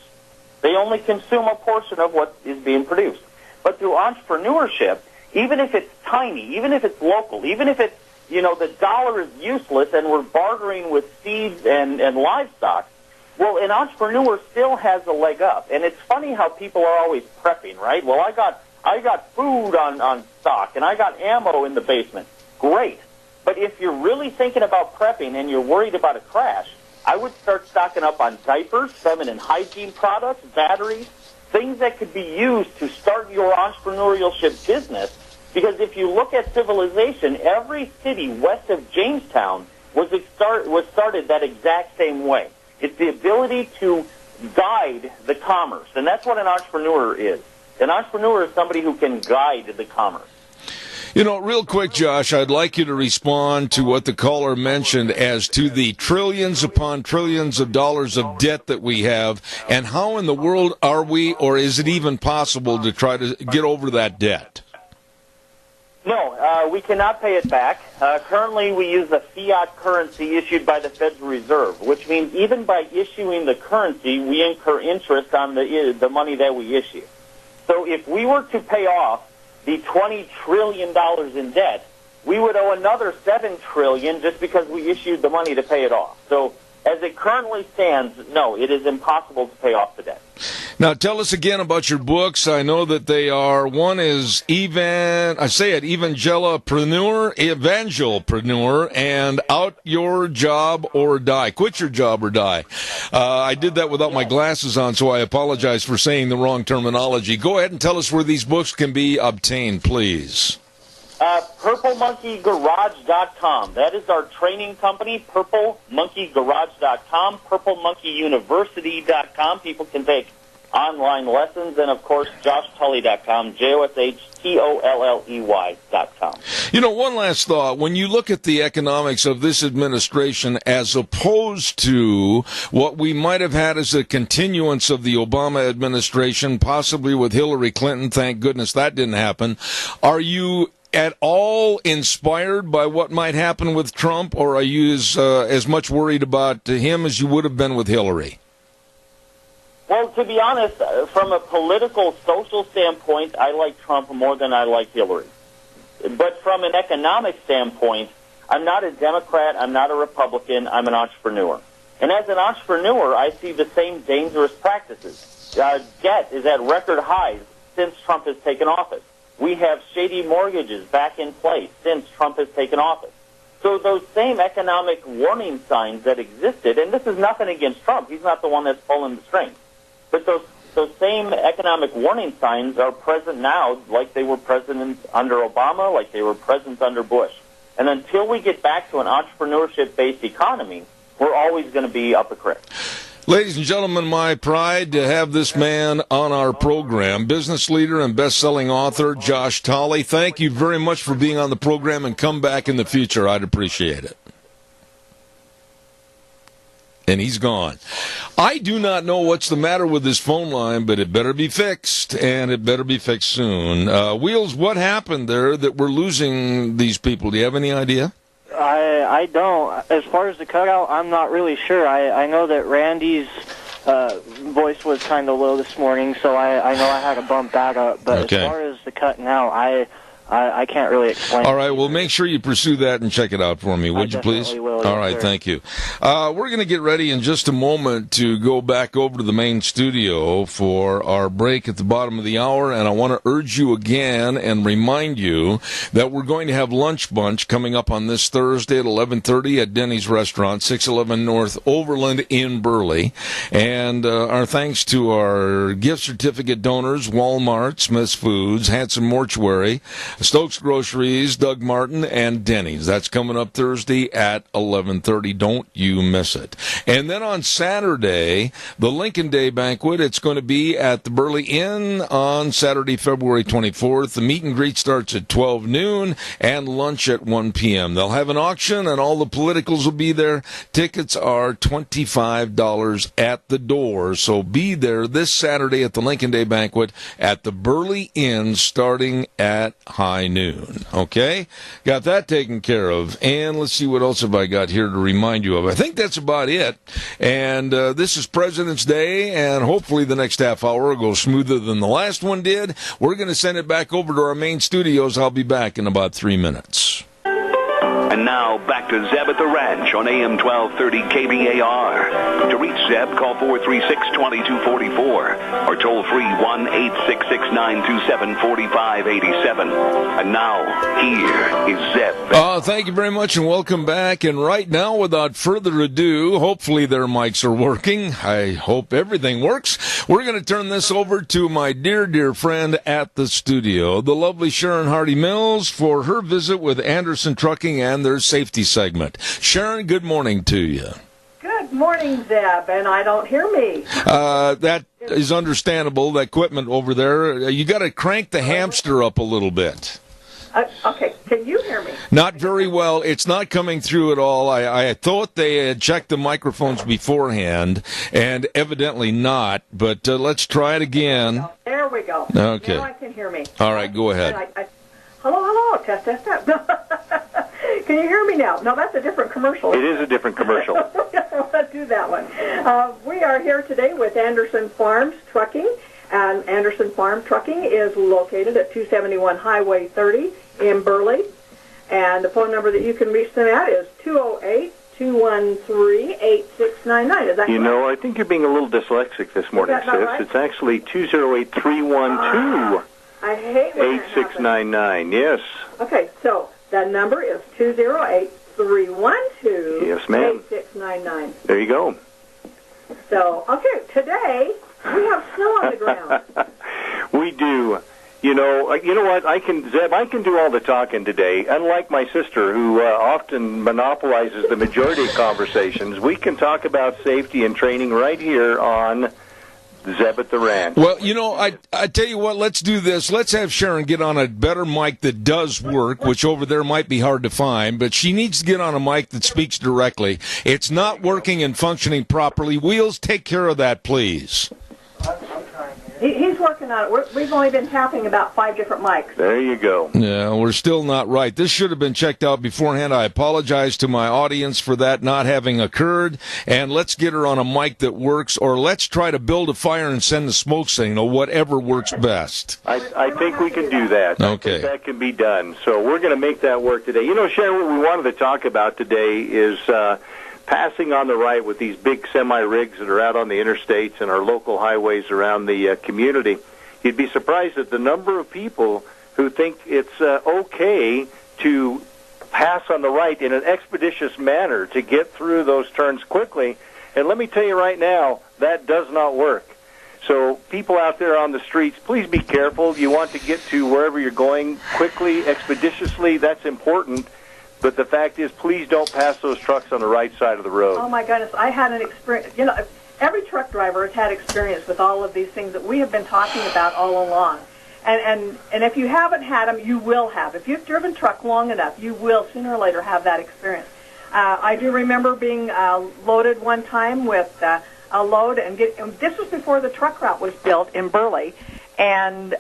They only consume a portion of what is being produced. But through entrepreneurship, even if it's tiny, even if it's local, even if it's, the dollar is useless and we're bartering with seeds and livestock, well, an entrepreneur still has a leg up. And it's funny how people are always prepping, right? Well, I got food on stock and I got ammo in the basement. Great. But if you're really thinking about prepping and you're worried about a crash, I would start stocking up on diapers, feminine hygiene products, batteries, things that could be used to start your entrepreneurship business. Because if you look at civilization, every city west of Jamestown was started that exact same way. It's the ability to guide the commerce, and that's what an entrepreneur is. An entrepreneur is somebody who can guide the commerce. Real quick, Josh, I'd like you to respond to what the caller mentioned as to the trillions upon trillions of dollars of debt that we have, and how in the world are we, or is it even possible to try to get over that debt? No, we cannot pay it back. Currently, we use a fiat currency issued by the Federal Reserve, which means even by issuing the currency, we incur interest on the money that we issue. So if we were to pay off the $20 trillion in debt, we would owe another $7 trillion just because we issued the money to pay it off. So as it currently stands, no, it is impossible to pay off the debt. Now, tell us again about your books. I know that they are, one is Evangelpreneur, and Out Your Job or Die. Quit Your Job or Die. I did that without my glasses on, so I apologize for saying the wrong terminology. Go ahead and tell us where these books can be obtained, please. PurpleMonkeyGarage.com. That is our training company, PurpleMonkeyGarage.com, PurpleMonkeyUniversity.com. People can take online lessons, and, of course, JoshTully.com, JoshTulley.com. One last thought. When you look at the economics of this administration as opposed to what we might have had as a continuance of the Obama administration, possibly with Hillary Clinton, thank goodness that didn't happen, are you at all inspired by what might happen with Trump, or are you as much worried about him as you would have been with Hillary? Well, to be honest, from a political, social standpoint, I like Trump more than I like Hillary. But from an economic standpoint, I'm not a Democrat, I'm not a Republican, I'm an entrepreneur. And as an entrepreneur, I see the same dangerous practices. Debt is at record highs since Trump has taken office. We have shady mortgages back in place since Trump has taken office. So those same economic warning signs that existed, and this is nothing against Trump, he's not the one that's pulling the strings, but those those same economic warning signs are present now, like they were present under Obama, like they were present under Bush. And until we get back to an entrepreneurship-based economy, we're always going to be up a creek. Ladies and gentlemen, my pride to have this man on our program, business leader and best-selling author Josh Tolley. Thank you very much for being on the program, and come back in the future. I'd appreciate it. And he's gone. I do not know what's the matter with this phone line, but it better be fixed, and it better be fixed soon. Wheels, what happened there that we're losing these people? Do you have any idea? I don't. As far as the cutout, I'm not really sure. I know that Randy's voice was kind of low this morning, so I know I had to bump that up. But Okay. as far as the cut now, I can't really explain. All right, well, make sure you pursue that and check it out for me, would you please? definitely will, All yes, right, sir. thank you. We're going to get ready in just a moment to go back over to the main studio for our break at the bottom of the hour, and I want to urge you again and remind you that we're going to have Lunch Bunch coming up on this Thursday at 11:30 at Denny's Restaurant, 611 North Overland in Burley. And our thanks to our gift certificate donors, Walmart, Smith's Foods, Hanson Mortuary, Stokes Groceries, Doug Martin, and Denny's. That's coming up Thursday at 11:30. Don't you miss it. And then on Saturday, the Lincoln Day Banquet, it's going to be at the Burley Inn on Saturday, February 24th. The meet and greet starts at 12 noon and lunch at 1 p.m. They'll have an auction, and all the politicals will be there. Tickets are $25 at the door, so be there this Saturday at the Lincoln Day Banquet at the Burley Inn starting at high noon. Okay? Got that taken care of. And let's see, what else have I got here to remind you of? I think that's about it. And this is President's Day, and hopefully the next half hour will go smoother than the last one did. We're going to send it back over to our main studios. I'll be back in about 3 minutes. And now, back to Zeb at the Ranch on AM 1230 KBAR. To reach Zeb, call 436-2244 or toll free 1-866-927-4587. And now, here is Zeb. Thank you very much, and welcome back. And right now, without further ado, hopefully their mics are working. I hope everything works. We're going to turn this over to my dear, dear friend at the studio, the lovely Sharon Hardy Mills, for her visit with Anderson Trucking and their safety segment. Sharon, good morning to you. Good morning, Zeb, and I don't hear me. That is understandable, that equipment over there. You got to crank the hamster up a little bit. Okay, can you hear me? Not very well. It's not coming through at all. I thought they had checked the microphones beforehand, and evidently not, but let's try it again. There we go. Okay. Now I can hear me. All right, go ahead. Hello, test, test, test. Can you hear me now? No, that's a different commercial. It is a different commercial. Let's do that one. We are here today with Anderson Farms Trucking, and Anderson Farm Trucking is located at 271 Highway 30 in Burley, and the phone number that you can reach them at is 208-213-8699. Is that You correct? know, I think you're being a little dyslexic this morning, Is that not sis. right? It's actually 208-312-8699. I hate when that happens. Yes. Okay, so that number is 208-312-8699. Yes, ma'am. There you go. So, okay, today we have snow on the ground. We do. You know what? Zeb, I can do all the talking today. Unlike my sister, who often monopolizes the majority of conversations, we can talk about safety and training right here on Zeb at the Ranch. Well, you know, I tell you what, let's do this. Let's have Sharon get on a better mic that does work, which over there might be hard to find, but she needs to get on a mic that speaks directly. It's not working and functioning properly. Wheels, take care of that, please. He's working on it. We've only been tapping about 5 different mics. There you go. Yeah, we're still not right. This should have been checked out beforehand. I apologize to my audience for that not having occurred. And let's get her on a mic that works, or let's try to build a fire and send the smoke signal, whatever works best. I think we can do that. Okay. I think that can be done. So we're going to make that work today. You know, Sharon, what we wanted to talk about today is passing on the right with these big semi-rigs that are out on the interstates and our local highways around the community. You'd be surprised at the number of people who think it's okay to pass on the right in an expeditious manner to get through those turns quickly. And let me tell you right now, that does not work. So people out there on the streets, please be careful. You want to get to wherever you're going quickly, expeditiously. That's important. But the fact is, please don't pass those trucks on the right side of the road. Oh, my goodness. I had an experience. You know, every truck driver has had experience with all of these things that we have been talking about all along. And if you haven't had them, you will have. If you've driven truck long enough, you will sooner or later have that experience. I do remember being loaded one time with a load, and this was before the truck route was built in Burley, and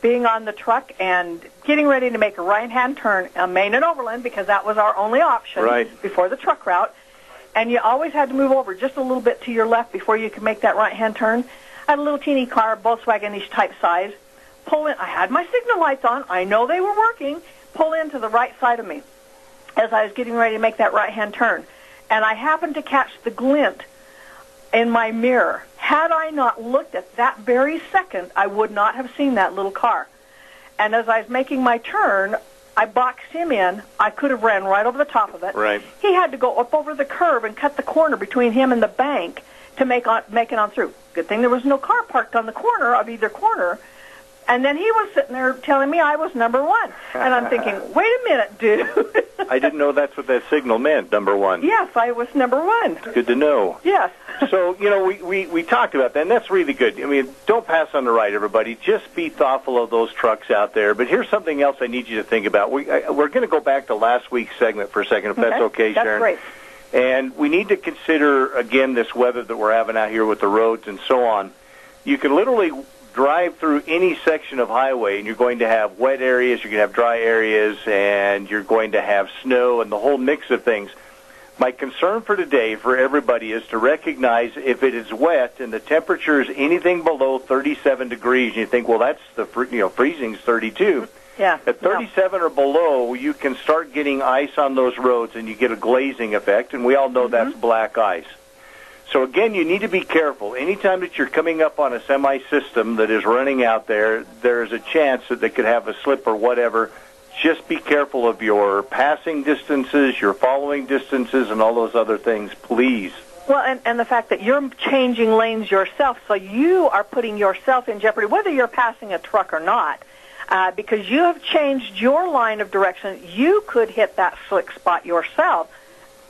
being on the truck and getting ready to make a right-hand turn on Main and Overland, because that was our only option before the truck route, and you always had to move over just a little bit to your left before you could make that right-hand turn. I had a little teeny car, Volkswagen-ish type size, pull in. I had my signal lights on. I know they were working. Pull in to the right side of me as I was getting ready to make that right-hand turn, and I happened to catch the glint in my mirror. Had I not looked at that very second, I would not have seen that little car. And as I was making my turn, I boxed him in. I could have ran right over the top of it. Right. He had to go up over the curb and cut the corner between him and the bank to make it on through. Good thing there was no car parked on the corner of either corner. And then he was sitting there telling me I was number one. And I'm thinking, wait a minute, dude. I didn't know that's what that signal meant, number one. Yes, I was number one. Good to know. Yes. So, you know, we talked about that, and that's really good. I mean, don't pass on the right, everybody. Just be thoughtful of those trucks out there. But here's something else I need you to think about. We're going to go back to last week's segment for a second, if that's okay, Sharon. That's great. And we need to consider, again, this weather that we're having out here with the roads and so on. You can literally drive through any section of highway, and you're going to have wet areas, you're going to have dry areas, and you're going to have snow and the whole mix of things. My concern for today for everybody is to recognize if it is wet and the temperature is anything below 37 degrees, and you think, well, that's freezing's 32. Yeah. At 37 or below, you can start getting ice on those roads, and you get a glazing effect, and we all know that's black ice. So, again, you need to be careful. Anytime that you're coming up on a semi-system that is running out there, there is a chance that they could have a slip or whatever. Just be careful of your passing distances, your following distances, and all those other things, please. Well, and the fact that you're changing lanes yourself, so you are putting yourself in jeopardy, whether you're passing a truck or not, because you have changed your line of direction. You could hit that slick spot yourself,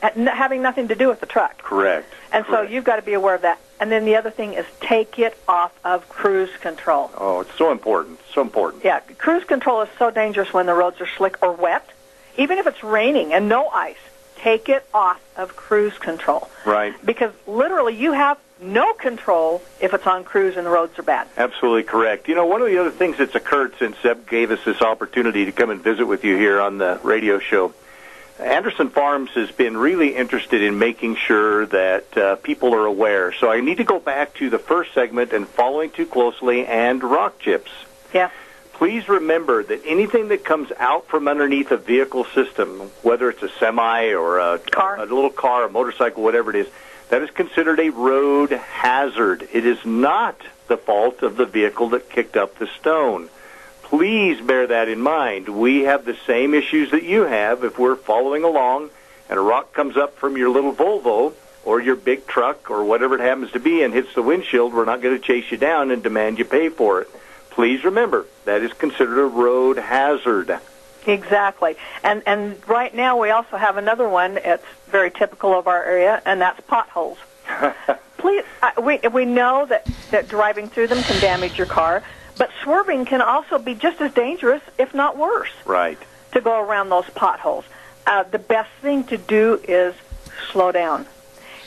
having nothing to do with the truck. Correct. And so you've got to be aware of that. And then the other thing is take it off of cruise control. Oh, it's so important. So important. Yeah, cruise control is so dangerous when the roads are slick or wet. Even if it's raining and no ice, take it off of cruise control. Right. Because literally you have no control if it's on cruise and the roads are bad. Absolutely correct. You know, one of the other things that's occurred since Zeb gave us this opportunity to come and visit with you here on the radio show, Anderson Farms has been really interested in making sure that people are aware. So I need to go back to the first segment and Following Too Closely and rock chips. Yeah. Please remember that anything that comes out from underneath a vehicle system, whether it's a semi or a little car, a motorcycle, whatever it is, that is considered a road hazard. It is not the fault of the vehicle that kicked up the stone. Please bear that in mind. We have the same issues that you have if we're following along and a rock comes up from your little Volvo or your big truck or whatever it happens to be and hits the windshield. We're not going to chase you down and demand you pay for it. Please remember, that is considered a road hazard. Exactly. And right now we also have another one. It's very typical of our area, and that's potholes. Please, we know that driving through them can damage your car, but swerving can also be just as dangerous, if not worse. Right. To go around those potholes. The best thing to do is slow down.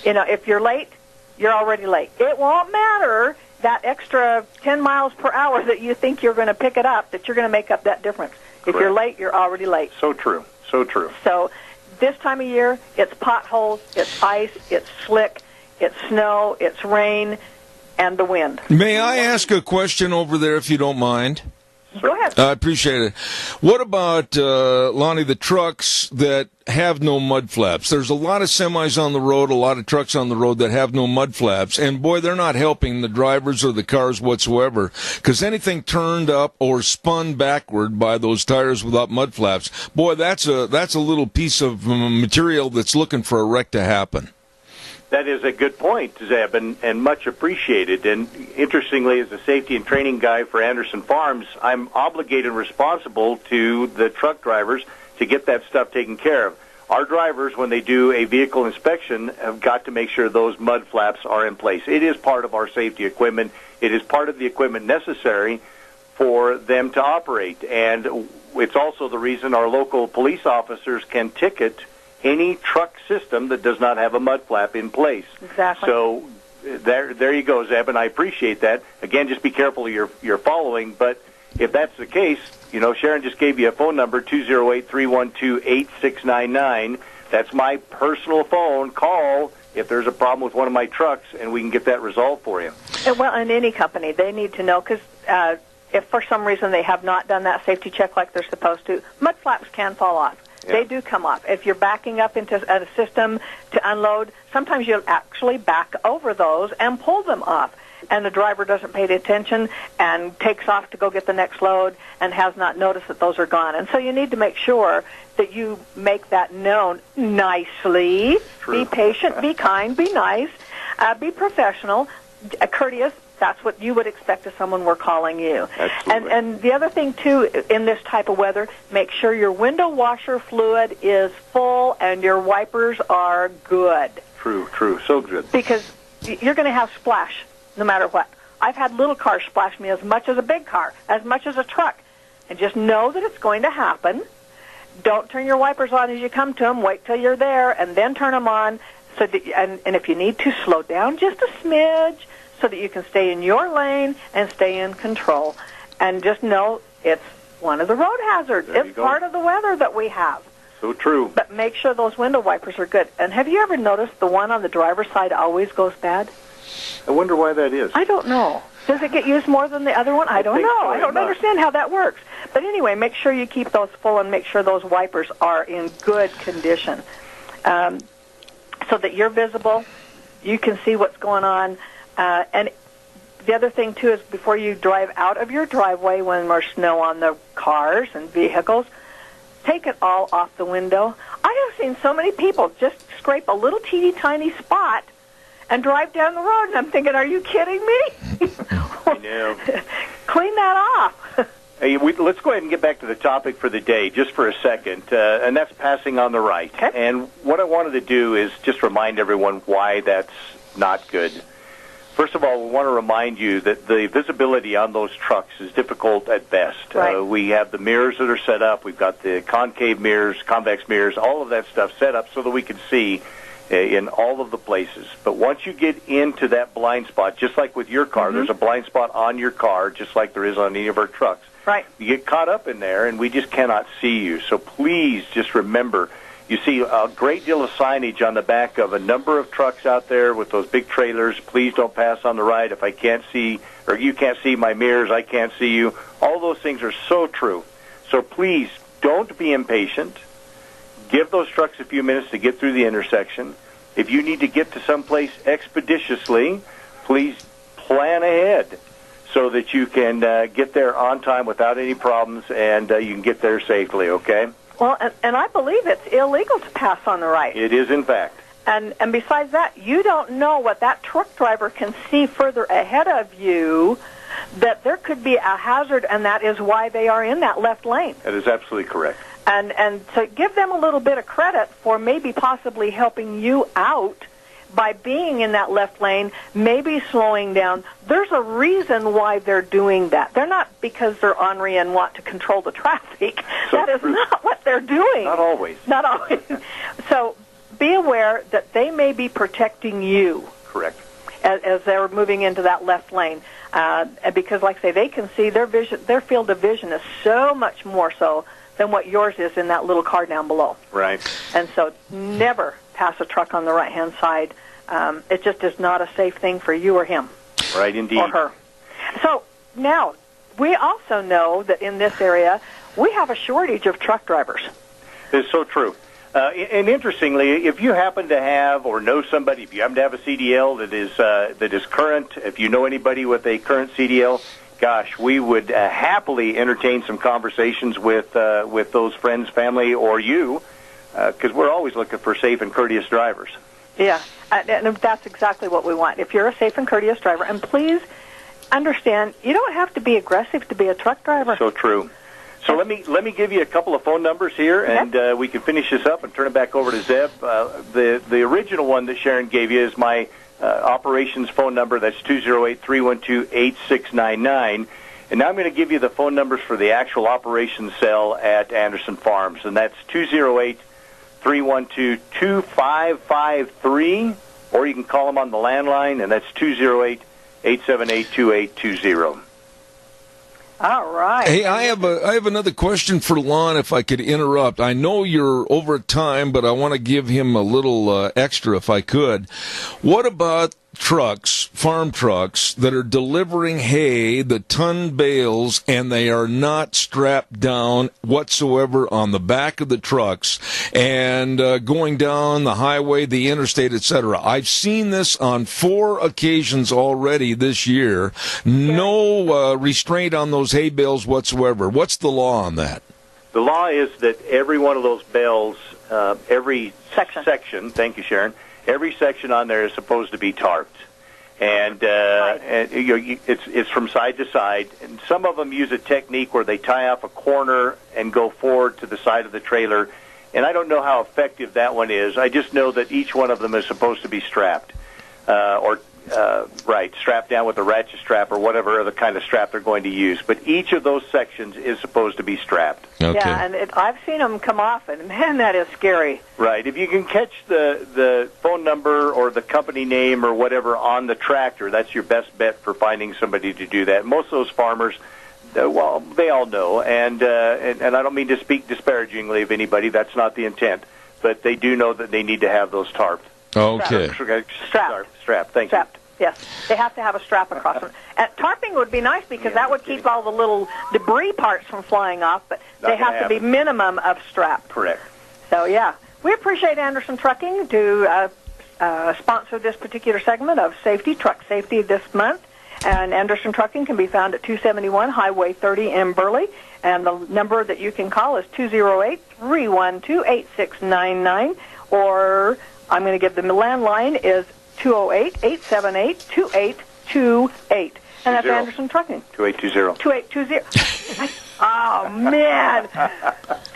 You know, if you're late, you're already late. It won't matter that extra 10 miles per hour that you think you're going to pick it up, that you're going to make up that difference. Correct. If you're late, you're already late. So true. So true. So this time of year, it's potholes, it's ice, it's slick, it's snow, it's rain, and the wind. May I ask a question over there, if you don't mind? Go ahead. I appreciate it. What about, Lonnie, the trucks that have no mud flaps? There's a lot of semis on the road, a lot of trucks on the road that have no mud flaps, and boy, they're not helping the drivers or the cars whatsoever, because anything turned up or spun backward by those tires without mud flaps, boy, that's a little piece of material that's looking for a wreck to happen. That is a good point, Zeb, and much appreciated. And interestingly, as a safety and training guy for Anderson Farms, I'm obligated and responsible to the truck drivers to get that stuff taken care of. Our drivers, when they do a vehicle inspection, have got to make sure those mud flaps are in place. It is part of our safety equipment. It is part of the equipment necessary for them to operate. And it's also the reason our local police officers can ticket any truck system that does not have a mud flap in place. Exactly. So there you go, Zeb, and I appreciate that. Again, just be careful of your following, but if that's the case, Sharon just gave you a phone number, 208-312-8699. That's my personal phone. Call if there's a problem with one of my trucks, and we can get that resolved for you. Well, in any company, they need to know, because if for some reason they have not done that safety check like they're supposed to, mud flaps can fall off. Yeah. They do come off. If you're backing up into a system to unload, sometimes you'll actually back over those and pull them off. And the driver doesn't pay attention and takes off to go get the next load and has not noticed that those are gone. And so you need to make sure that you make that known nicely. True. Be patient, be kind, be nice, be professional, courteous. That's what you would expect of someone we're calling you. Absolutely. And the other thing, too, in this type of weather, make sure your window washer fluid is full and your wipers are good. True, so good. Because you're going to have splash no matter what. I've had little cars splash me as much as a big car, as much as a truck. And just know that it's going to happen. Don't turn your wipers on as you come to them. Wait till you're there and then turn them on. So that, and if you need to, slow down just a smidge so that you can stay in your lane and stay in control. And just know it's one of the road hazards. It's part of the weather that we have. So true. But make sure those window wipers are good. And have you ever noticed the one on the driver's side always goes bad? I wonder why that is. I don't know. Does it get used more than the other one? I don't know. So, I don't understand how that works. But anyway, make sure you keep those full and make sure those wipers are in good condition so that you're visible, you can see what's going on. And the other thing, too, is before you drive out of your driveway when there's snow on the cars and vehicles, take it all off the window. I have seen so many people just scrape a little teeny tiny spot and drive down the road, and I'm thinking, are you kidding me? I know. Clean that off. Hey, let's go ahead and get back to the topic for the day just for a second, and that's passing on the right. Okay. And what I wanted to do is just remind everyone why that's not good. First of all, we want to remind you that the visibility on those trucks is difficult at best. Right. We have the mirrors that are set up. We've got the concave mirrors, convex mirrors, all of that stuff set up so that we can see in all of the places. But once you get into that blind spot, just like with your car, there's a blind spot on your car, just like there is on any of our trucks. Right. You get caught up in there, and we just cannot see you. So please just remember, you see a great deal of signage on the back of a number of trucks out there with those big trailers. Please don't pass on the right. If I can't see, or you can't see my mirrors, I can't see you. All those things are so true. So please don't be impatient. Give those trucks a few minutes to get through the intersection. If you need to get to someplace expeditiously, please plan ahead so that you can get there on time without any problems and you can get there safely, okay? Well, and I believe it's illegal to pass on the right. It is, in fact. And besides that, you don't know what that truck driver can see further ahead of you, that there could be a hazard, and that is why they are in that left lane. That is absolutely correct. And so give them a little bit of credit for maybe possibly helping you out by being in that left lane, maybe slowing down. There's a reason why they're doing that. They're not because they're ornery and want to control the traffic. So that is not what they're doing. Not always. Not always. So be aware that they may be protecting you. Correct. As they're moving into that left lane. Because, like I say, they can see their vision, their field of vision is so much more so than what yours is in that little car down below. Right. And so never pass a truck on the right-hand side. It just is not a safe thing for you or him. Right, indeed. Or her. So now, we also know that in this area, we have a shortage of truck drivers. It's so true. And interestingly, if you happen to have or know somebody, if you happen to have a CDL that is current, if you know anybody with a current CDL, gosh, we would happily entertain some conversations with those friends, family, or you, because we're always looking for safe and courteous drivers. Yeah, and that's exactly what we want. If you're a safe and courteous driver, and please understand, you don't have to be aggressive to be a truck driver. So true. So let me give you a couple of phone numbers here, and we can finish this up and turn it back over to Zeb. The original one that Sharon gave you is my operations phone number. That's 208-312-8699. And now I'm going to give you the phone numbers for the actual operations cell at Anderson Farms, and that's 208-312-2553, or you can call them on the landline, and that's 208-878-2820. All right. Hey, I have another question for Lon, if I could interrupt. I know you're over time, but I want to give him a little extra if I could. What about trucks, farm trucks, that are delivering hay, the ton bales, and they are not strapped down whatsoever on the back of the trucks and going down the highway, the interstate, etc.? I've seen this on 4 occasions already this year. No restraint on those hay bales whatsoever. What's the law on that? The law is that every one of those bales, every section, thank you, Sharon, every section on there is supposed to be tarped, and it's from side to side. And some of them use a technique where they tie off a corner and go forward to the side of the trailer. And I don't know how effective that one is. I just know that each one of them is supposed to be strapped, strapped down with a ratchet strap or whatever other kind of strap they're going to use. But each of those sections is supposed to be strapped. Okay. Yeah, and I've seen them come off, and man, that is scary. Right. If you can catch the phone number or the company name or whatever on the tractor, that's your best bet for finding somebody to do that. Most of those farmers, well, they all know, and I don't mean to speak disparagingly of anybody. That's not the intent. But they do know that they need to have those tarped. Okay. Strapped. Thank you. Yes, they have to have a strap across them. And tarping would be nice because that would keep all the little debris parts from flying off, but they have to be minimum of strap. Correct. So, yeah, we appreciate Anderson Trucking to sponsor this particular segment of Truck Safety this month. And Anderson Trucking can be found at 271 Highway 30 in Burley. And the number that you can call is 208-312-8699. Or I'm going to give the landline is 208-878-2828. And that's Anderson Trucking. 2820. 2820. Oh, man.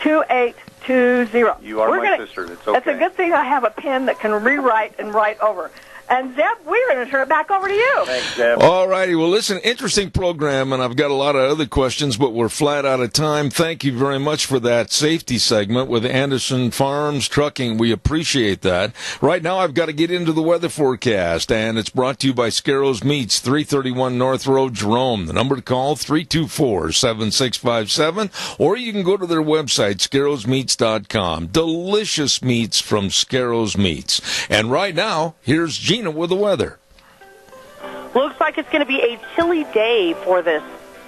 2820. You are my sister. It's okay. It's a good thing I have a pen that can rewrite and write over. And, Zeb, we're going to turn it back over to you. Thanks, Zeb. All righty. Well, listen, interesting program, and I've got a lot of other questions, but we're flat out of time. Thank you very much for that safety segment with Anderson Farms Trucking. We appreciate that. Right now, I've got to get into the weather forecast, and it's brought to you by Scarrows Meats, 331 North Road, Jerome. The number to call, 324-7657, or you can go to their website, scarrowsmeats.com. Delicious meats from Scarrows Meats. And right now, here's Gina with the weather. Looks like it's going to be a chilly day for this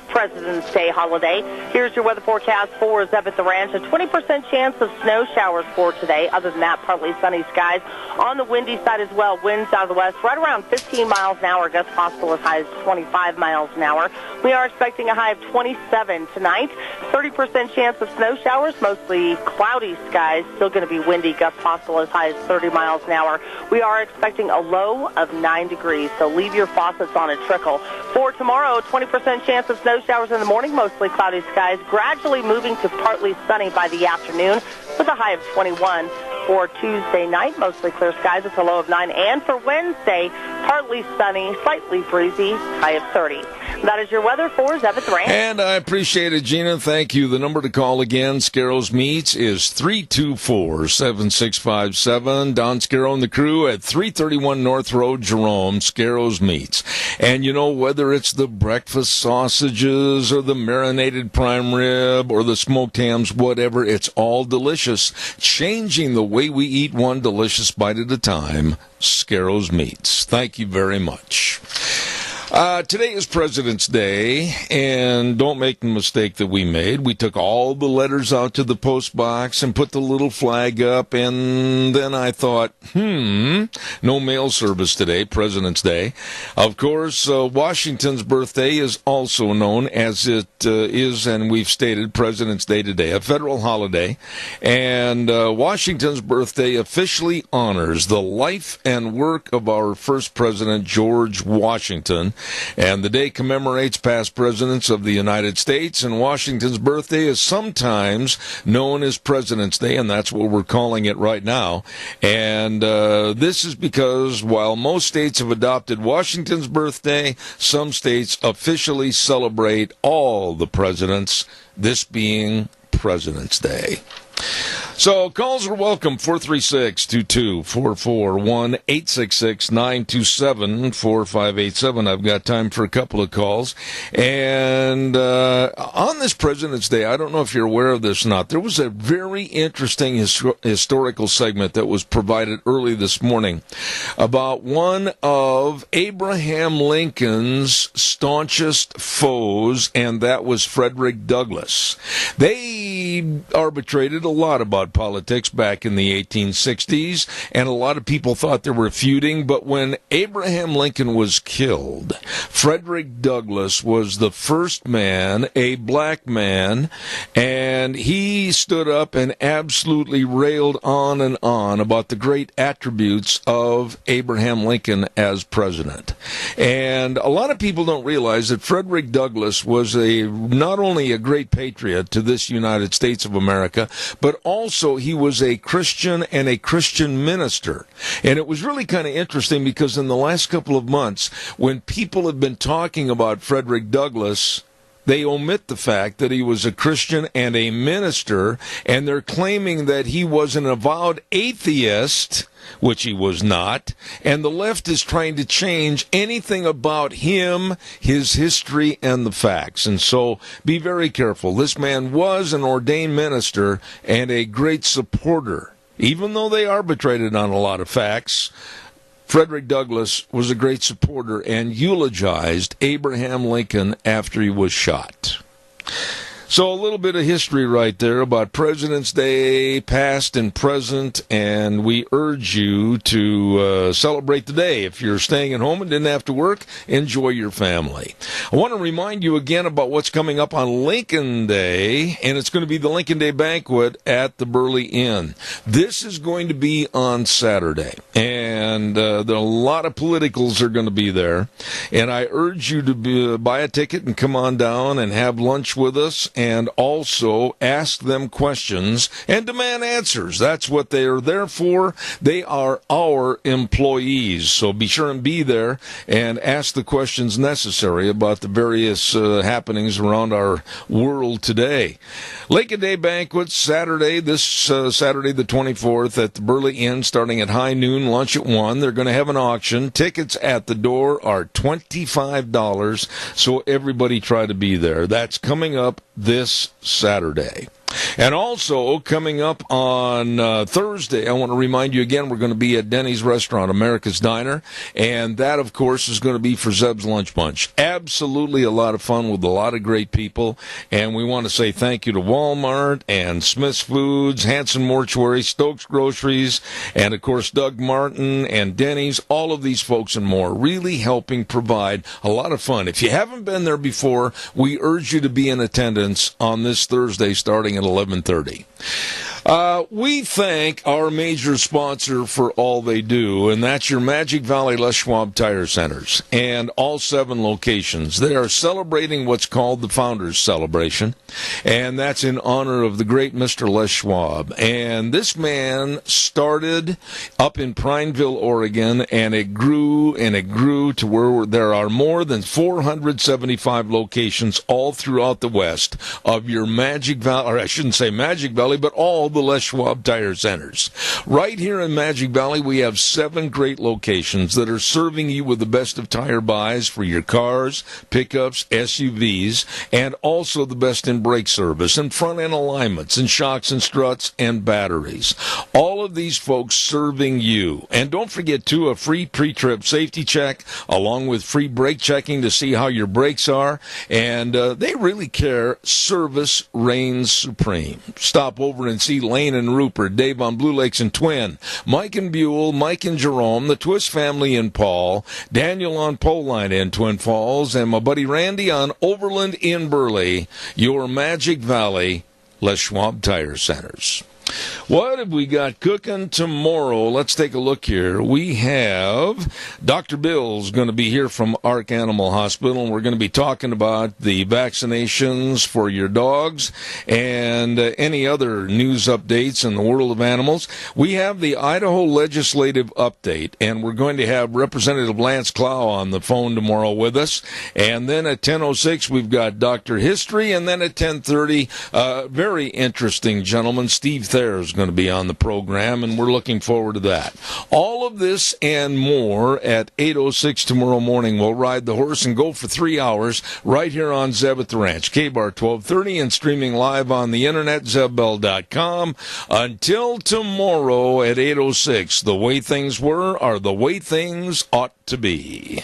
President's Day holiday. Here's your weather forecast for Zeb at the Ranch. A 20% chance of snow showers for today. Other than that, partly sunny skies. On the windy side as well, winds out of the west right around 15 miles an hour. Gusts possible as high as 25 miles an hour. We are expecting a high of 27 tonight. 30% chance of snow showers, mostly cloudy skies. Still going to be windy, gusts possible as high as 30 miles an hour. We are expecting a low of 9 degrees, so leave your faucets on a trickle. For tomorrow, 20% chance of snow showers in the morning, mostly cloudy skies, gradually moving to partly sunny by the afternoon with a high of 21. For Tuesday night, mostly clear skies with a low of 9. And for Wednesday, partly sunny, slightly breezy, high of 30. That is your weather for Zeb at the Ranch. And I appreciate it, Gina. Thank you. The number to call again, Scarrows Meats, is 324-7657. Don Scarrow and the crew at 331 North Road, Jerome, Scarrows Meats. And, you know, whether it's the breakfast sausages or the marinated prime rib or the smoked hams, whatever, it's all delicious. Changing the way we eat one delicious bite at a time, Scarrows Meats. Thank you very much. Today is President's Day, and don't make the mistake that we made. We took all the letters out to the post box and put the little flag up, and then I thought, no mail service today, President's Day. Of course, Washington's birthday is also known as it is, and we've stated, President's Day today, a federal holiday. And Washington's birthday officially honors the life and work of our first president, George Washington. And the day commemorates past presidents of the United States, and Washington's birthday is sometimes known as President's Day, and that's what we're calling it right now. And this is because while most states have adopted Washington's birthday, some states officially celebrate all the presidents, this being President's Day. So calls are welcome, 436-2244, 1-866-927-4587. I've got time for a couple of calls. And on this President's Day, I don't know if you're aware of this or not, there was a very interesting historical segment that was provided early this morning about one of Abraham Lincoln's staunchest foes, and that was Frederick Douglass. They arbitrated a lot about politics back in the 1860s, and a lot of people thought they were feuding, but when Abraham Lincoln was killed, Frederick Douglass was the first man, a black man, and he stood up and absolutely railed on and on about the great attributes of Abraham Lincoln as president. And a lot of people don't realize that Frederick Douglass was not only a great patriot to this United States of America, but also he was a Christian and a Christian minister. And it was really kind of interesting because in the last couple of months, when people have been talking about Frederick Douglass, they omit the fact that he was a Christian and a minister, and they're claiming that he was an avowed atheist, which he was not, and the left is trying to change anything about him, his history, and the facts. And so be very careful. This man was an ordained minister and a great supporter. Even though they arbitrated on a lot of facts, Frederick Douglass was a great supporter and eulogized Abraham Lincoln after he was shot. So a little bit of history right there about President's Day, past and present, and we urge you to celebrate the day. If you're staying at home and didn't have to work, enjoy your family. I want to remind you again about what's coming up on Lincoln Day, and it's going to be the Lincoln Day Banquet at the Burley Inn. This is going to be on Saturday, and there are a lot of politicals are going to be there, and I urge you to buy a ticket and come on down and have lunch with us, and also ask them questions and demand answers. That's what they are there for. They are our employees. So be sure and be there and ask the questions necessary about the various happenings around our world today. Lincoln Day Banquet, Saturday, this Saturday the 24th at the Burley Inn, starting at high noon, lunch at 1. They're going to have an auction. Tickets at the door are $25, so everybody try to be there. That's coming up this Saturday. And also, coming up on Thursday, I want to remind you again, we're going to be at Denny's Restaurant, America's Diner, and that, of course, is going to be for Zeb's Lunch Bunch. Absolutely a lot of fun with a lot of great people, and we want to say thank you to Walmart and Smith's Foods, Hanson Mortuary, Stokes Groceries, and, of course, Doug Martin and Denny's, all of these folks and more, really helping provide a lot of fun. If you haven't been there before, we urge you to be in attendance on this Thursday starting at 11:30. We thank our major sponsor for all they do, and that's your Magic Valley Les Schwab Tire Centers, and all 7 locations. They are celebrating what's called the Founders Celebration, and that's in honor of the great Mr. Les Schwab. And this man started up in Prineville, Oregon, and it grew to where there are more than 475 locations all throughout the West of your Magic Valley, or I shouldn't say Magic Valley, but all the Les Schwab Tire Centers. Right here in Magic Valley, we have 7 great locations that are serving you with the best of tire buys for your cars, pickups, SUVs, and also the best in brake service and front-end alignments and shocks and struts and batteries. All of these folks serving you. And don't forget, too, a free pre-trip safety check along with free brake checking to see how your brakes are. And they really care. Service reigns supreme. Stop over and see Lane and Rupert, Dave on Blue Lakes and Twin, Mike and Buell, Mike and Jerome, the Twist family in Paul, Daniel on Pole Line in Twin Falls, and my buddy Randy on Overland in Burley. Your Magic Valley Les Schwab Tire Centers. What have we got cooking tomorrow? Let's take a look here. We have Dr. Bill's going to be here from Ark Animal Hospital, and we're going to be talking about the vaccinations for your dogs and any other news updates in the world of animals. We have the Idaho Legislative Update, and we're going to have Representative Lance Clow on the phone tomorrow with us. And then at 10:06, we've got Dr. History, and then at 10:30, very interesting gentleman, Steve Thayer, is going to be on the program, and we're looking forward to that. All of this and more at 8:06 tomorrow morning. We'll ride the horse and go for 3 hours right here on Zeb at the Ranch, KBAR 1230, and streaming live on the internet, zebbell.com. Until tomorrow at 8:06, the way things were are the way things ought to be.